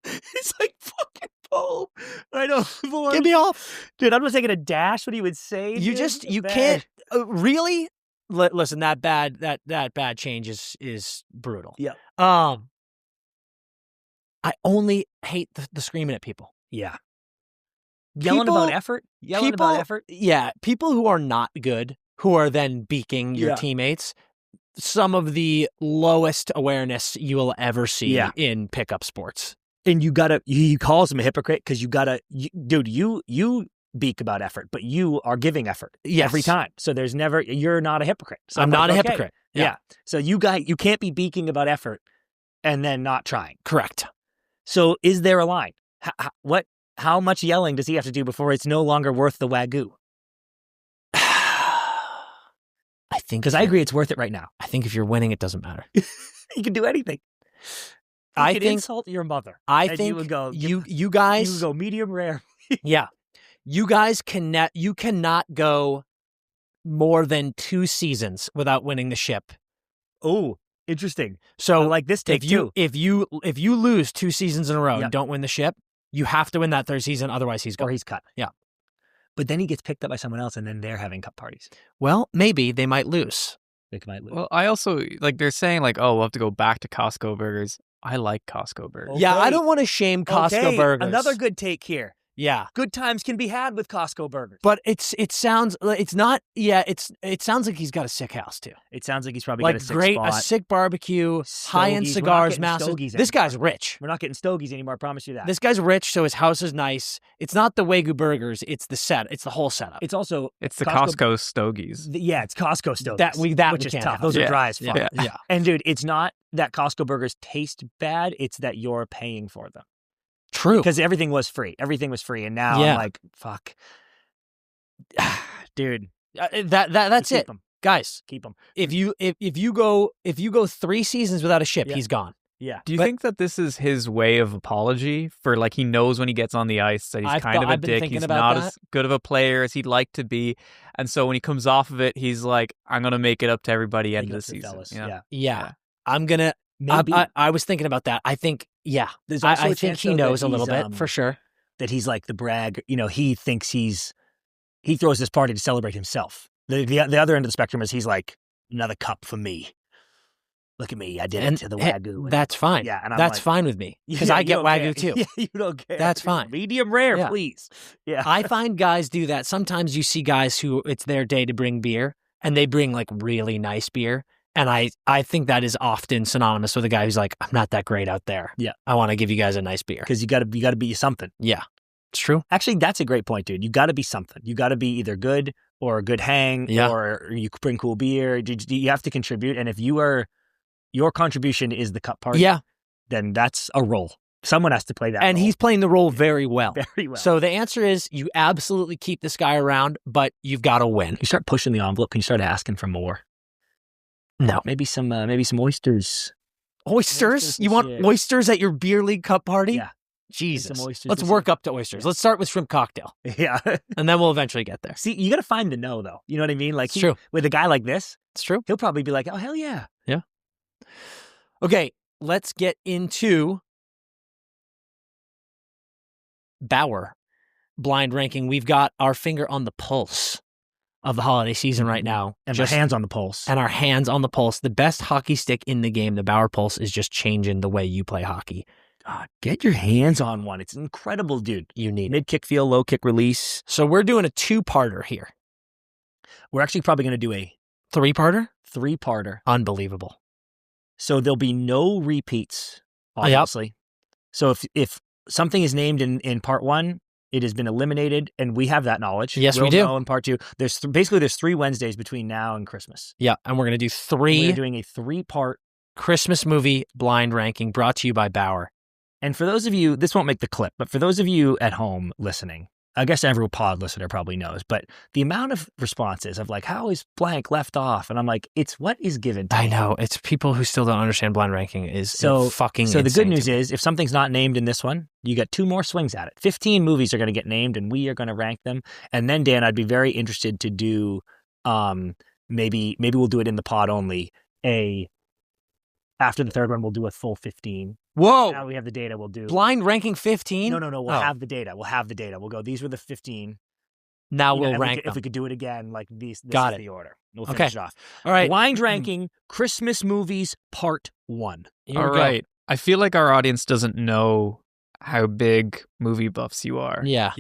[SPEAKER 6] It's like fucking Poe. I know.
[SPEAKER 1] Get me off,
[SPEAKER 6] dude. I'm just taking a dash. What he would say.
[SPEAKER 1] You can't really listen. That bad change is brutal.
[SPEAKER 6] Yeah.
[SPEAKER 1] I only hate the screaming at people.
[SPEAKER 6] Yeah. Yelling about effort.
[SPEAKER 1] Yeah. People who are not good, who are then beaking your teammates. Some of the lowest awareness you will ever see in pickup sports.
[SPEAKER 6] And he calls him a hypocrite because dude, you beak about effort, but you are giving effort every time. So you're not a hypocrite. So
[SPEAKER 1] I'm not a hypocrite.
[SPEAKER 6] Yeah. So you can't be beaking about effort and then not trying.
[SPEAKER 1] Correct.
[SPEAKER 6] So is there a line? How much yelling does he have to do before it's no longer worth the Wagyu?
[SPEAKER 1] I think
[SPEAKER 6] because I agree it's worth it right now.
[SPEAKER 1] I think if you're winning, it doesn't matter.
[SPEAKER 6] You can do anything. You can insult your mother.
[SPEAKER 1] I think
[SPEAKER 6] you would go.
[SPEAKER 1] You guys.
[SPEAKER 6] You would go medium rare.
[SPEAKER 1] Yeah, you guys you cannot go more than 2 seasons without winning the ship.
[SPEAKER 6] Oh, interesting.
[SPEAKER 1] So
[SPEAKER 6] like this take too.
[SPEAKER 1] If you lose 2 seasons in a row and don't win the ship, you have to win that 3rd season. Otherwise, he's gone.
[SPEAKER 6] Or he's cut.
[SPEAKER 1] Yeah.
[SPEAKER 6] But then he gets picked up by someone else, and then they're having cup parties.
[SPEAKER 1] Well, maybe they might lose.
[SPEAKER 3] Well, I also they're saying we'll have to go back to Costco burgers. I like Costco burgers.
[SPEAKER 6] Okay.
[SPEAKER 1] Yeah, I don't want to shame Costco burgers.
[SPEAKER 6] Another good take here.
[SPEAKER 1] Yeah.
[SPEAKER 6] Good times can be had with Costco burgers.
[SPEAKER 1] But it sounds like he's got a sick house too.
[SPEAKER 6] It sounds like he's probably got a sick spot.
[SPEAKER 1] A sick barbecue, high-end cigars, massive. This guy's rich.
[SPEAKER 6] We're not getting stogies anymore, I promise you that.
[SPEAKER 1] This guy's rich, so his house is nice. It's not the Wagyu burgers, it's the whole setup.
[SPEAKER 6] It's also
[SPEAKER 3] the Costco stogies.
[SPEAKER 6] Yeah, it's Costco stogies. Which is tough. Those are dry as fuck.
[SPEAKER 1] Yeah.
[SPEAKER 6] And dude, it's not that Costco burgers taste bad, it's that you're paying for them.
[SPEAKER 1] True.
[SPEAKER 6] Because everything was free. And now I'm like, fuck. Dude.
[SPEAKER 1] That's it.
[SPEAKER 6] Them.
[SPEAKER 1] Guys,
[SPEAKER 6] keep them.
[SPEAKER 1] If you go 3 seasons without a ship, he's gone.
[SPEAKER 6] Yeah.
[SPEAKER 3] Do you think that this is his way of apology for he knows when he gets on the ice that he's kind of a dick. He's not as good of a player as he'd like to be. And so when he comes off of it, he's like, I'm going to make it up to everybody end of the season.
[SPEAKER 6] Yeah.
[SPEAKER 1] I'm going to, I was thinking about that. I think,
[SPEAKER 6] There's also
[SPEAKER 1] I think he knows a little bit for sure.
[SPEAKER 6] That he's like the brag, he thinks he throws this party to celebrate himself. The other end of the spectrum is he's like, another cup for me. Look at me. I did it to the Wagyu.
[SPEAKER 1] That's fine.
[SPEAKER 6] Yeah. And
[SPEAKER 1] that's fine with me because I get Wagyu too.
[SPEAKER 6] Yeah, you don't care.
[SPEAKER 1] That's fine.
[SPEAKER 6] Medium rare, please. Yeah.
[SPEAKER 1] I find guys do that. Sometimes you see guys who it's their day to bring beer and they bring really nice beer. And I think that is often synonymous with a guy who's like, I'm not that great out there.
[SPEAKER 6] Yeah.
[SPEAKER 1] I want to give you guys a nice beer.
[SPEAKER 6] Because you got to be something.
[SPEAKER 1] Yeah. It's true.
[SPEAKER 6] Actually, that's a great point, dude. You got to be something. You got to be either good or a good hang or you bring cool beer. You have to contribute. And if your contribution is the cup party, then that's a role. Someone has to play that
[SPEAKER 1] and
[SPEAKER 6] role.
[SPEAKER 1] He's playing the role very well.
[SPEAKER 6] Very well.
[SPEAKER 1] So the answer is you absolutely keep this guy around, but you've got to win.
[SPEAKER 6] You start pushing the envelope. Can you start asking for more?
[SPEAKER 1] No.
[SPEAKER 6] Maybe some oysters.
[SPEAKER 1] Oysters? You want oysters at your beer league cup party?
[SPEAKER 6] Yeah.
[SPEAKER 1] Jesus. Let's work up to oysters. Let's start with shrimp cocktail.
[SPEAKER 6] Yeah.
[SPEAKER 1] And then we'll eventually get there.
[SPEAKER 6] See, you got to find the no, though. You know what I mean? Like,
[SPEAKER 1] it's true.
[SPEAKER 6] With a guy like this,
[SPEAKER 1] it's true.
[SPEAKER 6] He'll probably be like, oh, hell yeah.
[SPEAKER 1] Yeah. Okay, let's get into Bauer blind ranking. We've got our finger on the pulse of the holiday season right now.
[SPEAKER 6] And our hands on the pulse.
[SPEAKER 1] And our hands on the pulse. The best hockey stick in the game, the Bauer Pulse, is just changing the way you play hockey.
[SPEAKER 6] Get your hands on one. It's incredible, dude.
[SPEAKER 1] You need it.
[SPEAKER 6] Mid kick feel, low kick release.
[SPEAKER 1] So we're doing a 2-parter here.
[SPEAKER 6] We're actually probably going to do a
[SPEAKER 1] 3-parter?
[SPEAKER 6] 3-parter.
[SPEAKER 1] Unbelievable.
[SPEAKER 6] So there'll be no repeats, obviously. So if something is named in part 1, it has been eliminated, and we have that knowledge.
[SPEAKER 1] Yes, we
[SPEAKER 6] we'll
[SPEAKER 1] do.
[SPEAKER 6] know in part 2. There's basically 3 Wednesdays between now and Christmas.
[SPEAKER 1] Yeah, and we're going to do 3
[SPEAKER 6] We're doing a 3-part
[SPEAKER 1] Christmas movie blind ranking brought to you by Bauer.
[SPEAKER 6] And for those of you, this won't make the clip, but for those of you at home listening, I guess every pod listener probably knows, but the amount of responses of like, how is blank left off? And I'm like, it's what is given to
[SPEAKER 1] I
[SPEAKER 6] me.
[SPEAKER 1] know. It's people who still don't understand blind ranking is fucking
[SPEAKER 6] So the
[SPEAKER 1] insane
[SPEAKER 6] good news
[SPEAKER 1] to me.
[SPEAKER 6] is, if something's not named in this one, you got 2 more swings at it. 15 movies are going to get named, and we are going to rank them. And then, Dan, I'd be very interested to do, maybe we'll do it in the pod only. After the 3rd one, we'll do a full 15.
[SPEAKER 1] Whoa!
[SPEAKER 6] Now we have the data. We'll do
[SPEAKER 1] Blind ranking 15?
[SPEAKER 6] No. We'll have the data. We'll go. These were the 15.
[SPEAKER 1] Now
[SPEAKER 6] You know,
[SPEAKER 1] we'll
[SPEAKER 6] if
[SPEAKER 1] rank
[SPEAKER 6] If we
[SPEAKER 1] them.
[SPEAKER 6] could do it again, like this
[SPEAKER 1] Got
[SPEAKER 6] is
[SPEAKER 1] it.
[SPEAKER 6] the order. We'll
[SPEAKER 1] Okay.
[SPEAKER 6] finish it off.
[SPEAKER 1] All right.
[SPEAKER 6] Blind ranking Christmas movies part 1.
[SPEAKER 1] Here
[SPEAKER 3] All
[SPEAKER 1] we go.
[SPEAKER 3] right. I feel like our audience doesn't know how big movie buffs you are.
[SPEAKER 1] Yeah.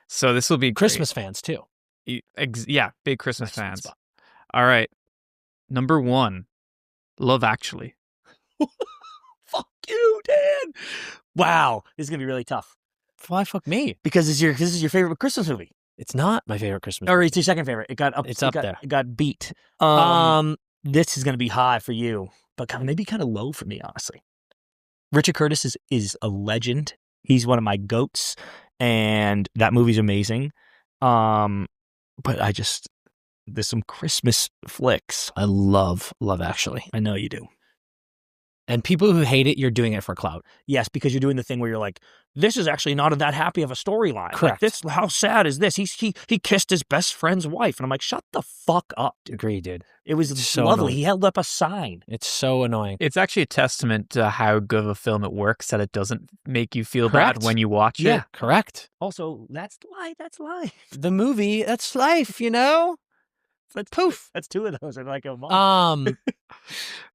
[SPEAKER 3] So this will be
[SPEAKER 1] Christmas fans, too.
[SPEAKER 3] great. Yeah, big Christmas
[SPEAKER 6] Christmas
[SPEAKER 3] fans.
[SPEAKER 6] buff.
[SPEAKER 3] All right. Number 1, Love Actually.
[SPEAKER 6] Fuck you, Dan. Wow, this is gonna be really tough
[SPEAKER 1] Why fuck me?
[SPEAKER 6] because this is your favorite Christmas movie,
[SPEAKER 1] It's not my favorite Christmas
[SPEAKER 6] or
[SPEAKER 1] movie.
[SPEAKER 6] it's your second favorite. It got up.
[SPEAKER 1] It's
[SPEAKER 6] it
[SPEAKER 1] up
[SPEAKER 6] got,
[SPEAKER 1] there.
[SPEAKER 6] It got beat.
[SPEAKER 1] Um,
[SPEAKER 6] This is gonna be high for you, but maybe kind of low for me, honestly. Richard Curtis is a legend. He's one of my goats, and that movie's amazing. But there's some Christmas flicks.
[SPEAKER 1] I love Love Actually.
[SPEAKER 6] I know you do.
[SPEAKER 1] And people who hate it, you're doing it for clout.
[SPEAKER 6] Yes, because you're doing the thing where you're like, this is actually not that happy of a storyline.
[SPEAKER 1] Correct.
[SPEAKER 6] Like, how sad is this? He kissed his best friend's wife. And I'm like, shut the fuck up, dude.
[SPEAKER 1] Agree, dude.
[SPEAKER 6] It was
[SPEAKER 1] So
[SPEAKER 6] lovely.
[SPEAKER 1] annoying.
[SPEAKER 6] He held up a sign.
[SPEAKER 1] It's so annoying.
[SPEAKER 3] It's actually a testament to how good of a film it works that it doesn't make you feel
[SPEAKER 1] Correct.
[SPEAKER 3] bad when you watch
[SPEAKER 6] Yeah.
[SPEAKER 3] it.
[SPEAKER 1] Correct.
[SPEAKER 6] Also, that's life.
[SPEAKER 1] The movie, that's life, you know?
[SPEAKER 6] That's poof. That's 2 of those in like a month.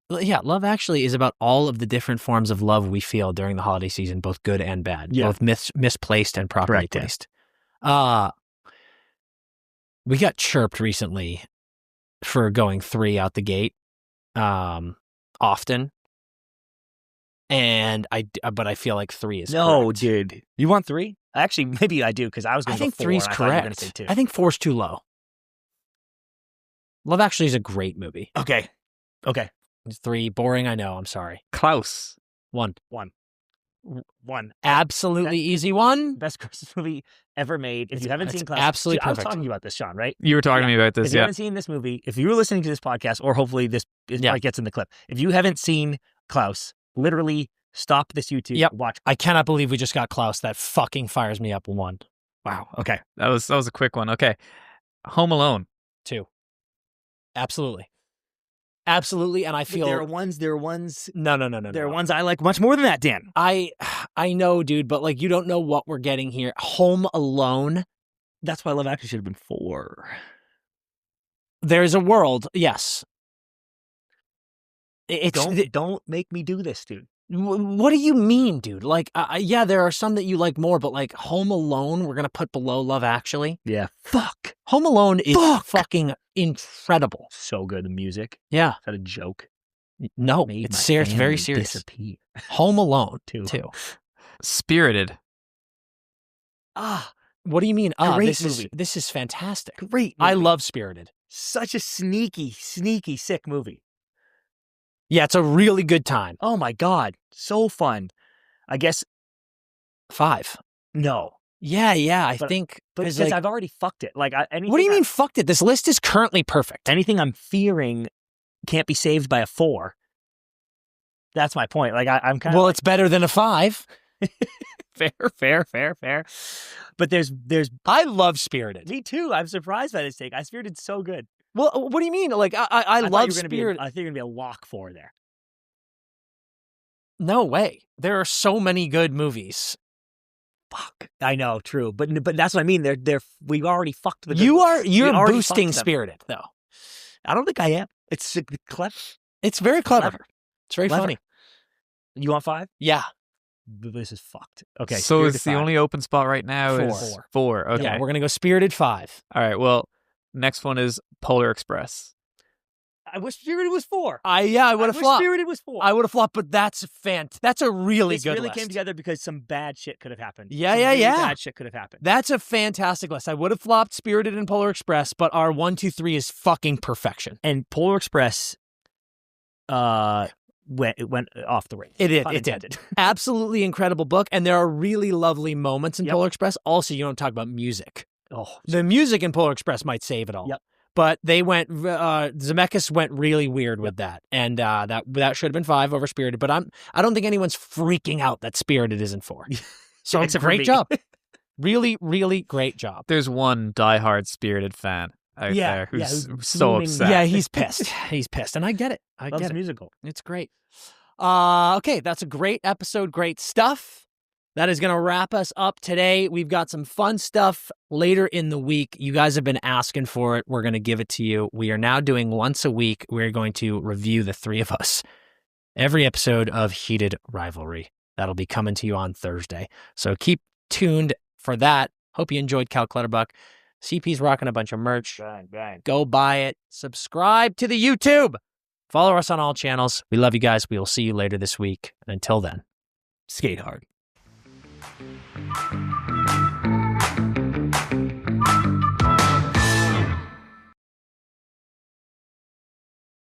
[SPEAKER 1] Yeah, Love Actually is about all of the different forms of love we feel during the holiday season, both good and bad,
[SPEAKER 6] Yeah.
[SPEAKER 1] both misplaced and properly
[SPEAKER 6] Correct, yeah.
[SPEAKER 1] placed. We got chirped recently for going 3 out the gate, often, but I feel like 3 is
[SPEAKER 6] no,
[SPEAKER 1] correct.
[SPEAKER 6] dude. You want 3? Actually, maybe I do, because I was going
[SPEAKER 1] I
[SPEAKER 6] to
[SPEAKER 1] think
[SPEAKER 6] go 4.
[SPEAKER 1] 3 is
[SPEAKER 6] and I thought you were gonna
[SPEAKER 1] correct.
[SPEAKER 6] say 2.
[SPEAKER 1] I think 4 is too low. Love Actually is a great movie.
[SPEAKER 6] Okay.
[SPEAKER 1] 3, boring, I know, I'm sorry.
[SPEAKER 3] Klaus.
[SPEAKER 1] 1.
[SPEAKER 6] 1.
[SPEAKER 1] Absolutely easy 1.
[SPEAKER 6] Best Christmas movie ever made. If you haven't
[SPEAKER 1] It's
[SPEAKER 6] seen Klaus,
[SPEAKER 1] absolutely
[SPEAKER 6] I was
[SPEAKER 1] perfect.
[SPEAKER 6] talking to you about this, Sean, right?
[SPEAKER 3] You were talking to me about
[SPEAKER 6] If
[SPEAKER 3] this,
[SPEAKER 6] you
[SPEAKER 3] yeah.
[SPEAKER 6] haven't seen this movie, if you were listening to this podcast, or hopefully this
[SPEAKER 1] Yeah.
[SPEAKER 6] gets in the clip, if you haven't seen Klaus, literally stop this YouTube,
[SPEAKER 1] Yep.
[SPEAKER 6] watch.
[SPEAKER 1] I cannot believe we just got Klaus. That fucking fires me up. 1.
[SPEAKER 6] Wow. Okay.
[SPEAKER 3] That was a quick one. Okay. Home Alone.
[SPEAKER 1] 2. Absolutely. Absolutely. And I feel
[SPEAKER 6] There are ones.
[SPEAKER 1] no.
[SPEAKER 6] There are ones I like much more than that, Dan.
[SPEAKER 1] I know, dude, but like you don't know what we're getting here. Home Alone.
[SPEAKER 6] That's why Love Actually should have been 4.
[SPEAKER 1] There's a world. Yes.
[SPEAKER 6] Don't make me do this, dude.
[SPEAKER 1] What do you mean, dude? Like, yeah, there are some that you like more, but like Home Alone, we're gonna put below Love Actually.
[SPEAKER 6] Yeah.
[SPEAKER 1] Fuck. Home Alone is fucking incredible.
[SPEAKER 6] So good. The music.
[SPEAKER 1] Yeah.
[SPEAKER 6] Is that a joke?
[SPEAKER 1] No,
[SPEAKER 6] Made
[SPEAKER 1] it's
[SPEAKER 6] my
[SPEAKER 1] serious. Very
[SPEAKER 6] family
[SPEAKER 1] serious.
[SPEAKER 6] Disappear.
[SPEAKER 1] Home Alone
[SPEAKER 6] 2.
[SPEAKER 1] 2.
[SPEAKER 3] Spirited.
[SPEAKER 1] What do you mean?
[SPEAKER 6] Great movie.
[SPEAKER 1] This is fantastic.
[SPEAKER 6] Great.
[SPEAKER 1] I
[SPEAKER 6] movie.
[SPEAKER 1] love Spirited.
[SPEAKER 6] Such a sneaky, sick movie.
[SPEAKER 1] Yeah, it's a really good time.
[SPEAKER 6] Oh my God. So fun. I guess
[SPEAKER 1] 5.
[SPEAKER 6] no.
[SPEAKER 1] Yeah, I
[SPEAKER 6] But-
[SPEAKER 1] think.
[SPEAKER 6] But
[SPEAKER 1] 'cause,
[SPEAKER 6] because
[SPEAKER 1] like,
[SPEAKER 6] I've already fucked it. Like,
[SPEAKER 1] what do you mean fucked it? This list is currently perfect.
[SPEAKER 6] Anything I'm fearing can't be saved by a 4. That's my point. Like, I'm kind of
[SPEAKER 1] Well, it's better than a 5.
[SPEAKER 6] fair. But there's
[SPEAKER 1] I love Spirited.
[SPEAKER 6] me too. I'm surprised by this take. I Spirited's so good.
[SPEAKER 1] Well, what do you mean? Like, I
[SPEAKER 6] thought you
[SPEAKER 1] love
[SPEAKER 6] were gonna be
[SPEAKER 1] Spirited.
[SPEAKER 6] I think you're gonna be a lock 4 there.
[SPEAKER 1] No way. There are so many good movies.
[SPEAKER 6] Fuck. I know, true. But that's what I mean. We've already fucked the good
[SPEAKER 1] You're
[SPEAKER 6] ones. We already
[SPEAKER 1] boosting
[SPEAKER 6] fucked them.
[SPEAKER 1] Spirited, though.
[SPEAKER 6] I don't think I am. It's clever.
[SPEAKER 1] It's very clever. It's very
[SPEAKER 6] Clever.
[SPEAKER 1] funny.
[SPEAKER 6] You want 5?
[SPEAKER 1] Yeah.
[SPEAKER 6] this is fucked. Okay,
[SPEAKER 3] so
[SPEAKER 6] Spirited
[SPEAKER 3] it's the
[SPEAKER 6] 5.
[SPEAKER 3] only open spot right now is
[SPEAKER 1] 4.
[SPEAKER 3] 4. Okay.
[SPEAKER 1] Yeah, we're gonna go Spirited 5.
[SPEAKER 3] All right. Well, next one is Polar Express.
[SPEAKER 6] I wish Spirited was 4.
[SPEAKER 1] I would have
[SPEAKER 6] wish
[SPEAKER 1] flopped.
[SPEAKER 6] Spirited was 4.
[SPEAKER 1] I would have flopped, but that's That's a really
[SPEAKER 6] this
[SPEAKER 1] good
[SPEAKER 6] really
[SPEAKER 1] list.
[SPEAKER 6] came together because some bad shit could have happened.
[SPEAKER 1] Yeah,
[SPEAKER 6] Some
[SPEAKER 1] yeah,
[SPEAKER 6] really
[SPEAKER 1] yeah.
[SPEAKER 6] Bad shit could have happened.
[SPEAKER 1] That's a fantastic list. I would have flopped Spirited and Polar Express, but our 1, 2, 3 is fucking perfection.
[SPEAKER 6] And Polar Express, went off the rails.
[SPEAKER 1] It did.
[SPEAKER 6] Pun
[SPEAKER 1] It did.
[SPEAKER 6] intended.
[SPEAKER 1] Absolutely incredible book, and there are really lovely moments in
[SPEAKER 6] Yep.
[SPEAKER 1] Polar Express. Also, you don't talk about music.
[SPEAKER 6] Oh,
[SPEAKER 1] The music in Polar Express might save it all.
[SPEAKER 6] Yep.
[SPEAKER 1] But they went. Zemeckis went really weird with that, and that should have been 5 over Spirited. But I don't think anyone's freaking out that Spirited isn't 4. So
[SPEAKER 6] Except for
[SPEAKER 1] great
[SPEAKER 6] me.
[SPEAKER 1] job. Really, really great job.
[SPEAKER 3] There's one diehard Spirited fan out there who's so
[SPEAKER 6] fuming.
[SPEAKER 3] upset.
[SPEAKER 1] Yeah, he's pissed. He's pissed, and I get it. I
[SPEAKER 6] Loves
[SPEAKER 1] get it.
[SPEAKER 6] musical.
[SPEAKER 1] It's great. Okay, that's a great episode. Great stuff. That is going to wrap us up today. We've got some fun stuff later in the week. You guys have been asking for it. We're going to give it to you. We are now doing once a week. We're going to review, the 3 of us, every episode of Heated Rivalry. That'll be coming to you on Thursday. So keep tuned for that. Hope you enjoyed Cal Clutterbuck. CP's rocking a bunch of merch.
[SPEAKER 6] Bang, bang.
[SPEAKER 1] Go buy it. Subscribe to the YouTube. Follow us on all channels. We love you guys. We will see you later this week. And until then, skate hard.